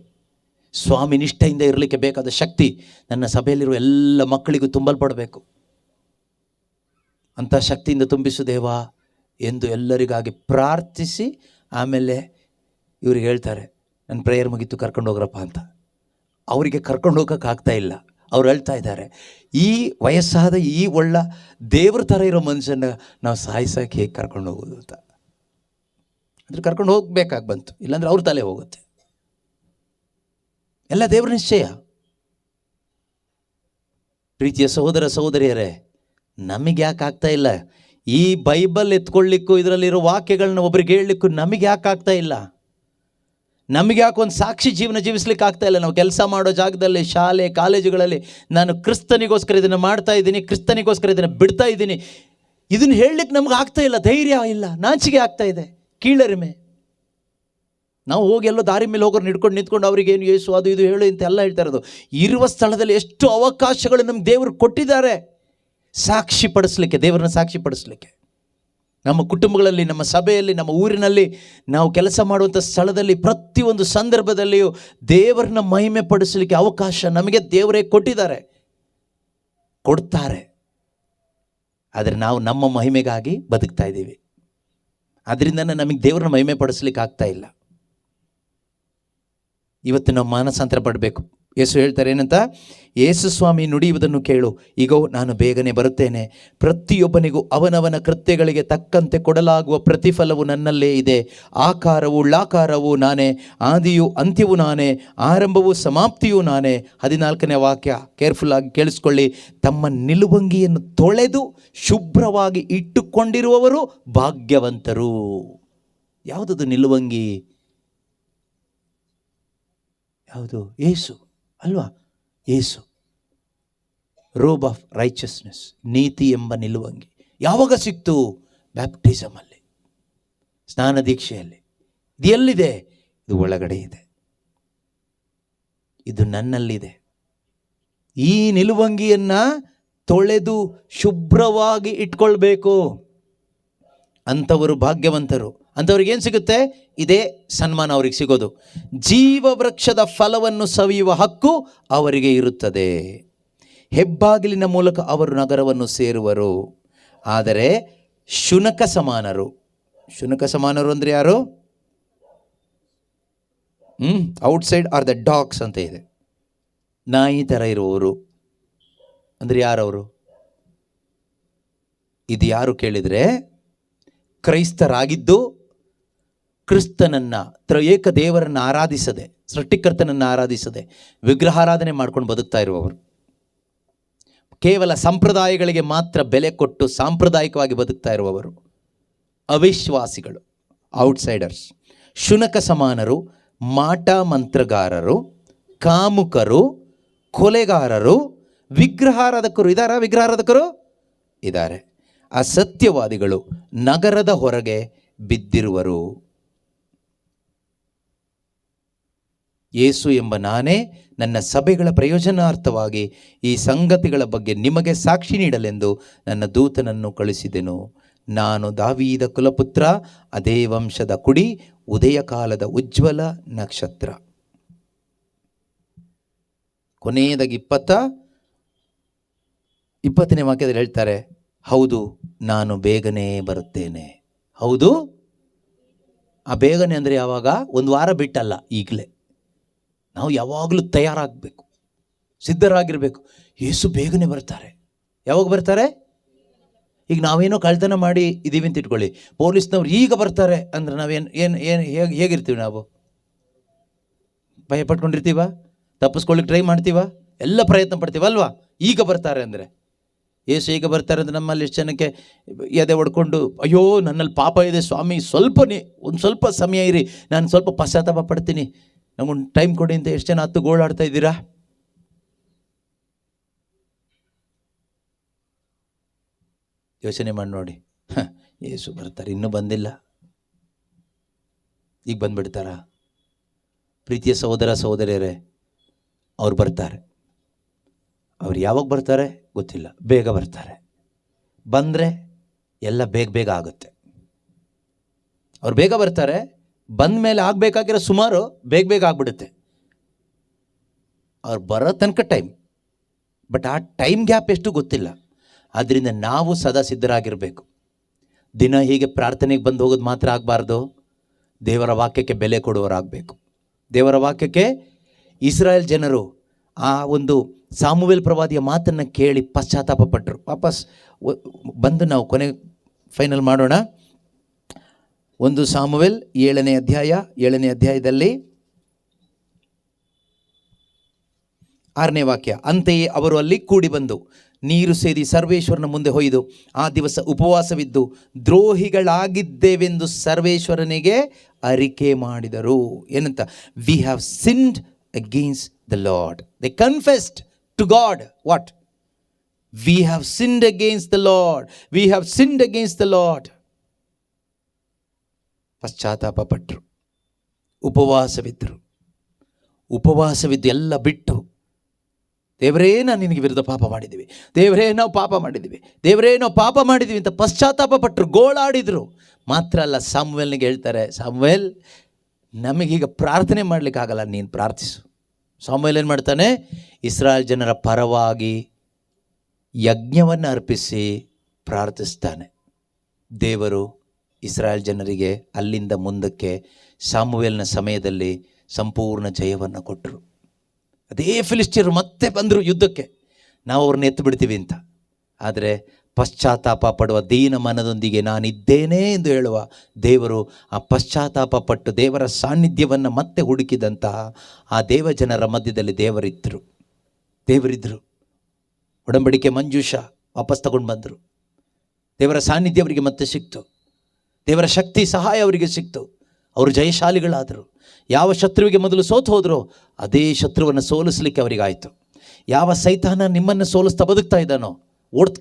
ಸ್ವಾಮಿ ನಿಷ್ಠೆಯಿಂದ ಇರಲಿಕ್ಕೆ ಬೇಕಾದ ಶಕ್ತಿ ನನ್ನ ಸಭೆಯಲ್ಲಿರುವ ಎಲ್ಲ ಮಕ್ಕಳಿಗೂ ತುಂಬಲ್ಪಡಬೇಕು. ಅಂಥ ಶಕ್ತಿಯಿಂದ ತುಂಬಿಸು ದೇವಾ ಎಂದು ಎಲ್ಲರಿಗಾಗಿ ಪ್ರಾರ್ಥಿಸಿ ಆಮೇಲೆ ಇವ್ರಿಗೆ ಹೇಳ್ತಾರೆ, ನನ್ನ ಪ್ರೇಯರ್ ಮುಗೀತು, ಕರ್ಕೊಂಡು ಹೋಗ್ರಪ್ಪ ಅಂತ. ಅವರಿಗೆ ಕರ್ಕೊಂಡು ಹೋಗೋಕ್ಕಾಗ್ತಾ ಇಲ್ಲ. ಅವ್ರು ಹೇಳ್ತಾ ಇದ್ದಾರೆ, ಈ ವಯಸ್ಸಾದ ಈ ಒಳ್ಳ ದೇವ್ರ ಥರ ಇರೋ ಮನುಷ್ಯನ ನಾವು ಸಾಯಿಸೋಕೆ ಹೇಗೆ ಕರ್ಕೊಂಡು ಹೋಗೋದು ಅಂತ. ಅಂದರೆ ಕರ್ಕೊಂಡು ಹೋಗ್ಬೇಕಾಗಿ ಬಂತು, ಇಲ್ಲಾಂದ್ರೆ ಅವ್ರ ತಲೆ ಹೋಗುತ್ತೆ. ಎಲ್ಲ ದೇವ್ರ ನಿಶ್ಚಯ. ಪ್ರೀತಿಯ ಸಹೋದರ ಸಹೋದರಿಯರೇ, ನಮಗೆ ಯಾಕೆ ಆಗ್ತಾ ಇಲ್ಲ? ಈ ಬೈಬಲ್ ಎತ್ಕೊಳ್ಳಿಕ್ಕೂ ಇದರಲ್ಲಿರೋ ವಾಕ್ಯಗಳನ್ನ ಒಬ್ರಿಗೆ ಹೇಳಲಿಕ್ಕೂ ನಮಗೆ ಯಾಕೆ ಆಗ್ತಾ ಇಲ್ಲ? ನಮಗೆ ಯಾಕೆ ಒಂದು ಸಾಕ್ಷಿ ಜೀವನ ಜೀವಿಸ್ಲಿಕ್ಕೆ ಆಗ್ತಾ ಇಲ್ಲ? ನಾವು ಕೆಲಸ ಮಾಡೋ ಜಾಗದಲ್ಲಿ, ಶಾಲೆ ಕಾಲೇಜುಗಳಲ್ಲಿ ನಾನು ಕ್ರಿಸ್ತನಿಗೋಸ್ಕರ ಇದನ್ನು ಮಾಡ್ತಾ ಇದ್ದೀನಿ, ಕ್ರಿಸ್ತನಿಗೋಸ್ಕರ ಇದನ್ನು ಬಿಡ್ತಾ ಇದ್ದೀನಿ, ಇದನ್ನು ಹೇಳಲಿಕ್ಕೆ ನಮ್ಗೆ ಆಗ್ತಾ ಇಲ್ಲ. ಧೈರ್ಯ ಇಲ್ಲ, ನಾಚಿಕೆ ಆಗ್ತಾ ಇದೆ, ಕೀಳರಿಮೆ. ನಾವು ಹೋಗಿ ಎಲ್ಲೋ ದಾರಿ ಮೇಲೆ ಹೋಗೋರು ಹಿಡ್ಕೊಂಡು ನಿಂತ್ಕೊಂಡು ಅವ್ರಿಗೆ ಏನು ಯೇಸು ಅದು ಇದು ಹೇಳು ಅಂತ ಎಲ್ಲ ಹೇಳ್ತಾ ಇರೋದು. ಇರುವ ಸ್ಥಳದಲ್ಲಿ ಎಷ್ಟು ಅವಕಾಶಗಳು ನಮ್ಗೆ ದೇವರು ಕೊಟ್ಟಿದ್ದಾರೆ ಸಾಕ್ಷಿ ಪಡಿಸ್ಲಿಕ್ಕೆ, ದೇವರನ್ನ ಸಾಕ್ಷಿ ಪಡಿಸ್ಲಿಕ್ಕೆ. ನಮ್ಮ ಕುಟುಂಬಗಳಲ್ಲಿ, ನಮ್ಮ ಸಭೆಯಲ್ಲಿ, ನಮ್ಮ ಊರಿನಲ್ಲಿ, ನಾವು ಕೆಲಸ ಮಾಡುವಂಥ ಸ್ಥಳದಲ್ಲಿ, ಪ್ರತಿಯೊಂದು ಸಂದರ್ಭದಲ್ಲಿಯೂ ದೇವರನ್ನ ಮಹಿಮೆ ಪಡಿಸಲಿಕ್ಕೆ ಅವಕಾಶ ನಮಗೆ ದೇವರೇ ಕೊಟ್ಟಿದ್ದಾರೆ, ಕೊಡ್ತಾರೆ. ಆದರೆ ನಾವು ನಮ್ಮ ಮಹಿಮೆಗಾಗಿ ಬದುಕ್ತಾ ಇದ್ದೀವಿ. ಅದರಿಂದ ನಮಗೆ ದೇವರನ್ನ ಮಹಿಮೆ ಪಡಿಸ್ಲಿಕ್ಕೆ ಆಗ್ತಾ ಇಲ್ಲ. ಇವತ್ತು ನಾವು ಮಾನಸಾಂತರ ಪಡಬೇಕು. ಯೇಸು ಹೇಳ್ತಾರೆ ಏನಂತ? ಯೇಸು ಸ್ವಾಮಿ ನುಡಿಯುವುದನ್ನು ಕೇಳು, ಈಗೋ ನಾನು ಬೇಗನೆ ಬರುತ್ತೇನೆ, ಪ್ರತಿಯೊಬ್ಬನಿಗೂ ಅವನವನ ಕೃತ್ಯಗಳಿಗೆ ತಕ್ಕಂತೆ ಕೊಡಲಾಗುವ ಪ್ರತಿಫಲವು ನನ್ನಲ್ಲೇ ಇದೆ. ಆಕಾರವು ಳಾಕಾರವು ನಾನೇ, ಆದಿಯು ಅಂತ್ಯವೂ ನಾನೇ, ಆರಂಭವು ಸಮಾಪ್ತಿಯೂ ನಾನೇ. 14ನೇ ವಾಕ್ಯ ಕೇರ್ಫುಲ್ ಆಗಿ ಕೇಳಿಸ್ಕೊಳ್ಳಿ. ತಮ್ಮ ನಿಲುವಂಗಿಯನ್ನು ತೊಳೆದು ಶುಭ್ರವಾಗಿ ಇಟ್ಟುಕೊಂಡಿರುವವರು ಭಾಗ್ಯವಂತರು. ಯಾವುದದು ನಿಲುವಂಗಿ? ಯಾವುದು? ಯೇಸು ಅಲ್ವಾ? ಯೇಸು, ರೋಬ್ ಆಫ್ ರೈಚಸ್ನೆಸ್, ನೀತಿ ಎಂಬ ನಿಲುವಂಗಿ. ಯಾವಾಗ ಸಿಕ್ತು? ಬ್ಯಾಪ್ಟಿಸಮಲ್ಲಿ, ಸ್ನಾನ ದೀಕ್ಷೆಯಲ್ಲಿ. ಇದು ಎಲ್ಲಿದೆ? ಇದು ಒಳಗಡೆ ಇದೆ, ಇದು ನನ್ನಲ್ಲಿದೆ. ಈ ನಿಲುವಂಗಿಯನ್ನು ತೊಳೆದು ಶುಭ್ರವಾಗಿ ಇಟ್ಕೊಳ್ಬೇಕು. ಅಂಥವರು ಭಾಗ್ಯವಂತರು. ಅಂಥವ್ರಿಗೆ ಏನು ಸಿಗುತ್ತೆ? ಇದೇ ಸನ್ಮಾನ ಅವ್ರಿಗೆ ಸಿಗೋದು. ಜೀವವೃಕ್ಷದ ಫಲವನ್ನು ಸವಿಯುವ ಹಕ್ಕು ಅವರಿಗೆ ಇರುತ್ತದೆ. ಹೆಬ್ಬಾಗಿಲಿನ ಮೂಲಕ ಅವರು ನಗರವನ್ನು ಸೇರುವರು. ಆದರೆ ಶುನಕ ಸಮಾನರು, ಶುನಕ ಸಮಾನರು ಅಂದರೆ ಯಾರು? ಔಟ್ಸೈಡ್ ಆರ್ ದ ಡಾಗ್ಸ್ ಅಂತ ಇದೆ. ನಾಯಿ ಥರ ಇರುವವರು ಅಂದರೆ ಯಾರವರು? ಇದು ಯಾರು ಕೇಳಿದರೆ, ಕ್ರೈಸ್ತರಾಗಿದ್ದು ಕ್ರಿಸ್ತನನ್ನು, ತ್ರಯೇಕ ದೇವರನ್ನು ಆರಾಧಿಸದೆ, ಸೃಷ್ಟಿಕರ್ತನನ್ನು ಆರಾಧಿಸದೆ ವಿಗ್ರಹಾರಾಧನೆ ಮಾಡ್ಕೊಂಡು ಬದುಕ್ತಾ ಇರುವವರು, ಕೇವಲ ಸಂಪ್ರದಾಯಗಳಿಗೆ ಮಾತ್ರ ಬೆಲೆ ಕೊಟ್ಟು ಸಾಂಪ್ರದಾಯಿಕವಾಗಿ ಬದುಕ್ತಾ ಇರುವವರು, ಅವಿಶ್ವಾಸಿಗಳು, ಔಟ್ಸೈಡರ್ಸ್. ಶುನಕ ಸಮಾನರು, ಮಾಟ ಮಂತ್ರಗಾರರು, ಕಾಮುಕರು, ಕೊಲೆಗಾರರು, ವಿಗ್ರಹಾರಾಧಕರು. ಇದ್ದಾರಾ ವಿಗ್ರಹಾರಾಧಕರು? ಇದ್ದಾರೆ. ಅಸತ್ಯವಾದಿಗಳು, ನಗರದ ಹೊರಗೆ ಬಿದ್ದಿರುವರು. ಯೇಸು ಎಂಬ ನಾನೇ ನನ್ನ ಸಭೆಗಳ ಪ್ರಯೋಜನಾರ್ಥವಾಗಿ ಈ ಸಂಗತಿಗಳ ಬಗ್ಗೆ ನಿಮಗೆ ಸಾಕ್ಷಿ ನೀಡಲೆಂದು ನನ್ನ ದೂತನನ್ನು ಕಳಿಸಿದೆನು. ನಾನು ದಾವೀದ ಕುಲಪುತ್ರ, ಅದೇ ವಂಶದ ಕುಡಿ, ಉದಯ ಕಾಲದ ಉಜ್ವಲ ನಕ್ಷತ್ರ. ಕೊನೆಯದಾಗಿ 20ನೇ ವಾಕ್ಯದಲ್ಲಿ ಹೇಳ್ತಾರೆ, ಹೌದು ನಾನು ಬೇಗನೆ ಬರುತ್ತೇನೆ. ಹೌದು, ಆ ಬೇಗನೆ ಅಂದರೆ ಯಾವಾಗ? ಒಂದು ವಾರ ಬಿಟ್ಟಲ್ಲ, ಈಗಲೇ. ನಾವು ಯಾವಾಗಲೂ ತಯಾರಾಗಬೇಕು, ಸಿದ್ಧರಾಗಿರಬೇಕು. ಯೇಸು ಬೇಗನೆ ಬರ್ತಾರೆ. ಯಾವಾಗ ಬರ್ತಾರೆ? ಈಗ ನಾವೇನೋ ಕಳ್ತನ ಮಾಡಿ ಇದ್ದೀವಿ ಅಂತ ಇಟ್ಕೊಳ್ಳಿ, ಪೊಲೀಸ್ನವ್ರು ಈಗ ಬರ್ತಾರೆ ಅಂದರೆ ನಾವೇನು ಹೇಗಿರ್ತೀವಿ? ನಾವು ಭಯ ಪಟ್ಕೊಂಡಿರ್ತೀವ? ತಪ್ಪಿಸ್ಕೊಳ್ಳಿಕ್ಕೆ ಟ್ರೈ ಮಾಡ್ತೀವ? ಎಲ್ಲ ಪ್ರಯತ್ನ ಪಡ್ತೀವಲ್ವಾ? ಈಗ ಬರ್ತಾರೆ ಅಂದರೆ. ಯೇಸು ಈಗ ಬರ್ತಾರೆ ಅಂದರೆ ನಮ್ಮಲ್ಲಿ ಎಷ್ಟು ಜನಕ್ಕೆ ಎದೆ ಹೊಡ್ಕೊಂಡು, ಅಯ್ಯೋ ನನ್ನಲ್ಲಿ ಪಾಪ ಇದೆ ಸ್ವಾಮಿ, ಒಂದು ಸ್ವಲ್ಪ ಸಮಯ ಇರಿ, ನಾನು ಸ್ವಲ್ಪ ಪಶ್ಚಾತ್ತಾಪ ಪಡ್ತೀನಿ, ನಮಗೊಂದು ಟೈಮ್ ಕೊಡಿ ಅಂತ ಎಷ್ಟು ಜನ ಹತ್ತು ಗೋಳಾಡ್ತಾ ಇದ್ದೀರಾ? ಯೋಚನೆ ಮಾಡಿ ನೋಡಿ. ಯೇಸು ಬರ್ತಾರೆ, ಇನ್ನೂ ಬಂದಿಲ್ಲ, ಈಗ ಬಂದುಬಿಡ್ತಾರ? ಪ್ರೀತಿಯ ಸಹೋದರ ಸಹೋದರಿಯರೇ, ಅವ್ರು ಬರ್ತಾರೆ. ಅವ್ರು ಯಾವಾಗ ಬರ್ತಾರೆ ಗೊತ್ತಿಲ್ಲ, ಬೇಗ ಬರ್ತಾರೆ. ಬಂದರೆ ಎಲ್ಲ ಬೇಗ ಆಗುತ್ತೆ. ಅವ್ರು ಬೇಗ ಬರ್ತಾರೆ, ಬಂದ ಮೇಲೆ ಆಗಬೇಕಾಗಿರೋ ಸುಮಾರು ಬೇಗ ಆಗಿಬಿಡುತ್ತೆ. ಅವ್ರು ಬರೋ ತನಕ ಟೈಮ್, ಬಟ್ ಆ ಟೈಮ್ ಗ್ಯಾಪ್ ಎಷ್ಟು ಗೊತ್ತಿಲ್ಲ. ಆದ್ದರಿಂದ ನಾವು ಸದಾ ಸಿದ್ಧರಾಗಿರಬೇಕು. ದಿನ ಹೀಗೆ ಪ್ರಾರ್ಥನೆಗೆ ಬಂದು ಹೋಗೋದು ಮಾತ್ರ ಆಗಬಾರ್ದು, ದೇವರ ವಾಕ್ಯಕ್ಕೆ ಬೆಲೆ ಕೊಡುವವರಾಗಬೇಕು. ದೇವರ ವಾಕ್ಯಕ್ಕೆ ಇಸ್ರಾಯೇಲ್ ಜನರು ಆ ಒಂದು ಸಾಮುವೇಲ್ ಪ್ರವಾದಿಯ ಮಾತನ್ನು ಕೇಳಿ ಪಶ್ಚಾತ್ತಾಪ ಪಟ್ಟರು. ವಾಪಸ್ ಬಂದು ನಾವು ಕೊನೆ ಫೈನಲ್ ಮಾಡೋಣ. 1 ಸಾಮುವೇಲ್ 7ನೇ ಅಧ್ಯಾಯದಲ್ಲಿ 6ನೇ ವಾಕ್ಯ. ಅಂತೆಯೇ ಅವರು ಅಲ್ಲಿ ಕೂಡಿ ಬಂದು ನೀರು ಸೇದಿ ಸರ್ವೇಶ್ವರನ ಮುಂದೆ ಹೊಯ್ದು ಆ ದಿವಸ ಉಪವಾಸವಿದ್ದು ದ್ರೋಹಿಗಳಾಗಿದ್ದೇವೆಂದು ಸರ್ವೇಶ್ವರನಿಗೆ ಅರಿಕೆ ಮಾಡಿದರು. ಏನಂತ? We have sinned against the Lord. They confessed to God what? We have sinned against the Lord. We have sinned against the Lord. ಪಶ್ಚಾತ್ತಾಪ ಪಟ್ಟರು, ಉಪವಾಸವಿದ್ದು ಎಲ್ಲ ಬಿಟ್ಟು, ದೇವರೇ ನಾನು ನಿನಗೆ ವಿರುದ್ಧ ಪಾಪ ಮಾಡಿದ್ದೀವಿ, ದೇವರೇ ನಾವು ಪಾಪ ಮಾಡಿದ್ದೀವಿ ಅಂತ ಪಶ್ಚಾತ್ತಾಪ ಪಟ್ಟರು, ಗೋಳಾಡಿದರು. ಮಾತ್ರ ಅಲ್ಲ, ಸಾಮುವೇಲ್ನಿಗೆ ಹೇಳ್ತಾರೆ, ಸಾಮುವೇಲ್ ನಮಗೀಗ ಪ್ರಾರ್ಥನೆ ಮಾಡಲಿಕ್ಕಾಗಲ್ಲ, ನೀನು ಪ್ರಾರ್ಥಿಸು. ಸಾಮುವೇಲ್ ಏನು ಮಾಡ್ತಾನೆ? ಇಸ್ರಾಯೇಲ್ ಜನರ ಪರವಾಗಿ ಯಜ್ಞವನ್ನು ಅರ್ಪಿಸಿ ಪ್ರಾರ್ಥಿಸ್ತಾನೆ. ದೇವರು ಇಸ್ರಾಯೇಲ್ ಜನರಿಗೆ ಅಲ್ಲಿಂದ ಮುಂದಕ್ಕೆ ಸಾಮುವೇಲ್ನ ಸಮಯದಲ್ಲಿ ಸಂಪೂರ್ಣ ಜಯವನ್ನು ಕೊಟ್ಟರು. ಅದೇ ಫಿಲಿಸ್ಟಿಯರು ಮತ್ತೆ ಬಂದರು ಯುದ್ಧಕ್ಕೆ, ನಾವು ಅವ್ರನ್ನ ಎತ್ತು ಬಿಡ್ತೀವಿ ಅಂತ. ಆದರೆ ಪಶ್ಚಾತ್ತಾಪ ಪಡುವ ದೀನ ಮನದೊಂದಿಗೆ ನಾನಿದ್ದೇನೆ ಎಂದು ಹೇಳುವ ದೇವರು ಆ ಪಶ್ಚಾತ್ತಾಪ ಪಟ್ಟು ದೇವರ ಸಾನ್ನಿಧ್ಯವನ್ನು ಮತ್ತೆ ಹುಡುಕಿದಂತಹ ಆ ದೇವಜನರ ಮಧ್ಯದಲ್ಲಿ ದೇವರಿದ್ದರು. ಒಡಂಬಡಿಕೆ ಮಂಜೂಷ ವಾಪಸ್ ತಗೊಂಡು ಬಂದರು. ದೇವರ ಸಾನ್ನಿಧ್ಯ ಅವರಿಗೆ ಮತ್ತೆ ಸಿಕ್ತು. ದೇವರ ಶಕ್ತಿ ಸಹಾಯ ಅವರಿಗೆ ಸಿಕ್ತು. ಅವರು ಜಯಶಾಲಿಗಳಾದರು. ಯಾವ ಶತ್ರುವಿಗೆ ಮೊದಲು ಸೋತು ಹೋದರೋ ಅದೇ ಶತ್ರುವನ್ನು ಸೋಲಿಸಲಿಕ್ಕೆ ಅವರಿಗಾಯಿತು. ಯಾವ ಸೈತಾನ ನಿಮ್ಮನ್ನು ಸೋಲಿಸ್ತಾ ಬದುಕ್ತಾ ಇದ್ದಾನೋ,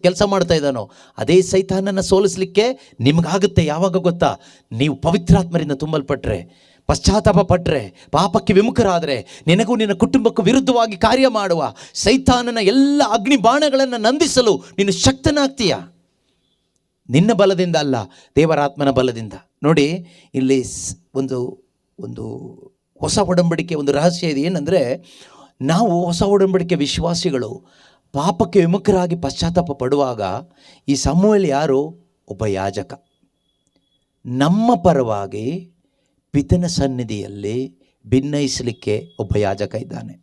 ಕೆಲಸ ಮಾಡ್ತಾ ಇದ್ದಾನೋ, ಅದೇ ಸೈತಾನನ್ನು ಸೋಲಿಸಲಿಕ್ಕೆ ನಿಮಗಾಗುತ್ತೆ. ಯಾವಾಗ ಗೊತ್ತಾ? ನೀವು ಪವಿತ್ರಾತ್ಮರಿಂದ ತುಂಬಲ್ಪಟ್ಟರೆ, ಪಶ್ಚಾತ್ತಾಪ ಪಟ್ಟರೆ, ಪಾಪಕ್ಕೆ ವಿಮುಖರಾದರೆ, ನಿನಗೂ ನಿನ್ನ ಕುಟುಂಬಕ್ಕೂ ವಿರುದ್ಧವಾಗಿ ಕಾರ್ಯ ಮಾಡುವ ಸೈತಾನನ ಎಲ್ಲ ಅಗ್ನಿ ಬಾಣಗಳನ್ನು ನಂದಿಸಲು ನೀನು ಶಕ್ತನಾಗ್ತೀಯ. ನಿನ್ನ ಬಲದಿಂದ ಅಲ್ಲ, ದೇವರಾತ್ಮನ ಬಲದಿಂದ. ನೋಡಿ, ಇಲ್ಲಿ ಒಂದು ಹೊಸ ಒಡಂಬಡಿಕೆ ಒಂದು ರಹಸ್ಯ ಇದೆ. ಏನಂದರೆ, ನಾವು ಹೊಸ ಒಡಂಬಡಿಕೆ ವಿಶ್ವಾಸಿಗಳು ಪಾಪಕ್ಕೆ ವಿಮುಖರಾಗಿ ಪಶ್ಚಾತ್ತಾಪ ಪಡುವಾಗ ಈ ಸಮುವೇಲ್ ಯಾರು? ಒಬ್ಬ ಯಾಜಕ. ನಮ್ಮ ಪರವಾಗಿ ಪಿತನ ಸನ್ನಿಧಿಯಲ್ಲಿ ಭಿನ್ನಯಿಸಲಿಕ್ಕೆ ಒಬ್ಬ ಯಾಜಕ ಇದ್ದಾನೆ.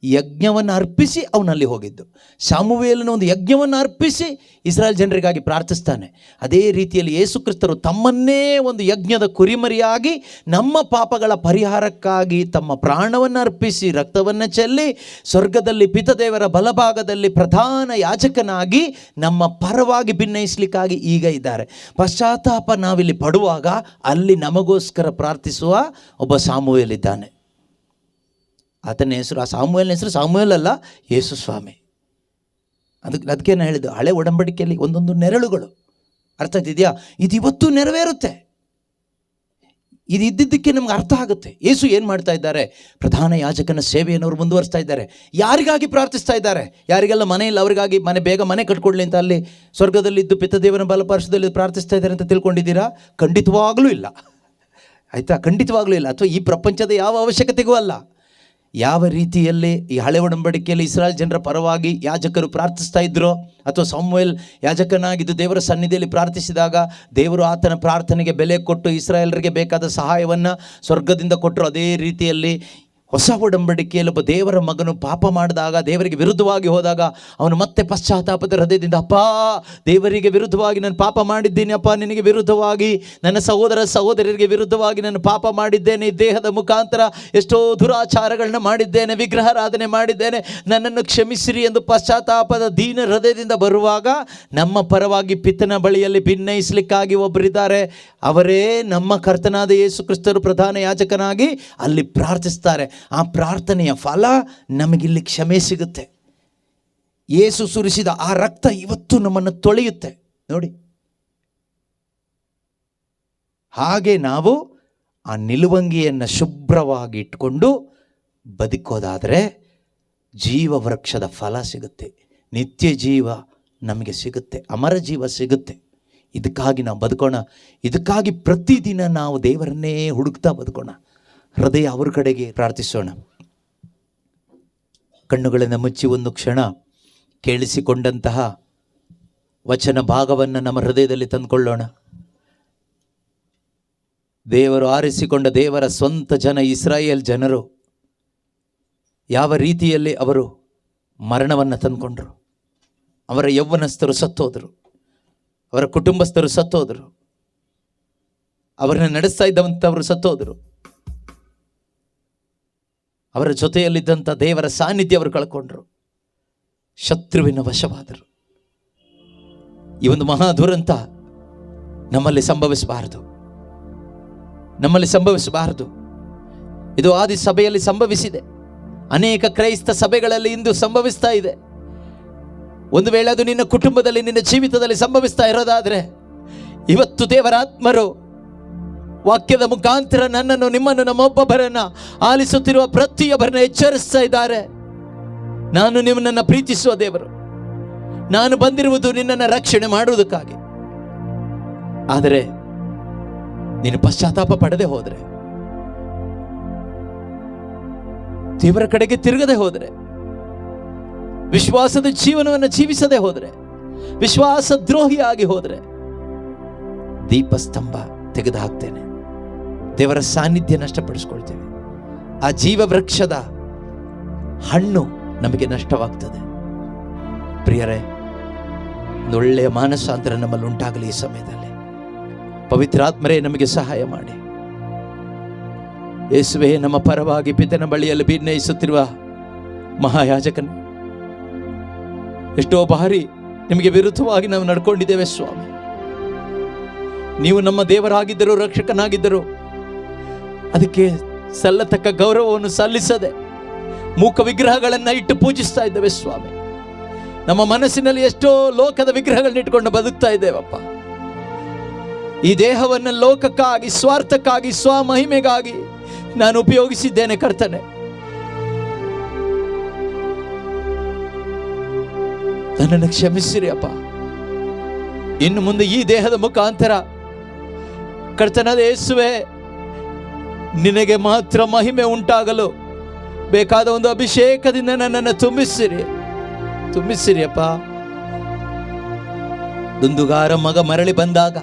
ಯಜ್ಞವನ್ನು ಅರ್ಪಿಸಿ ಅವನಲ್ಲಿ ಹೋಗಿದ್ದು. ಸಮುವೇಲನ ಒಂದು ಯಜ್ಞವನ್ನು ಅರ್ಪಿಸಿ ಇಸ್ರಾಯೇಲ್ ಜನರಿಗಾಗಿ ಪ್ರಾರ್ಥಿಸ್ತಾನೆ. ಅದೇ ರೀತಿಯಲ್ಲಿ ಯೇಸು ಕ್ರಿಸ್ತರು ತಮ್ಮನ್ನೇ ಒಂದು ಯಜ್ಞದ ಕುರಿಮರಿಯಾಗಿ ನಮ್ಮ ಪಾಪಗಳ ಪರಿಹಾರಕ್ಕಾಗಿ ತಮ್ಮ ಪ್ರಾಣವನ್ನು ಅರ್ಪಿಸಿ ರಕ್ತವನ್ನು ಚೆಲ್ಲಿ ಸ್ವರ್ಗದಲ್ಲಿ ಪಿತದೇವರ ಬಲಭಾಗದಲ್ಲಿ ಪ್ರಧಾನ ಯಾಜಕನಾಗಿ ನಮ್ಮ ಪರವಾಗಿ ಭಿನ್ನಯಿಸಲಿಕ್ಕಾಗಿ ಈಗ ಇದ್ದಾರೆ. ಪಶ್ಚಾತ್ತಾಪ ನಾವಿಲ್ಲಿ ಪಡುವಾಗ ಅಲ್ಲಿ ನಮಗೋಸ್ಕರ ಪ್ರಾರ್ಥಿಸುವ ಒಬ್ಬ ಸಮುವೇಲ್ ಇದ್ದಾನೆ. ಆತನ ಹೆಸರು, ಆ ಸಾಮುವೇಲನ ಹೆಸರು ಸಾಮುವೇಲ್ ಅಲ್ಲ, ಯೇಸು ಸ್ವಾಮಿ. ಅದಕ್ಕೆ ನಾನು ಹೇಳಿದ್ದು, ಹಳೆ ಒಡಂಬಡಿಕೆಯಲ್ಲಿ ಒಂದೊಂದು ನೆರಳುಗಳು. ಅರ್ಥ ಆಗ್ತಿದೆಯಾ? ಇದು ಇವತ್ತು ನೆರವೇರುತ್ತೆ. ಇದು ಇದ್ದಿದ್ದಕ್ಕೆ ನಮ್ಗೆ ಅರ್ಥ ಆಗುತ್ತೆ. ಯೇಸು ಏನು ಮಾಡ್ತಾ ಇದ್ದಾರೆ? ಪ್ರಧಾನ ಯಾಜಕನ ಸೇವೆಯನ್ನು ಅವರು ಮುಂದುವರಿಸ್ತಾ ಇದ್ದಾರೆ. ಯಾರಿಗಾಗಿ ಪ್ರಾರ್ಥಿಸ್ತಾ ಇದ್ದಾರೆ? ಯಾರಿಗೆಲ್ಲ ಮನೆಯಲ್ಲಿ ಅವರಿಗಾಗಿ ಬೇಗ ಮನೆ ಕಟ್ಕೊಡ್ಲಿ ಅಂತ ಅಲ್ಲಿ ಸ್ವರ್ಗದಲ್ಲಿದ್ದು ಪಿತದೇವನ ಬಲಪಾರ್ಶ್ವದಲ್ಲಿ ಪ್ರಾರ್ಥಿಸ್ತಾ ಇದ್ದಾರೆ ಅಂತ ತಿಳ್ಕೊಂಡಿದ್ದೀರಾ? ಖಂಡಿತವಾಗಲೂ ಇಲ್ಲ. ಆಯಿತಾ? ಖಂಡಿತವಾಗಲೂ ಇಲ್ಲ. ಅಥವಾ ಈ ಪ್ರಪಂಚದ ಯಾವ ಅವಶ್ಯಕತೆಗೂ ಅಲ್ಲ. ಯಾವ ರೀತಿಯಲ್ಲಿ ಈ ಹಳೆ ಒಡಂಬಡಿಕೆಯಲ್ಲಿ ಇಸ್ರಾಯೇಲ್ ಜನರ ಪರವಾಗಿ ಯಾಜಕರು ಪ್ರಾರ್ಥಿಸ್ತಾ ಇದ್ರೋ, ಅಥವಾ ಸಮುವೇಲ್ ಯಾಜಕನಾಗಿದ್ದು ದೇವರ ಸನ್ನಿಧಿಯಲ್ಲಿ ಪ್ರಾರ್ಥಿಸಿದಾಗ ದೇವರು ಆತನ ಪ್ರಾರ್ಥನೆಗೆ ಬೆಲೆ ಕೊಟ್ಟು ಇಸ್ರಾಯೇಲರಿಗೆ ಬೇಕಾದ ಸಹಾಯವನ್ನು ಸ್ವರ್ಗದಿಂದ ಕೊಟ್ಟರು. ಅದೇ ರೀತಿಯಲ್ಲಿ ಹೊಸ ಒಡಂಬಡಿಕೆಯಲ್ಲಿ ಒಬ್ಬ ದೇವರ ಮಗನು ಪಾಪ ಮಾಡಿದಾಗ, ದೇವರಿಗೆ ವಿರುದ್ಧವಾಗಿ ಹೋದಾಗ, ಅವನು ಮತ್ತೆ ಪಶ್ಚಾತ್ತಾಪದ ಹೃದಯದಿಂದ, ಅಪ್ಪ, ದೇವರಿಗೆ ವಿರುದ್ಧವಾಗಿ ನಾನು ಪಾಪ ಮಾಡಿದ್ದೀನಿ, ಅಪ್ಪ ನಿನಗೆ ವಿರುದ್ಧವಾಗಿ, ನನ್ನ ಸಹೋದರರಿಗೆ ವಿರುದ್ಧವಾಗಿ ನಾನು ಪಾಪ ಮಾಡಿದ್ದೇನೆ, ಈ ದೇಹದ ಮುಖಾಂತರ ಎಷ್ಟೋ ದುರಾಚಾರಗಳನ್ನ ಮಾಡಿದ್ದೇನೆ, ವಿಗ್ರಹಾರಾಧನೆ ಮಾಡಿದ್ದೇನೆ, ನನ್ನನ್ನು ಕ್ಷಮಿಸಿರಿ ಎಂದು ಪಶ್ಚಾತ್ತಾಪದ ದೀನ ಹೃದಯದಿಂದ ಬರುವಾಗ ನಮ್ಮ ಪರವಾಗಿ ಪಿತನ ಬಳಿಯಲ್ಲಿ ಭಿನ್ನಯಿಸಲಿಕ್ಕಾಗಿ ಒಬ್ಬರಿದ್ದಾರೆ. ಅವರೇ ನಮ್ಮ ಕರ್ತನಾದ ಯೇಸು ಕ್ರಿಸ್ತರು ಪ್ರಧಾನ ಯಾಜಕನಾಗಿ ಅಲ್ಲಿ ಪ್ರಾರ್ಥಿಸ್ತಾರೆ. ಆ ಪ್ರಾರ್ಥನೆಯ ಫಲ ನಮಗಿಲ್ಲಿ ಕ್ಷಮೆ ಸಿಗುತ್ತೆ. ಯೇಸು ಸುರಿಸಿದ ಆ ರಕ್ತ ಇವತ್ತು ನಮ್ಮನ್ನು ತೊಳೆಯುತ್ತೆ. ನೋಡಿ, ಹಾಗೆ ನಾವು ಆ ನಿಲುವಂಗಿಯನ್ನು ಶುಭ್ರವಾಗಿ ಇಟ್ಕೊಂಡು ಬದುಕೋದಾದರೆ ಜೀವ ವೃಕ್ಷದ ಫಲ ಸಿಗುತ್ತೆ, ನಿತ್ಯ ಜೀವ ನಮಗೆ ಸಿಗುತ್ತೆ, ಅಮರ ಜೀವ ಸಿಗುತ್ತೆ. ಇದಕ್ಕಾಗಿ ನಾವು ಬದುಕೋಣ. ಇದಕ್ಕಾಗಿ ಪ್ರತಿದಿನ ನಾವು ದೇವರನ್ನೇ ಹುಡುಕ್ತಾ ಬದುಕೋಣ. ಹೃದಯ ಅವ್ರ ಕಡೆಗೆ ಪ್ರಾರ್ಥಿಸೋಣ. ಕಣ್ಣುಗಳನ್ನು ಮುಚ್ಚಿ ಒಂದು ಕ್ಷಣ ಕೇಳಿಸಿಕೊಂಡಂತಹ ವಚನ ಭಾಗವನ್ನು ನಮ್ಮ ಹೃದಯದಲ್ಲಿ ತಂದುಕೊಳ್ಳೋಣ. ದೇವರು ಆರಿಸಿಕೊಂಡ ದೇವರ ಸ್ವಂತ ಜನ ಇಸ್ರಾಯೇಲ್ ಜನರು ಯಾವ ರೀತಿಯಲ್ಲಿ ಅವರು ಮರಣವನ್ನು ತಂದುಕೊಂಡರು. ಅವರ ಯೌವನಸ್ಥರು ಸತ್ತೋದರು, ಅವರ ಕುಟುಂಬಸ್ಥರು ಸತ್ತೋದರು, ಅವರನ್ನು ನಡೆಸ್ತಾ ಇದ್ದಂಥವರು ಸತ್ತೋದರು, ಅವರ ಜೊತೆಯಲ್ಲಿದ್ದಂಥ ದೇವರ ಸಾನ್ನಿಧ್ಯ ಅವರು ಕಳ್ಕೊಂಡ್ರು, ಶತ್ರುವಿನ ವಶವಾದರು. ಈ ಒಂದು ಮಹಾ ದುರಂತ ನಮ್ಮಲ್ಲಿ ಸಂಭವಿಸಬಾರದು. ಇದು ಆದಿ ಸಭೆಯಲ್ಲಿ ಸಂಭವಿಸಿದೆ. ಅನೇಕ ಕ್ರೈಸ್ತ ಸಭೆಗಳಲ್ಲಿ ಇಂದು ಸಂಭವಿಸ್ತಾ ಇದೆ. ಒಂದು ವೇಳೆ ಅದು ನಿನ್ನ ಕುಟುಂಬದಲ್ಲಿ, ನಿನ್ನ ಜೀವಿತದಲ್ಲಿ ಸಂಭವಿಸ್ತಾ ಇರೋದಾದ್ರೆ, ಇವತ್ತು ದೇವರಾತ್ಮರು ವಾಕ್ಯದ ಮುಖಾಂತರ ನನ್ನನ್ನು, ನಿಮ್ಮನ್ನು, ನಮ್ಮೊಬ್ಬೊಬ್ಬರನ್ನ ಆಲಿಸುತ್ತಿರುವ ಪ್ರತಿಯೊಬ್ಬರನ್ನ ಎಚ್ಚರಿಸ್ತಾ ಇದ್ದಾರೆ. ನಾನು ನಿಮ್ಮನ್ನು ಪ್ರೀತಿಸುವ ದೇವರು, ನಾನು ಬಂದಿರುವುದು ನಿನ್ನನ್ನು ರಕ್ಷಣೆ ಮಾಡುವುದಕ್ಕಾಗಿ. ಆದರೆ ನೀನು ಪಶ್ಚಾತ್ತಾಪ ಪಡದೆ ಹೋದರೆ, ದೇವರ ಕಡೆಗೆ ತಿರುಗದೆ ಹೋದರೆ, ವಿಶ್ವಾಸದ ಜೀವನವನ್ನು ಜೀವಿಸದೆ ಹೋದರೆ, ವಿಶ್ವಾಸ ದ್ರೋಹಿಯಾಗಿ ಹೋದರೆ, ದೀಪಸ್ತಂಭ ತೆಗೆದು ಹಾಕ್ತೇನೆ. ದೇವರ ಸಾನ್ನಿಧ್ಯ ನಷ್ಟಪಡಿಸ್ಕೊಳ್ತೇವೆ. ಆ ಜೀವ ವೃಕ್ಷದ ಹಣ್ಣು ನಮಗೆ ನಷ್ಟವಾಗ್ತದೆ. ಪ್ರಿಯರೇ, ಒಳ್ಳೆಯ ಮಾನಸಾಂತರ ನಮ್ಮಲ್ಲಿ ಉಂಟಾಗಲಿ. ಈ ಸಮಯದಲ್ಲಿ ಪವಿತ್ರಾತ್ಮರೇ ನಮಗೆ ಸಹಾಯ ಮಾಡಿ. ಯೇಸುವೇ, ನಮ್ಮ ಪರವಾಗಿ ಪಿತನ ಬಳಿಯಲ್ಲಿ ಭಿನ್ನಯಿಸುತ್ತಿರುವ ಮಹಾಯಾಜಕನು, ಎಷ್ಟೋ ಬಾರಿ ನಿಮಗೆ ವಿರುದ್ಧವಾಗಿ ನಾವು ನಡ್ಕೊಂಡಿದ್ದೇವೆ ಸ್ವಾಮಿ. ನೀವು ನಮ್ಮ ದೇವರಾಗಿದ್ದರು, ರಕ್ಷಕನಾಗಿದ್ದರು, ಅದಕ್ಕೆ ಸಲ್ಲತಕ್ಕ ಗೌರವವನ್ನು ಸಲ್ಲಿಸದೆ ಮೂಕ ವಿಗ್ರಹಗಳನ್ನು ಇಟ್ಟು ಪೂಜಿಸ್ತಾ ಇದ್ದೇವೆ ಸ್ವಾಮಿ. ನಮ್ಮ ಮನಸ್ಸಿನಲ್ಲಿ ಎಷ್ಟೋ ಲೋಕದ ವಿಗ್ರಹಗಳನ್ನ ಇಟ್ಕೊಂಡು ಬದುಕ್ತಾ ಇದ್ದೇವಪ್ಪ. ಈ ದೇಹವನ್ನು ಲೋಕಕ್ಕಾಗಿ, ಸ್ವಾರ್ಥಕ್ಕಾಗಿ, ಸ್ವಮಹಿಮೆಗಾಗಿ ನಾನು ಉಪಯೋಗಿಸಿದ್ದೇನೆ ಕರ್ತನೆ. ನನ್ನನ್ನು ಕ್ಷಮಿಸಿರಿ ಅಪ್ಪ. ಇನ್ನು ಮುಂದೆ ಈ ದೇಹದ ಮುಖಾಂತರ ಕರ್ತನಾದ ಯೇಸುವೆ, ನಿನಗೆ ಮಾತ್ರ ಮಹಿಮೆ ಉಂಟಾಗಲು ಬೇಕಾದ ಒಂದು ಅಭಿಷೇಕದಿಂದ ನನ್ನನ್ನು ತುಂಬಿಸಿರಿ ಅಪ್ಪ. ದುಂದುಗಾರ ಮಗ ಮರಳಿ ಬಂದಾಗ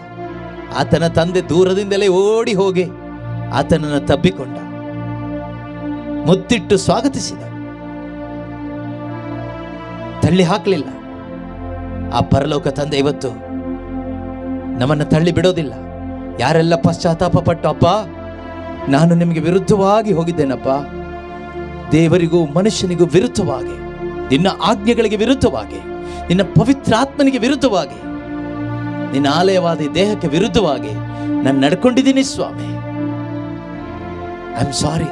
ಆತನ ತಂದೆ ದೂರದಿಂದಲೇ ಓಡಿ ಹೋಗಿ ಆತನನ್ನು ತಬ್ಬಿಕೊಂಡ, ಮುತ್ತಿಟ್ಟು ಸ್ವಾಗತಿಸಿದ, ತಳ್ಳಿ ಹಾಕಲಿಲ್ಲ. ಆ ಪರಲೋಕ ತಂದೆ ಇವತ್ತು ನಮ್ಮನ್ನು ತಳ್ಳಿ ಬಿಡೋದಿಲ್ಲ. ಯಾರೆಲ್ಲ ಪಶ್ಚಾತ್ತಾಪ ಪಟ್ಟು, ಅಪ್ಪ ನಾನು ನಿಮಗೆ ವಿರುದ್ಧವಾಗಿ ಹೋಗಿದ್ದೇನಪ್ಪ, ದೇವರಿಗೂ ಮನುಷ್ಯನಿಗೂ ವಿರುದ್ಧವಾಗಿ, ನಿನ್ನ ಆಜ್ಞೆಗಳಿಗೆ ವಿರುದ್ಧವಾಗಿ, ನಿನ್ನ ಪವಿತ್ರಾತ್ಮನಿಗೆ ವಿರುದ್ಧವಾಗಿ, ನಿನ್ನ ಆಲಯವಾದ ಈ ದೇಹಕ್ಕೆ ವಿರುದ್ಧವಾಗಿ ನಾನು ನಡ್ಕೊಂಡಿದ್ದೀನಿ ಸ್ವಾಮಿ. I am sorry.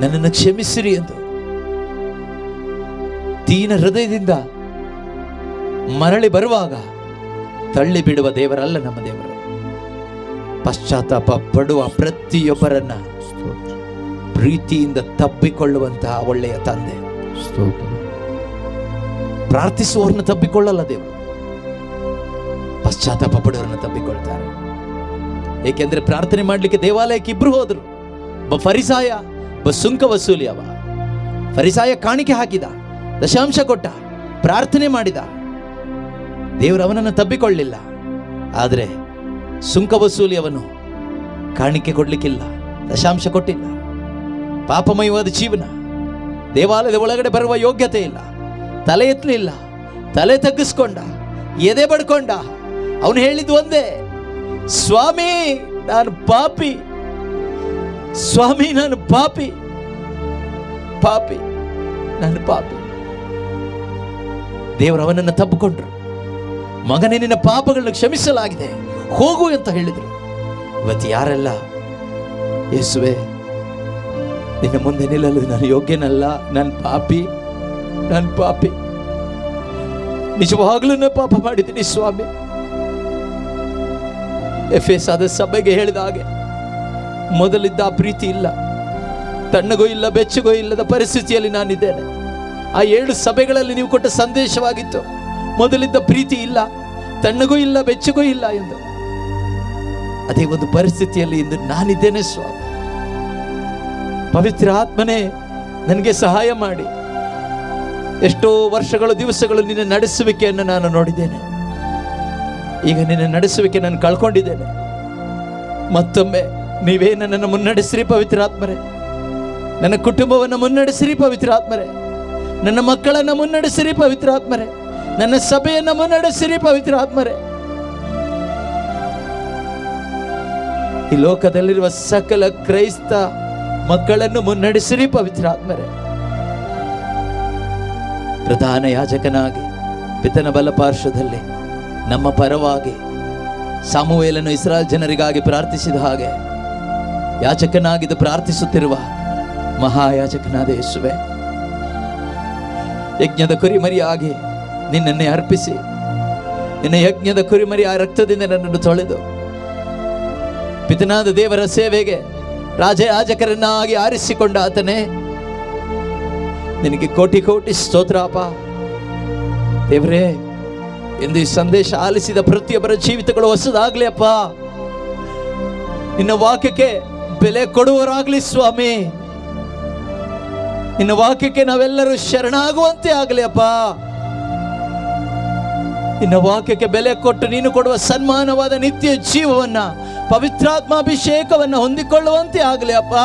ನನ್ನನ್ನು ಕ್ಷಮಿಸಿರಿ ಎಂದು ದೀನ ಹೃದಯದಿಂದ ಮರಳಿ ಬರುವಾಗ ತಳ್ಳಿ ಬಿಡುವ ದೇವರಲ್ಲ ನಮ್ಮ ದೇವರು. ಪಶ್ಚಾತ್ತಾಪ ಪಡುವ ಪ್ರತಿಯೊಬ್ಬರನ್ನ ಪ್ರೀತಿಯಿಂದ ತಬ್ಬಿಕೊಳ್ಳುವಂತಹ ಒಳ್ಳೆಯ ತಂದೆ. ಪ್ರಾರ್ಥಿಸುವವರನ್ನ ತಬ್ಬಿಕೊಳ್ಳಲ್ಲ ದೇವರು, ಪಶ್ಚಾತ್ತಾಪ ಪಡುವವರನ್ನ ತಬ್ಬಿಕೊಳ್ತಾರೆ. ಏಕೆಂದ್ರೆ ಪ್ರಾರ್ಥನೆ ಮಾಡ್ಲಿಕ್ಕೆ ದೇವಾಲಯಕ್ಕೆ ಇಬ್ರು ಹೋದ್ರು. ಒಬ್ಬ ಫರಿಸಾಯ, ಒಬ್ಬ ಸುಂಕ ವಸೂಲಿ. ಅವ ಫರಿಸಾಯ ಕಾಣಿಕೆ ಹಾಕಿದ, ದಶಾಂಶ ಕೊಟ್ಟ, ಪ್ರಾರ್ಥನೆ ಮಾಡಿದ, ದೇವರು ಅವನನ್ನು ತಬ್ಬಿಕೊಳ್ಳಿಲ್ಲ. ಆದರೆ ಸುಂಕ ವಸೂಲಿ ಅವನು ಕಾಣಿಕೆ ಕೊಡ್ಲಿಕ್ಕಿಲ್ಲ, ದಶಾಂಶ ಕೊಟ್ಟಿಲ್ಲ. ಪಾಪಮಯವಾದ ಜೀವನ, ದೇವಾಲಯದ ಒಳಗಡೆ ಬರುವ ಯೋಗ್ಯತೆ ಇಲ್ಲ, ತಲೆ ಎತ್ತಲಿಲ್ಲ, ತಲೆ ತಗ್ಗಿಸ್ಕೊಂಡ, ಎದೆ ಬಡ್ಕೊಂಡ. ಅವನು ಹೇಳಿದ್ದು ಒಂದೇ, ಸ್ವಾಮಿ ನಾನು ಪಾಪಿ, ಸ್ವಾಮಿ ನಾನು ಪಾಪಿ, ಪಾಪಿ ನಾನು ಪಾಪಿ. ದೇವರು ಅವನನ್ನು ತಬ್ಬಿಕೊಂಡ್ರು. ಮಗನೇ, ನಿನ್ನ ಪಾಪಗಳನ್ನು ಕ್ಷಮಿಸಲಾಗಿದೆ, ಹೋಗು ಅಂತ ಹೇಳಿದರು. ಇವತ್ತು ಯಾರೆಲ್ಲ ಯೇಸುವೆ ನಿನ್ನ ಮುಂದೆ ನಿಲ್ಲಲು ನಾನು ಯೋಗ್ಯನಲ್ಲ, ನಾನು ಪಾಪಿ, ನಾನು ಪಾಪಿ, ನಿಜವಾಗ್ಲೂ ನಾನು ಪಾಪ ಮಾಡಿದ್ದೀನಿ ಸ್ವಾಮಿ. ಎಫೆಸದ ಸಭೆಗೆ ಹೇಳಿದ ಹಾಗೆ ಮೊದಲಿದ್ದ ಆ ಪ್ರೀತಿ ಇಲ್ಲ, ತಣ್ಣಗೂ ಇಲ್ಲ, ಬೆಚ್ಚಗೂ ಇಲ್ಲದ ಪರಿಸ್ಥಿತಿಯಲ್ಲಿ ನಾನಿದ್ದೇನೆ. ಆ 7 ಸಭೆಗಳಲ್ಲಿ ನೀವು ಕೊಟ್ಟ ಸಂದೇಶವಾಗಿತ್ತು, ಮೊದಲಿದ್ದ ಪ್ರೀತಿ ಇಲ್ಲ, ತಣ್ಣಗೂ ಇಲ್ಲ, ಬೆಚ್ಚಗೂ ಇಲ್ಲ ಎಂದು. ಅದೇ ಒಂದು ಪರಿಸ್ಥಿತಿಯಲ್ಲಿ ಇಂದು ನಾನಿದ್ದೇನೆ ಸ್ವಾಮಿ. ಪವಿತ್ರ ಆತ್ಮನೇ ನನಗೆ ಸಹಾಯ ಮಾಡಿ. ಎಷ್ಟೋ ವರ್ಷಗಳು, ದಿವಸಗಳು ನಿನ್ನ ನಡೆಸುವಿಕೆಯನ್ನು ನಾನು ನೋಡಿದ್ದೇನೆ. ಈಗ ನಿನ್ನ ನಡೆಸುವಿಕೆ ನಾನು ಕಳ್ಕೊಂಡಿದ್ದೇನೆ. ಮತ್ತೊಮ್ಮೆ ನೀವೇ ನನ್ನನ್ನು ಮುನ್ನಡೆಸಿರಿ ಪವಿತ್ರಾತ್ಮರೇ. ನನ್ನ ಕುಟುಂಬವನ್ನು ಮುನ್ನಡೆಸಿರಿ ಪವಿತ್ರಾತ್ಮರೇ. ನನ್ನ ಮಕ್ಕಳನ್ನು ಮುನ್ನಡೆಸಿರಿ ಪವಿತ್ರಾತ್ಮರೇ. ನನ್ನ ಸಭೆಯನ್ನು ಮುನ್ನಡೆಸಿರಿ ಪವಿತ್ರಾತ್ಮರೇ. ಈ ಲೋಕದಲ್ಲಿರುವ ಸಕಲ ಕ್ರೈಸ್ತ ಮಕ್ಕಳನ್ನು ಮುನ್ನಡೆಸಿರಿ ಪವಿತ್ರಾತ್ಮರೇ. ಪ್ರಧಾನ ಯಾಜಕನಾಗಿ ಪಿತನ ಬಲಪಾರ್ಶ್ವದಲ್ಲಿ ನಮ್ಮ ಪರವಾಗಿ ಸಮುವೇಲನು ಇಸ್ರಾಯೇಲ್ ಜನರಿಗಾಗಿ ಪ್ರಾರ್ಥಿಸಿದ ಹಾಗೆ ಯಾಜಕನಾಗಿದ್ದು ಪ್ರಾರ್ಥಿಸುತ್ತಿರುವ ಮಹಾಯಾಜಕನಾದ ಯೇಸುವೆ, ಯಜ್ಞದ ಕುರಿಮರಿಯಾಗಿ ನಿನ್ನನ್ನೇ ಅರ್ಪಿಸಿ, ನಿನ್ನ ಯಜ್ಞದ ಕುರಿಮರಿ ಆ ರಕ್ತದಿಂದ ನನ್ನನ್ನು ತೊಳೆದು ಪಿತನಾದ ದೇವರ ಸೇವೆಗೆ ರಾಜಯಾಜಕರನ್ನಾಗಿ ಆರಿಸಿಕೊಂಡ ಆತನೇ, ನಿನಗೆ ಕೋಟಿ ಕೋಟಿ ಸ್ತೋತ್ರಪ್ಪ. ದೇವರೇ, ಎಂದು ಈ ಸಂದೇಶ ಆಲಿಸಿದ ಪ್ರತಿಯೊಬ್ಬರ ಜೀವಿತಗಳು ಹೊಸದಾಗ್ಲಿ ಅಪ್ಪ. ನಿನ್ನ ವಾಕ್ಯಕ್ಕೆ ಬೆಲೆ ಕೊಡುವರಾಗ್ಲಿ ಸ್ವಾಮಿ. ನಿನ್ನ ವಾಕ್ಯಕ್ಕೆ ನಾವೆಲ್ಲರೂ ಶರಣಾಗುವಂತೆ ಆಗಲಿ ಅಪ್ಪ. ನಿನ್ನ ವಾಕ್ಯಕ್ಕೆ ಬೆಲೆ ಕೊಟ್ಟು ನೀನು ಕೊಡುವ ಸನ್ಮಾನವಾದ ನಿತ್ಯ ಜೀವವನ್ನ ಪವಿತ್ರಾತ್ಮ ಅಭಿಷೇಕವನ್ನು ಹೊಂದಿಕೊಳ್ಳುವಂತೆ ಆಗಲಿ ಅಪ್ಪ.